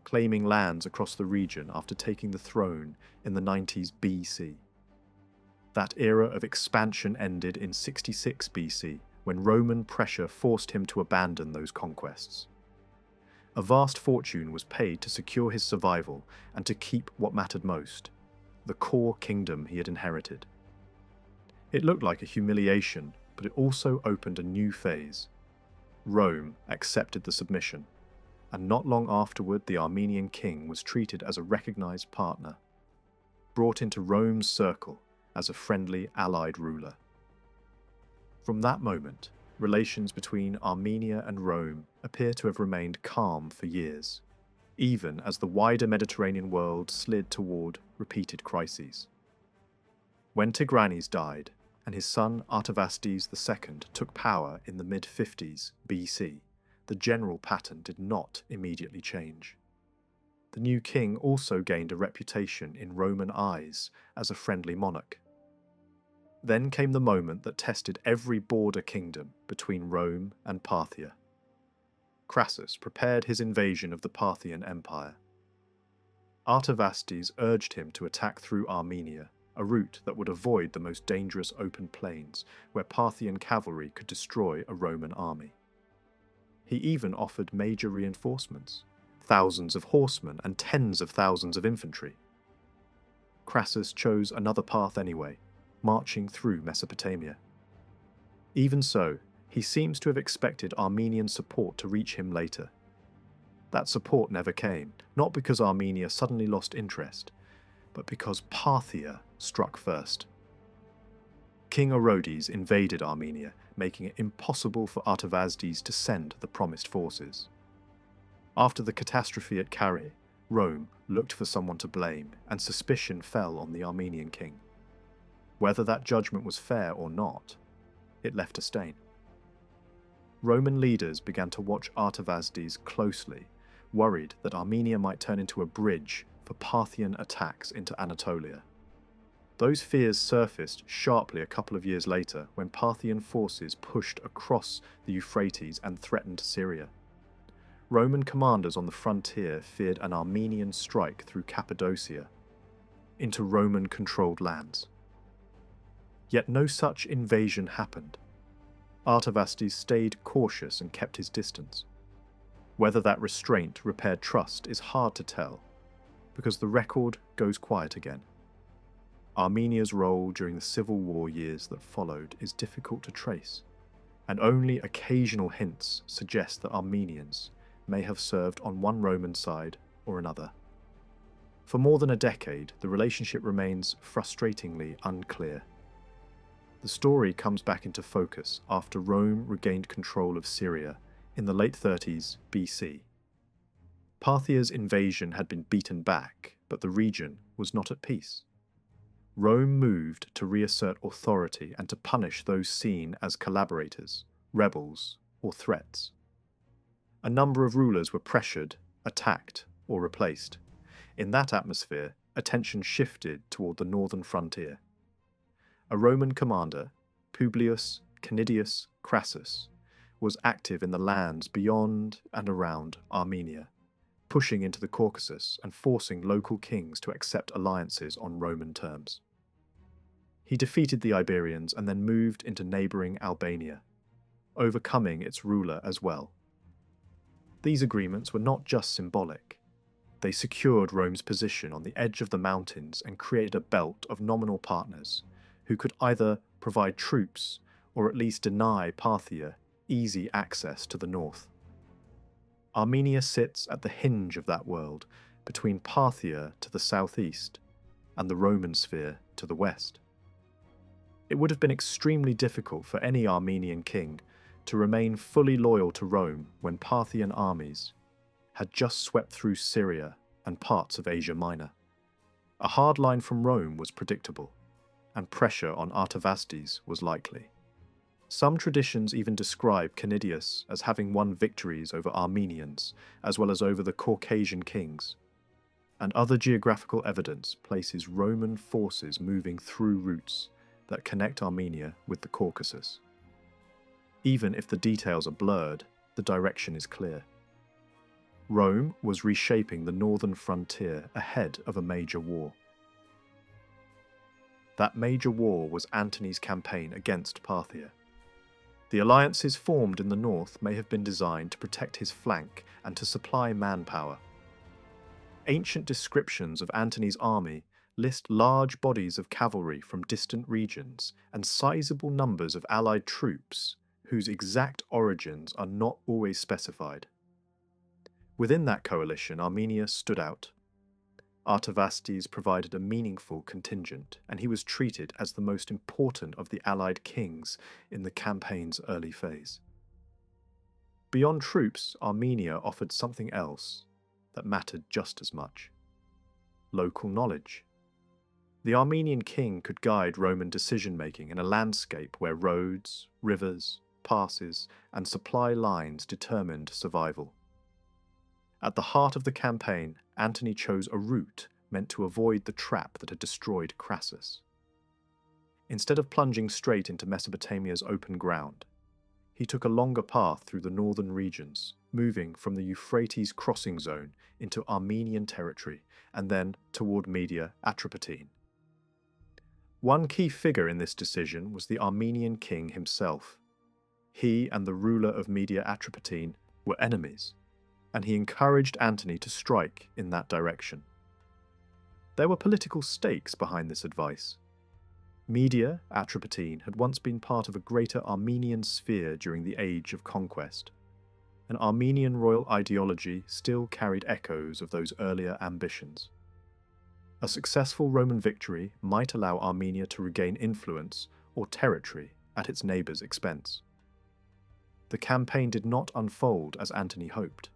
claiming lands across the region after taking the throne in the 90s BC. That era of expansion ended in 66 BC, when Roman pressure forced him to abandon those conquests. A vast fortune was paid to secure his survival and to keep what mattered most, the core kingdom he had inherited. It looked like a humiliation, but it also opened a new phase. Rome accepted the submission, and not long afterward the Armenian king was treated as a recognized partner, brought into Rome's circle as a friendly allied ruler. From that moment, relations between Armenia and Rome appear to have remained calm for years, even as the wider Mediterranean world slid toward repeated crises. When Tigranes died, and his son Artavasdes II took power in the mid-50s BC, the general pattern did not immediately change. The new king also gained a reputation in Roman eyes as a friendly monarch. Then came the moment that tested every border kingdom between Rome and Parthia. Crassus prepared his invasion of the Parthian Empire. Artavasdes urged him to attack through Armenia, a route that would avoid the most dangerous open plains where Parthian cavalry could destroy a Roman army. He even offered major reinforcements, thousands of horsemen and tens of thousands of infantry. Crassus chose another path anyway, marching through Mesopotamia. Even so, he seems to have expected Armenian support to reach him later. That support never came, not because Armenia suddenly lost interest, but because Parthia struck first. King Orodes invaded Armenia, making it impossible for Artavasdes to send the promised forces. After the catastrophe at Carrhae, Rome looked for someone to blame, and suspicion fell on the Armenian king. Whether that judgment was fair or not, it left a stain. Roman leaders began to watch Artavasdes closely, worried that Armenia might turn into a bridge for Parthian attacks into Anatolia. Those fears surfaced sharply a couple of years later when Parthian forces pushed across the Euphrates and threatened Syria. Roman commanders on the frontier feared an Armenian strike through Cappadocia into Roman-controlled lands. Yet no such invasion happened. Artavasdes stayed cautious and kept his distance. Whether that restraint repaired trust is hard to tell, because the record goes quiet again. Armenia's role during the civil war years that followed is difficult to trace, and only occasional hints suggest that Armenians may have served on one Roman side or another. For more than a decade, the relationship remains frustratingly unclear. The story comes back into focus after Rome regained control of Syria in the late 30s BC. Parthia's invasion had been beaten back, but the region was not at peace. Rome moved to reassert authority and to punish those seen as collaborators, rebels, or threats. A number of rulers were pressured, attacked, or replaced. In that atmosphere, attention shifted toward the northern frontier. A Roman commander, Publius Canidius Crassus, was active in the lands beyond and around Armenia, pushing into the Caucasus and forcing local kings to accept alliances on Roman terms. He defeated the Iberians and then moved into neighbouring Albania, overcoming its ruler as well. These agreements were not just symbolic. They secured Rome's position on the edge of the mountains and created a belt of nominal partners who could either provide troops or at least deny Parthia easy access to the north. Armenia sits at the hinge of that world, between Parthia to the southeast and the Roman sphere to the west. It would have been extremely difficult for any Armenian king to remain fully loyal to Rome when Parthian armies had just swept through Syria and parts of Asia Minor. A hard line from Rome was predictable, and pressure on Artavasdes was likely. Some traditions even describe Canidius as having won victories over Armenians, as well as over the Caucasian kings, and other geographical evidence places Roman forces moving through routes that connect Armenia with the Caucasus. Even if the details are blurred, the direction is clear. Rome was reshaping the northern frontier ahead of a major war. That major war was Antony's campaign against Parthia. The alliances formed in the north may have been designed to protect his flank and to supply manpower. Ancient descriptions of Antony's army list large bodies of cavalry from distant regions and sizable numbers of allied troops whose exact origins are not always specified. Within that coalition, Armenia stood out. Artavasdes provided a meaningful contingent, and he was treated as the most important of the allied kings in the campaign's early phase. Beyond troops, Armenia offered something else that mattered just as much: local knowledge. The Armenian king could guide Roman decision-making in a landscape where roads, rivers, passes, and supply lines determined survival. At the heart of the campaign, Antony chose a route meant to avoid the trap that had destroyed Crassus. Instead of plunging straight into Mesopotamia's open ground, he took a longer path through the northern regions, moving from the Euphrates crossing zone into Armenian territory and then toward Media Atropatene. One key figure in this decision was the Armenian king himself. He and the ruler of Media Atropatene were enemies, and he encouraged Antony to strike in that direction. There were political stakes behind this advice. Media Atropatene had once been part of a greater Armenian sphere during the Age of Conquest. An Armenian royal ideology still carried echoes of those earlier ambitions. A successful Roman victory might allow Armenia to regain influence or territory at its neighbours' expense. The campaign did not unfold as Antony hoped.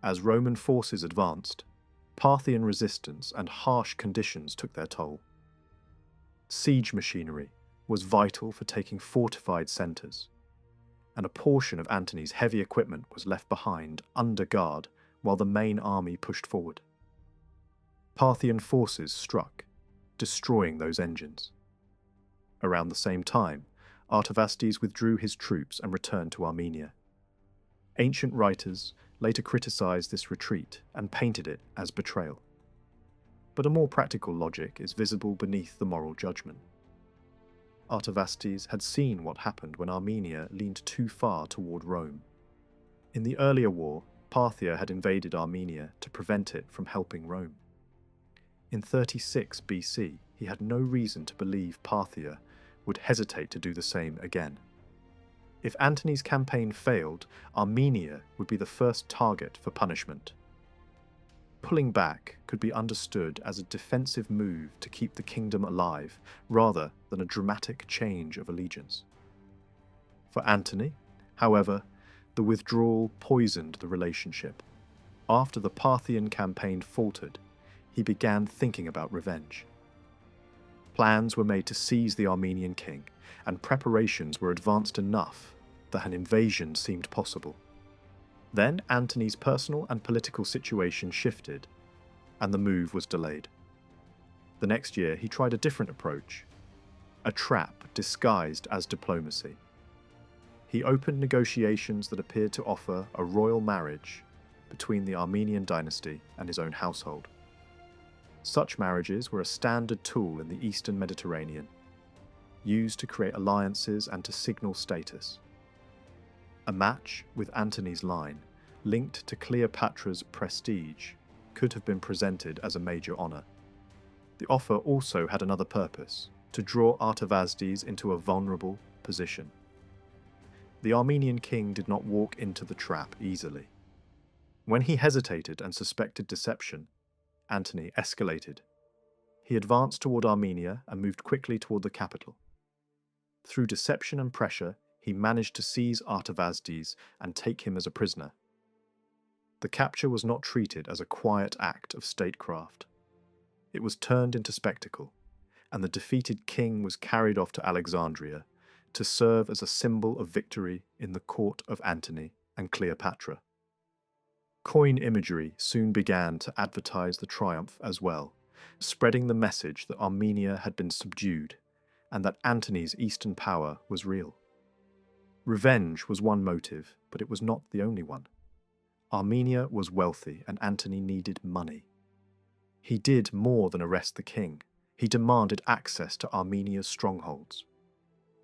As Roman forces advanced, Parthian resistance and harsh conditions took their toll. Siege machinery was vital for taking fortified centres, and a portion of Antony's heavy equipment was left behind under guard while the main army pushed forward. Parthian forces struck, destroying those engines. Around the same time, Artavasdes withdrew his troops and returned to Armenia. Ancient writers later criticized this retreat and painted it as betrayal. But a more practical logic is visible beneath the moral judgment. Artavasdes had seen what happened when Armenia leaned too far toward Rome. In the earlier war, Parthia had invaded Armenia to prevent it from helping Rome. In 36 BC, he had no reason to believe Parthia would hesitate to do the same again. If Antony's campaign failed, Armenia would be the first target for punishment. Pulling back could be understood as a defensive move to keep the kingdom alive, rather than a dramatic change of allegiance. For Antony, however, the withdrawal poisoned the relationship. After the Parthian campaign faltered, he began thinking about revenge. Plans were made to seize the Armenian king, and preparations were advanced enough that an invasion seemed possible. Then Antony's personal and political situation shifted, and the move was delayed. The next year he tried a different approach, a trap disguised as diplomacy. He opened negotiations that appeared to offer a royal marriage between the Armenian dynasty and his own household. Such marriages were a standard tool in the Eastern Mediterranean, used to create alliances and to signal status. A match with Antony's line, linked to Cleopatra's prestige, could have been presented as a major honour. The offer also had another purpose: to draw Artavasdes into a vulnerable position. The Armenian king did not walk into the trap easily. When he hesitated and suspected deception, Antony escalated. He advanced toward Armenia and moved quickly toward the capital. Through deception and pressure, he managed to seize Artavasdes and take him as a prisoner. The capture was not treated as a quiet act of statecraft. It was turned into spectacle, and the defeated king was carried off to Alexandria to serve as a symbol of victory in the court of Antony and Cleopatra. Coin imagery soon began to advertise the triumph as well, spreading the message that Armenia had been subdued and that Antony's eastern power was real. Revenge was one motive, but it was not the only one. Armenia was wealthy and Antony needed money. He did more than arrest the king. He demanded access to Armenia's strongholds,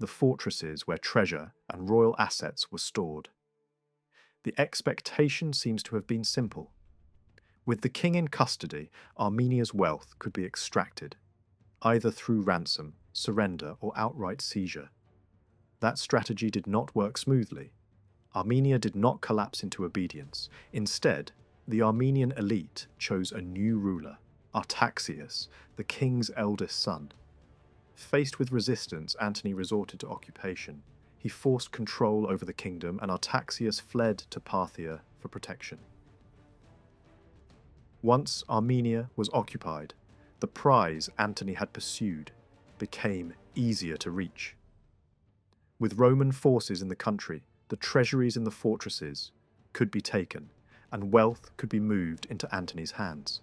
the fortresses where treasure and royal assets were stored. The expectation seems to have been simple. With the king in custody, Armenia's wealth could be extracted, either through ransom, surrender, or outright seizure. That strategy did not work smoothly. Armenia did not collapse into obedience. Instead, the Armenian elite chose a new ruler, Artaxias, the king's eldest son. Faced with resistance, Antony resorted to occupation. He forced control over the kingdom, and Artaxias fled to Parthia for protection. Once Armenia was occupied, the prize Antony had pursued became easier to reach. With Roman forces in the country, the treasuries in the fortresses could be taken, and wealth could be moved into Antony's hands.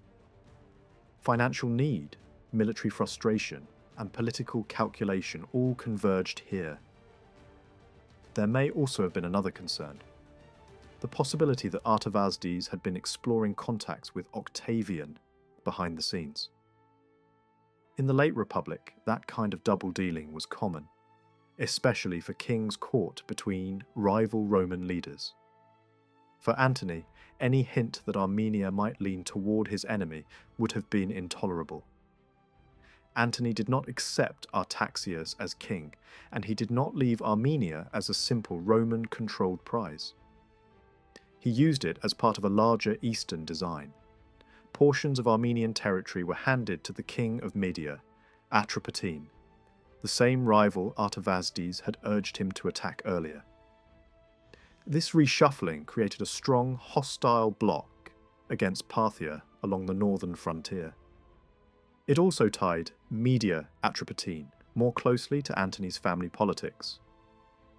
Financial need, military frustration, and political calculation all converged here. There may also have been another concern: the possibility that Artavasdes had been exploring contacts with Octavian behind the scenes. In the late Republic, that kind of double-dealing was common, especially for kings caught between rival Roman leaders. For Antony, any hint that Armenia might lean toward his enemy would have been intolerable. Antony did not accept Artaxias as king, and he did not leave Armenia as a simple Roman-controlled prize. He used it as part of a larger eastern design. Portions of Armenian territory were handed to the king of Media, Atropatene, the same rival Artavasdes had urged him to attack earlier. This reshuffling created a strong, hostile bloc against Parthia along the northern frontier. It also tied Media Atropatene more closely to Antony's family politics,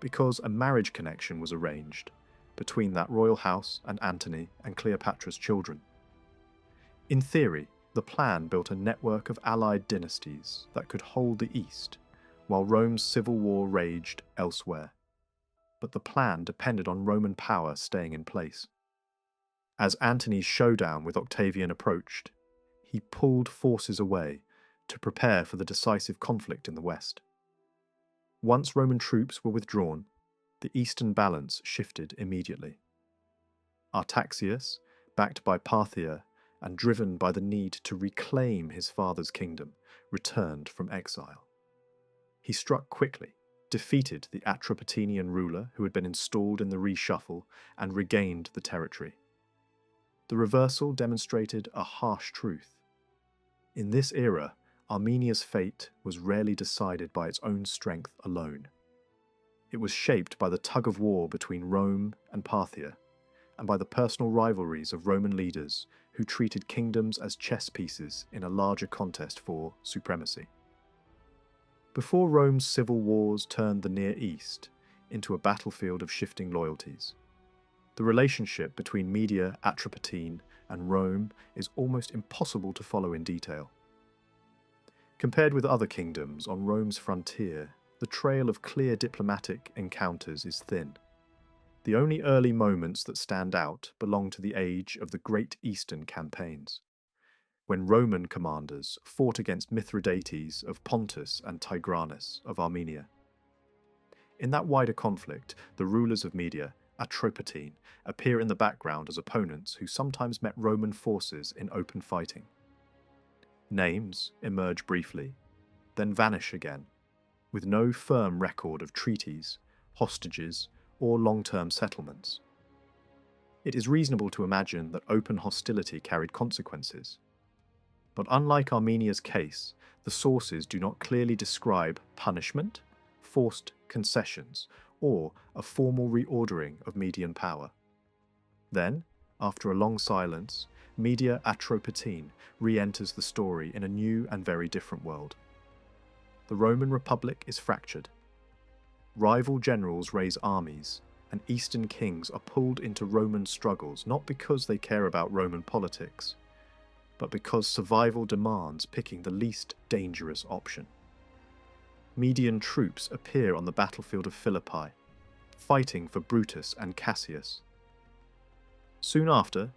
because a marriage connection was arranged between that royal house and Antony and Cleopatra's children. In theory, the plan built a network of allied dynasties that could hold the East, while Rome's civil war raged elsewhere. But the plan depended on Roman power staying in place. As Antony's showdown with Octavian approached, he pulled forces away to prepare for the decisive conflict in the west. Once Roman troops were withdrawn, the eastern balance shifted immediately. Artaxias, backed by Parthia and driven by the need to reclaim his father's kingdom, returned from exile. He struck quickly, defeated the Atropatenian ruler who had been installed in the reshuffle, and regained the territory. The reversal demonstrated a harsh truth. In this era, Armenia's fate was rarely decided by its own strength alone. It was shaped by the tug-of-war between Rome and Parthia, and by the personal rivalries of Roman leaders who treated kingdoms as chess pieces in a larger contest for supremacy. Before Rome's civil wars turned the Near East into a battlefield of shifting loyalties, the relationship between Media Atropatene and Rome is almost impossible to follow in detail. Compared with other kingdoms on Rome's frontier, the trail of clear diplomatic encounters is thin. The only early moments that stand out belong to the age of the Great Eastern campaigns, when Roman commanders fought against Mithridates of Pontus and Tigranes of Armenia. In that wider conflict, the rulers of Media, Atropatene, appear in the background as opponents who sometimes met Roman forces in open fighting. Names emerge briefly, then vanish again, with no firm record of treaties, hostages, or long-term settlements. It is reasonable to imagine that open hostility carried consequences. But unlike Armenia's case, the sources do not clearly describe punishment, forced concessions, or a formal reordering of Median power. Then, after a long silence, Media Atropatene re-enters the story in a new and very different world. The Roman Republic is fractured. Rival generals raise armies, and Eastern kings are pulled into Roman struggles not because they care about Roman politics, but because survival demands picking the least dangerous option. Median troops appear on the battlefield of Philippi, fighting for Brutus and Cassius. Soon after,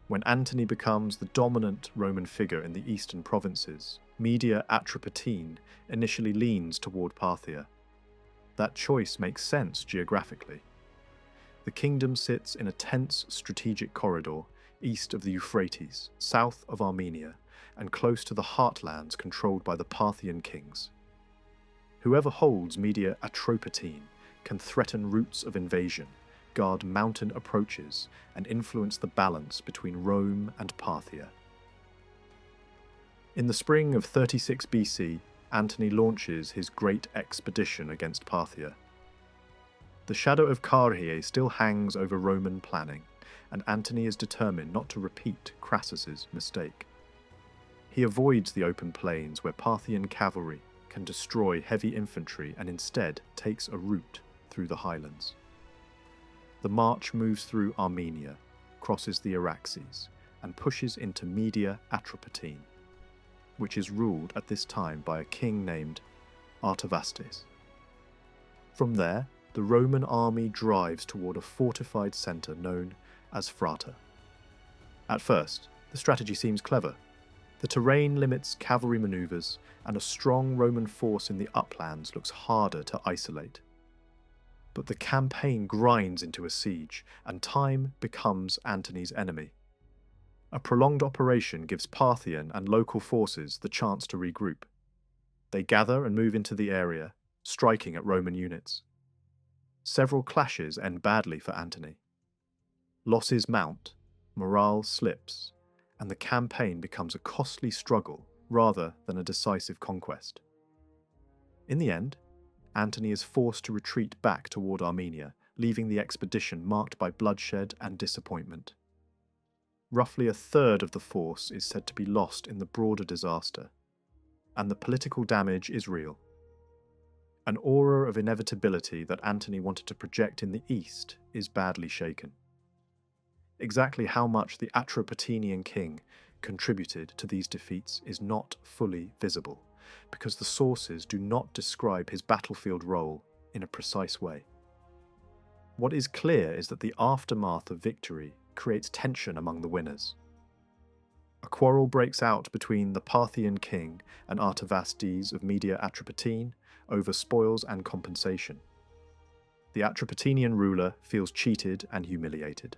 when Antony becomes the dominant Roman figure in the eastern provinces, Media Atropatene initially leans toward Parthia. That choice makes sense geographically. The kingdom sits in a tense strategic corridor east of the Euphrates, south of Armenia, and close to the heartlands controlled by the Parthian kings. Whoever holds Media Atropatene can threaten routes of invasion, guard mountain approaches, and influence the balance between Rome and Parthia. In the spring of 36 BC, Antony launches his great expedition against Parthia. The shadow of Carrhae still hangs over Roman planning, and Antony is determined not to repeat Crassus's mistake. He avoids the open plains where Parthian cavalry can destroy heavy infantry and instead takes a route through the highlands. The march moves through Armenia, crosses the Araxes, and pushes into Media Atropatene, which is ruled at this time by a king named Artavasdes. From there, the Roman army drives toward a fortified centre known as Phrata. At first, the strategy seems clever. The terrain limits cavalry manoeuvres, and a strong Roman force in the uplands looks harder to isolate. But the campaign grinds into a siege, and time becomes Antony's enemy. A prolonged operation gives Parthian and local forces the chance to regroup. They gather and move into the area, striking at Roman units. Several clashes end badly for Antony. Losses mount, morale slips, and the campaign becomes a costly struggle rather than a decisive conquest. In the end, Antony is forced to retreat back toward Armenia, leaving the expedition marked by bloodshed and disappointment. Roughly a third of the force is said to be lost in the broader disaster, and the political damage is real. An aura of inevitability that Antony wanted to project in the east is badly shaken. Exactly how much the Atropatenian king contributed to these defeats is not fully visible, because the sources do not describe his battlefield role in a precise way. What is clear is that the aftermath of victory creates tension among the winners. A quarrel breaks out between the Parthian king and Artavasdes of Media Atropatene over spoils and compensation. The Atropatenian ruler feels cheated and humiliated.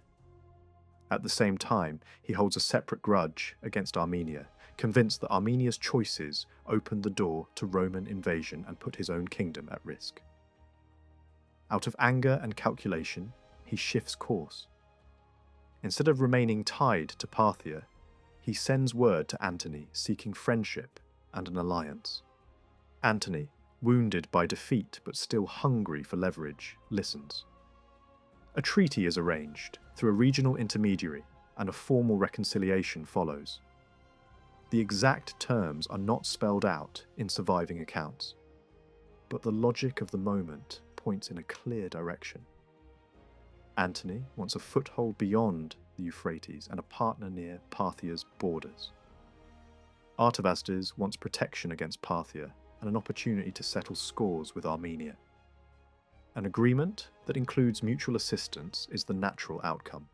At the same time, he holds a separate grudge against Armenia, convinced that Armenia's choices opened the door to Roman invasion and put his own kingdom at risk. Out of anger and calculation, he shifts course. Instead of remaining tied to Parthia, he sends word to Antony seeking friendship and an alliance. Antony, wounded by defeat but still hungry for leverage, listens. A treaty is arranged through a regional intermediary, and a formal reconciliation follows. The exact terms are not spelled out in surviving accounts, but the logic of the moment points in a clear direction. Antony wants a foothold beyond the Euphrates and a partner near Parthia's borders. Artavasdes wants protection against Parthia and an opportunity to settle scores with Armenia. An agreement that includes mutual assistance is the natural outcome.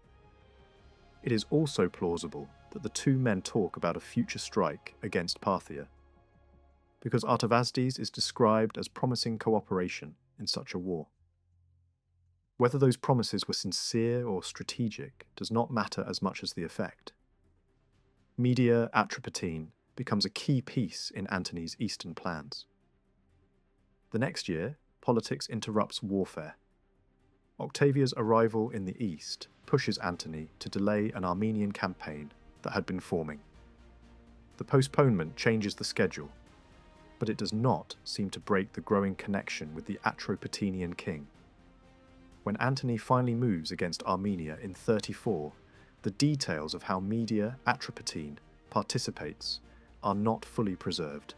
It is also plausible that the two men talk about a future strike against Parthia, because Artavasdes is described as promising cooperation in such a war. Whether those promises were sincere or strategic does not matter as much as the effect. Media Atropatene becomes a key piece in Antony's eastern plans. The next year, politics interrupts warfare. Octavia's arrival in the east pushes Antony to delay an Armenian campaign that had been forming. The postponement changes the schedule, but it does not seem to break the growing connection with the Atropatenian king. When Antony finally moves against Armenia in 34, the details of how Media Atropatene participates are not fully preserved.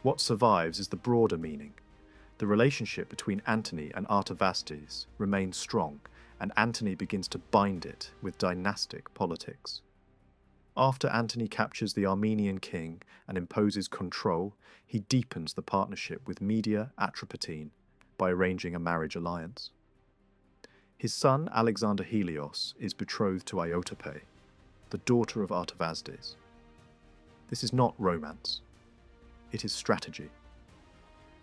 What survives is the broader meaning. The relationship between Antony and Artavasdes remains strong, and Antony begins to bind it with dynastic politics. After Antony captures the Armenian king and imposes control, he deepens the partnership with Media Atropatene by arranging a marriage alliance. His son Alexander Helios is betrothed to Iotape, the daughter of Artavasdes. This is not romance. It is strategy.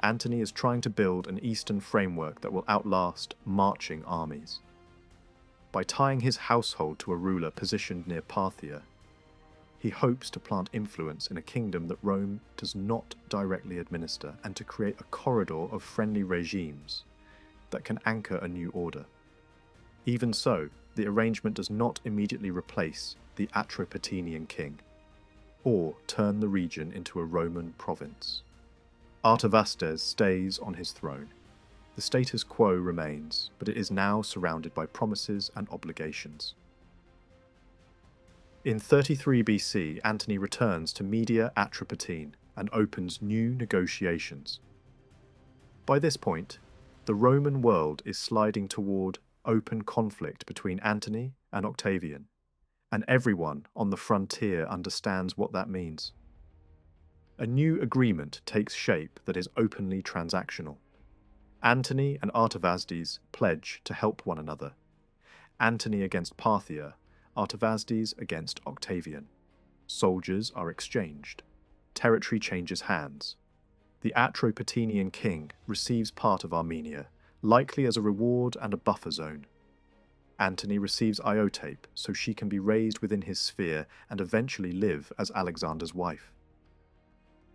Antony is trying to build an eastern framework that will outlast marching armies. By tying his household to a ruler positioned near Parthia, he hopes to plant influence in a kingdom that Rome does not directly administer and to create a corridor of friendly regimes that can anchor a new order. Even so, the arrangement does not immediately replace the Atropatenian king, or turn the region into a Roman province. Artavasdes stays on his throne. The status quo remains, but it is now surrounded by promises and obligations. In 33 BC, Antony returns to Media Atropatene and opens new negotiations. By this point, the Roman world is sliding toward open conflict between Antony and Octavian, and everyone on the frontier understands what that means. A new agreement takes shape that is openly transactional. Antony and Artavasdes pledge to help one another. Antony against Parthia, Artavasdes against Octavian. Soldiers are exchanged. Territory changes hands. The Atropatenian king receives part of Armenia, likely as a reward and a buffer zone. Antony receives Iotape so she can be raised within his sphere and eventually live as Alexander's wife.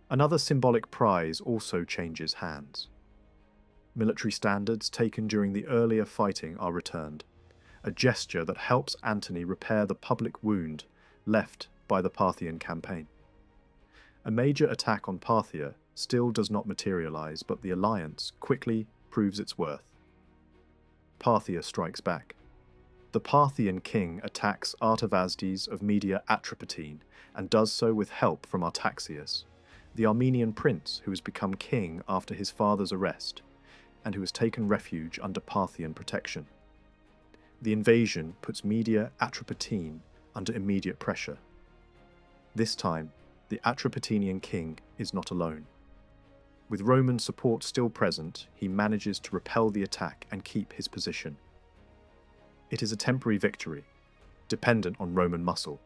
Another symbolic prize also changes hands. Military standards taken during the earlier fighting are returned, a gesture that helps Antony repair the public wound left by the Parthian campaign. A major attack on Parthia still does not materialize, but the alliance quickly proves its worth. Parthia strikes back. The Parthian king attacks Artavasdes of Media Atropatene and does so with help from Artaxias, the Armenian prince who has become king after his father's arrest and who has taken refuge under Parthian protection. The invasion puts Media Atropatene under immediate pressure. This time, the Atropatenian king is not alone. With Roman support still present, he manages to repel the attack and keep his position. It is a temporary victory, dependent on Roman muscle,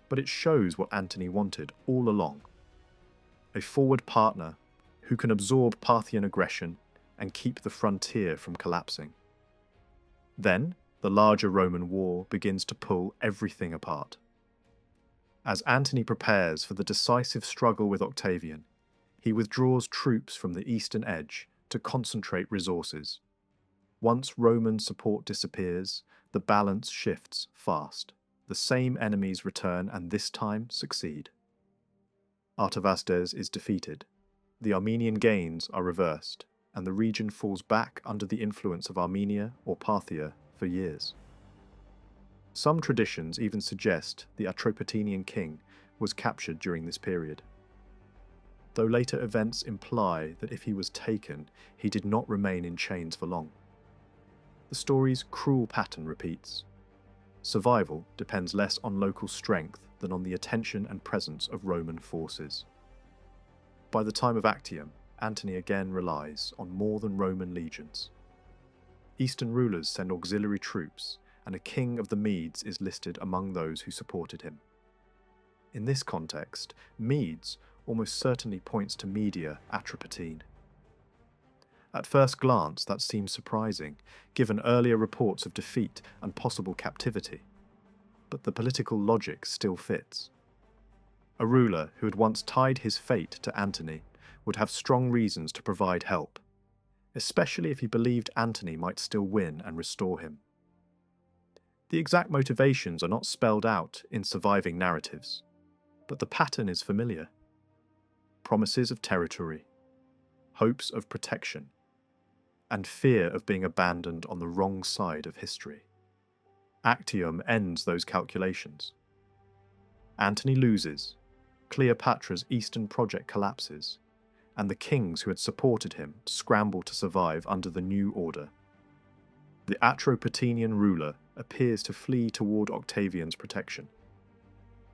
but it shows what Antony wanted all along: a forward partner who can absorb Parthian aggression and keep the frontier from collapsing. Then, the larger Roman war begins to pull everything apart. As Antony prepares for the decisive struggle with Octavian, he withdraws troops from the eastern edge to concentrate resources. Once Roman support disappears, the balance shifts fast. The same enemies return and this time succeed. Artavasdes is defeated. The Armenian gains are reversed, and the region falls back under the influence of Armenia or Parthia for years. Some traditions even suggest the Atropatenian king was captured during this period, though later events imply that if he was taken, he did not remain in chains for long. The story's cruel pattern repeats. Survival depends less on local strength than on the attention and presence of Roman forces. By the time of Actium, Antony again relies on more than Roman legions. Eastern rulers send auxiliary troops, and a king of the Medes is listed among those who supported him. In this context, Medes almost certainly points to Media Atropatene. At first glance, that seems surprising, given earlier reports of defeat and possible captivity. But the political logic still fits. A ruler who had once tied his fate to Antony would have strong reasons to provide help, especially if he believed Antony might still win and restore him. The exact motivations are not spelled out in surviving narratives, but the pattern is familiar. Promises of territory, hopes of protection, and fear of being abandoned on the wrong side of history. Actium ends those calculations. Antony loses, Cleopatra's eastern project collapses, and the kings who had supported him scramble to survive under the new order. The Atropatenian ruler appears to flee toward Octavian's protection.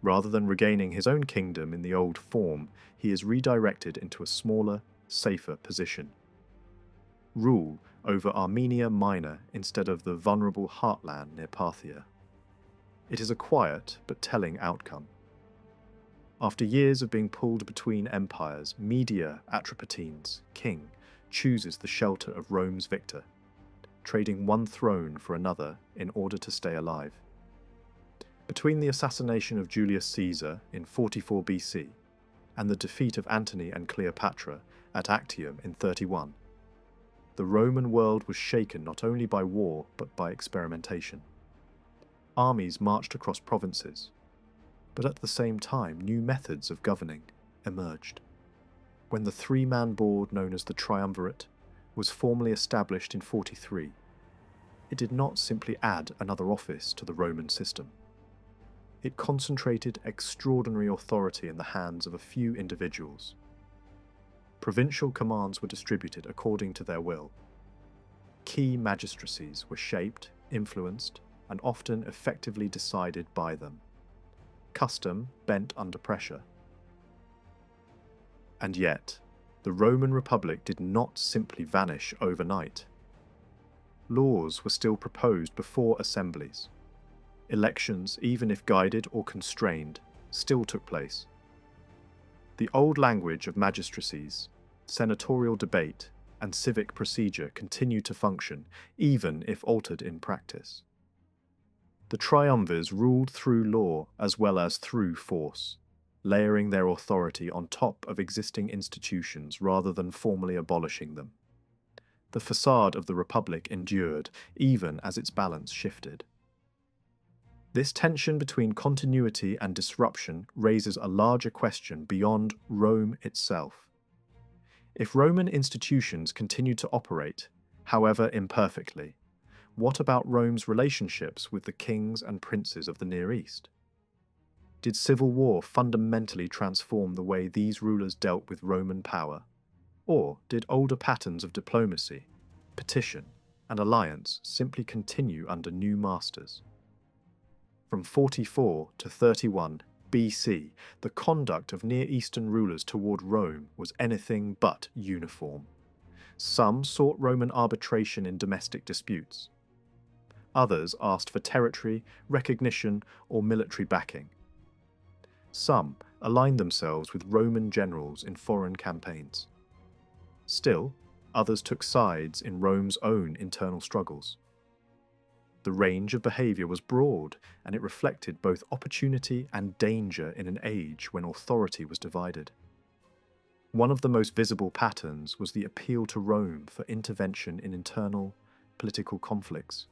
Rather than regaining his own kingdom in the old form, he is redirected into a smaller, safer position. rule over Armenia Minor instead of the vulnerable heartland near Parthia. It is a quiet but telling outcome. After years of being pulled between empires, Media Atropatines, king, chooses the shelter of Rome's victor, trading one throne for another in order to stay alive. Between the assassination of Julius Caesar in 44 BC and the defeat of Antony and Cleopatra at Actium in 31, the Roman world was shaken not only by war but by experimentation. Armies marched across provinces, but at the same time new methods of governing emerged. When the three-man board known as the Triumvirate was formally established in 43, it did not simply add another office to the Roman system. It concentrated extraordinary authority in the hands of a few individuals. Provincial commands were distributed according to their will. Key magistracies were shaped, influenced, and often effectively decided by them. Custom bent under pressure. And yet, the Roman Republic did not simply vanish overnight. Laws were still proposed before assemblies. Elections, even if guided or constrained, still took place. The old language of magistracies, senatorial debate, and civic procedure continued to function, even if altered in practice. The triumvirs ruled through law as well as through force, layering their authority on top of existing institutions rather than formally abolishing them. The facade of the Republic endured, even as its balance shifted. This tension between continuity and disruption raises a larger question beyond Rome itself. If Roman institutions continued to operate, however imperfectly, what about Rome's relationships with the kings and princes of the Near East? Did civil war fundamentally transform the way these rulers dealt with Roman power? Or did older patterns of diplomacy, petition, and alliance simply continue under new masters? From 44 to 31 BC, the conduct of Near Eastern rulers toward Rome was anything but uniform. Some sought Roman arbitration in domestic disputes. Others asked for territory, recognition, or military backing. Some aligned themselves with Roman generals in foreign campaigns. Still, others took sides in Rome's own internal struggles. The range of behaviour was broad, and it reflected both opportunity and danger in an age when authority was divided. One of the most visible patterns was the appeal to Rome for intervention in internal political conflicts.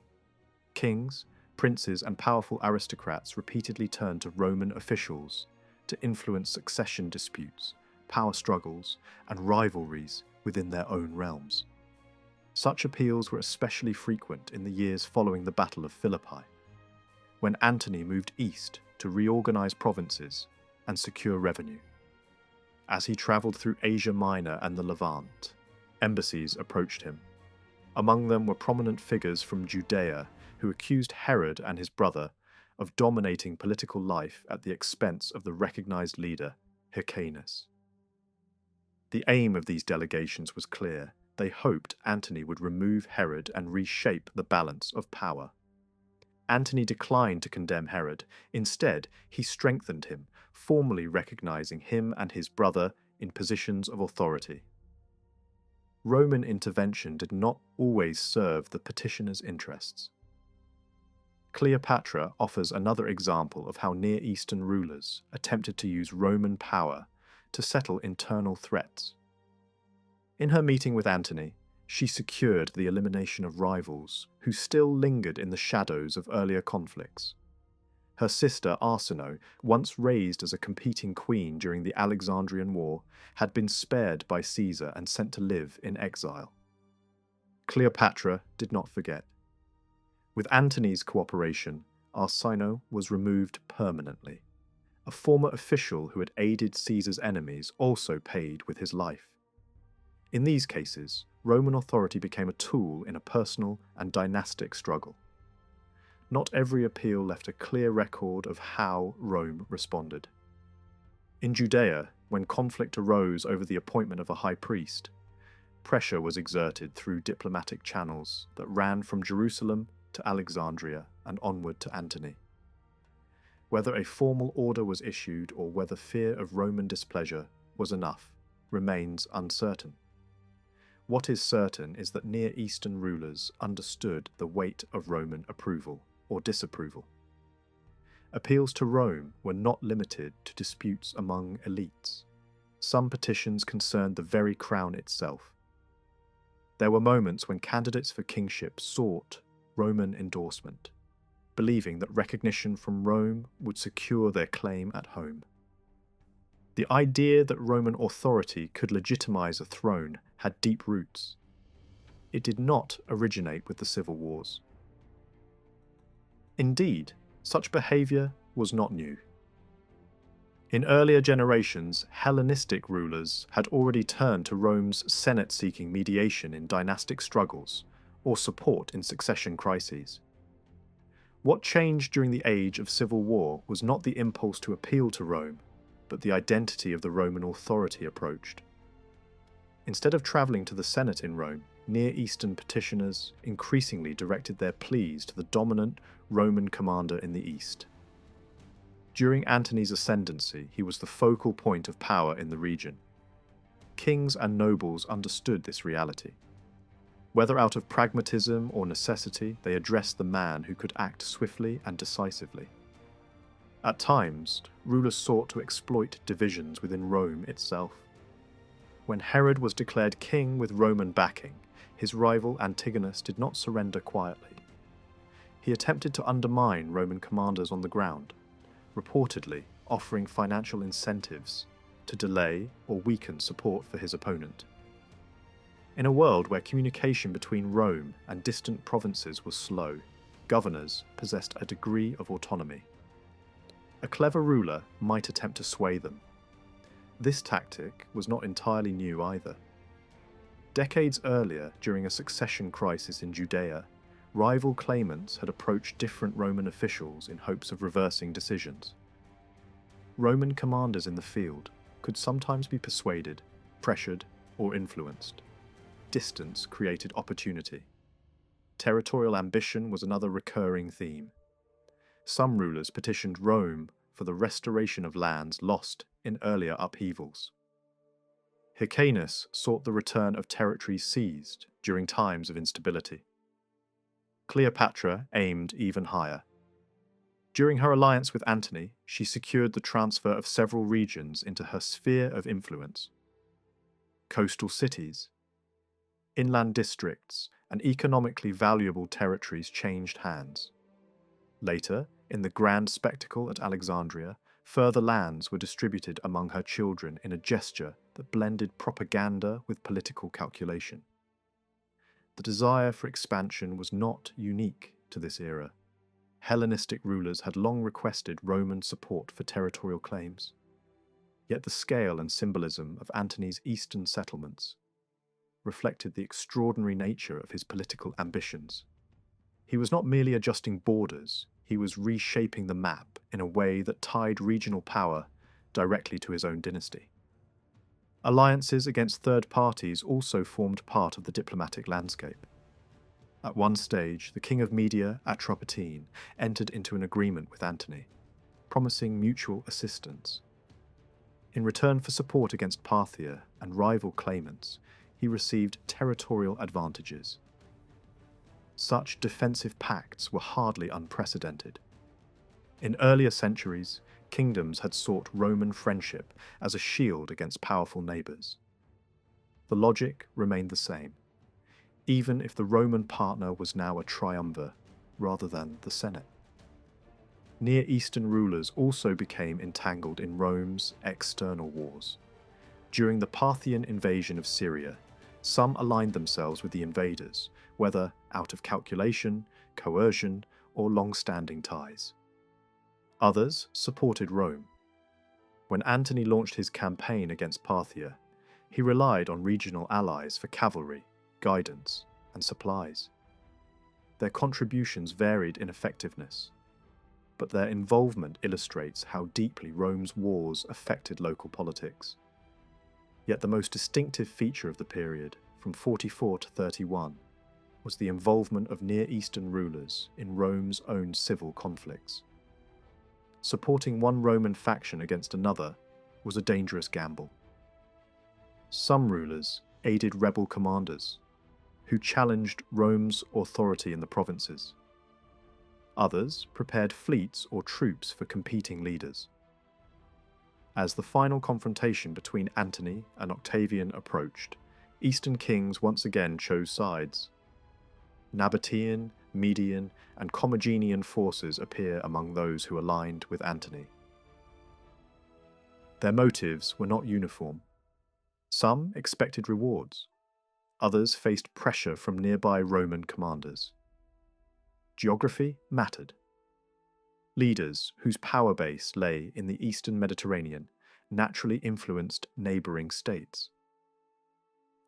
Kings, princes, and powerful aristocrats repeatedly turned to Roman officials to influence succession disputes, power struggles, and rivalries within their own realms. Such appeals were especially frequent in the years following the Battle of Philippi, when Antony moved east to reorganize provinces and secure revenue. As he travelled through Asia Minor and the Levant, embassies approached him. Among them were prominent figures from Judaea who accused Herod and his brother of dominating political life at the expense of the recognized leader, Hyrcanus. The aim of these delegations was clear. They hoped Antony would remove Herod and reshape the balance of power. Antony declined to condemn Herod. Instead, he strengthened him, formally recognizing him and his brother in positions of authority. Roman intervention did not always serve the petitioners' interests. Cleopatra offers another example of how Near Eastern rulers attempted to use Roman power to settle internal threats. In her meeting with Antony, she secured the elimination of rivals who still lingered in the shadows of earlier conflicts. Her sister Arsinoe, once raised as a competing queen during the Alexandrian War, had been spared by Caesar and sent to live in exile. Cleopatra did not forget. With Antony's cooperation, Arsinoe was removed permanently. A former official who had aided Caesar's enemies also paid with his life. In these cases, Roman authority became a tool in a personal and dynastic struggle. Not every appeal left a clear record of how Rome responded. In Judaea, when conflict arose over the appointment of a high priest, Pressure was exerted through diplomatic channels that ran from Jerusalem to Alexandria and onward to Antony. Whether a formal order was issued or whether fear of Roman displeasure was enough remains uncertain. What is certain is that Near Eastern rulers understood the weight of Roman approval or disapproval. Appeals to Rome were not limited to disputes among elites. Some petitions concerned the very crown itself. There were moments when candidates for kingship sought Roman endorsement, believing that recognition from Rome would secure their claim at home. The idea that Roman authority could legitimize a throne had deep roots. It did not originate with the civil wars. Indeed, such behavior was not new. In earlier generations, Hellenistic rulers had already turned to Rome's Senate seeking mediation in dynastic struggles or support in succession crises. What changed during the age of civil war was not the impulse to appeal to Rome, but the identity of the Roman authority approached. Instead of travelling to the Senate in Rome, Near Eastern petitioners increasingly directed their pleas to the dominant Roman commander in the east. During Antony's ascendancy, he was the focal point of power in the region. Kings and nobles understood this reality. Whether out of pragmatism or necessity, they addressed the man who could act swiftly and decisively. At times, rulers sought to exploit divisions within Rome itself. When Herod was declared king with Roman backing, his rival Antigonus did not surrender quietly. He attempted to undermine Roman commanders on the ground, reportedly offering financial incentives to delay or weaken support for his opponent. In a world where communication between Rome and distant provinces was slow, governors possessed a degree of autonomy. A clever ruler might attempt to sway them. This tactic was not entirely new either. Decades earlier, during a succession crisis in Judaea, rival claimants had approached different Roman officials in hopes of reversing decisions. Roman commanders in the field could sometimes be persuaded, pressured, or influenced. Distance created opportunity. Territorial ambition was another recurring theme. Some rulers petitioned Rome for the restoration of lands lost in earlier upheavals. Hyrcanus sought the return of territories seized during times of instability. Cleopatra aimed even higher. During her alliance with Antony, she secured the transfer of several regions into her sphere of influence. Coastal cities, inland districts, and economically valuable territories changed hands. Later, in the grand spectacle at Alexandria, further lands were distributed among her children in a gesture that blended propaganda with political calculation. The desire for expansion was not unique to this era. Hellenistic rulers had long requested Roman support for territorial claims. Yet the scale and symbolism of Antony's eastern settlements reflected the extraordinary nature of his political ambitions. He was not merely adjusting borders, he was reshaping the map in a way that tied regional power directly to his own dynasty. Alliances against third parties also formed part of the diplomatic landscape. At one stage, the king of Media, Atropatene, entered into an agreement with Antony, promising mutual assistance. In return for support against Parthia and rival claimants, he received territorial advantages. Such defensive pacts were hardly unprecedented. In earlier centuries, kingdoms had sought Roman friendship as a shield against powerful neighbours. The logic remained the same, even if the Roman partner was now a triumvir rather than the Senate. Near Eastern rulers also became entangled in Rome's external wars. During the Parthian invasion of Syria, some aligned themselves with the invaders, whether out of calculation, coercion, or long-standing ties. Others supported Rome. When Antony launched his campaign against Parthia, he relied on regional allies for cavalry, guidance, and supplies. Their contributions varied in effectiveness, but their involvement illustrates how deeply Rome's wars affected local politics. Yet the most distinctive feature of the period from 44 to 31 was the involvement of Near Eastern rulers in Rome's own civil conflicts. Supporting one Roman faction against another was a dangerous gamble. Some rulers aided rebel commanders, who challenged Rome's authority in the provinces. Others prepared fleets or troops for competing leaders. As the final confrontation between Antony and Octavian approached, Eastern kings once again chose sides. Nabataean, Median, and Commagenian forces appear among those who aligned with Antony. Their motives were not uniform. Some expected rewards. Others faced pressure from nearby Roman commanders. Geography mattered. Leaders whose power base lay in the eastern Mediterranean naturally influenced neighbouring states.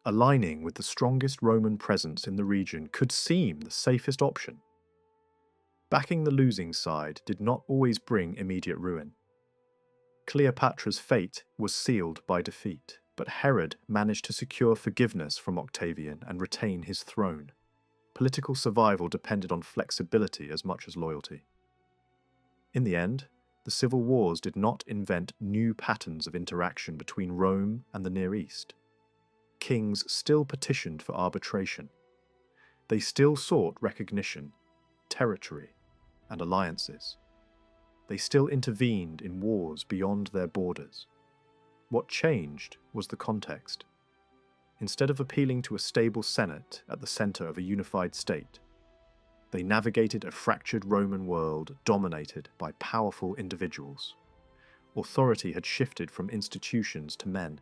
Aligning with the strongest Roman presence in the region could seem the safest option. Backing the losing side did not always bring immediate ruin. Cleopatra's fate was sealed by defeat, but Herod managed to secure forgiveness from Octavian and retain his throne. Political survival depended on flexibility as much as loyalty. In the end, the civil wars did not invent new patterns of interaction between Rome and the Near East. Kings still petitioned for arbitration. They still sought recognition, territory, and alliances. They still intervened in wars beyond their borders. What changed was the context. Instead of appealing to a stable Senate at the center of a unified state, they navigated a fractured Roman world dominated by powerful individuals. Authority had shifted from institutions to men.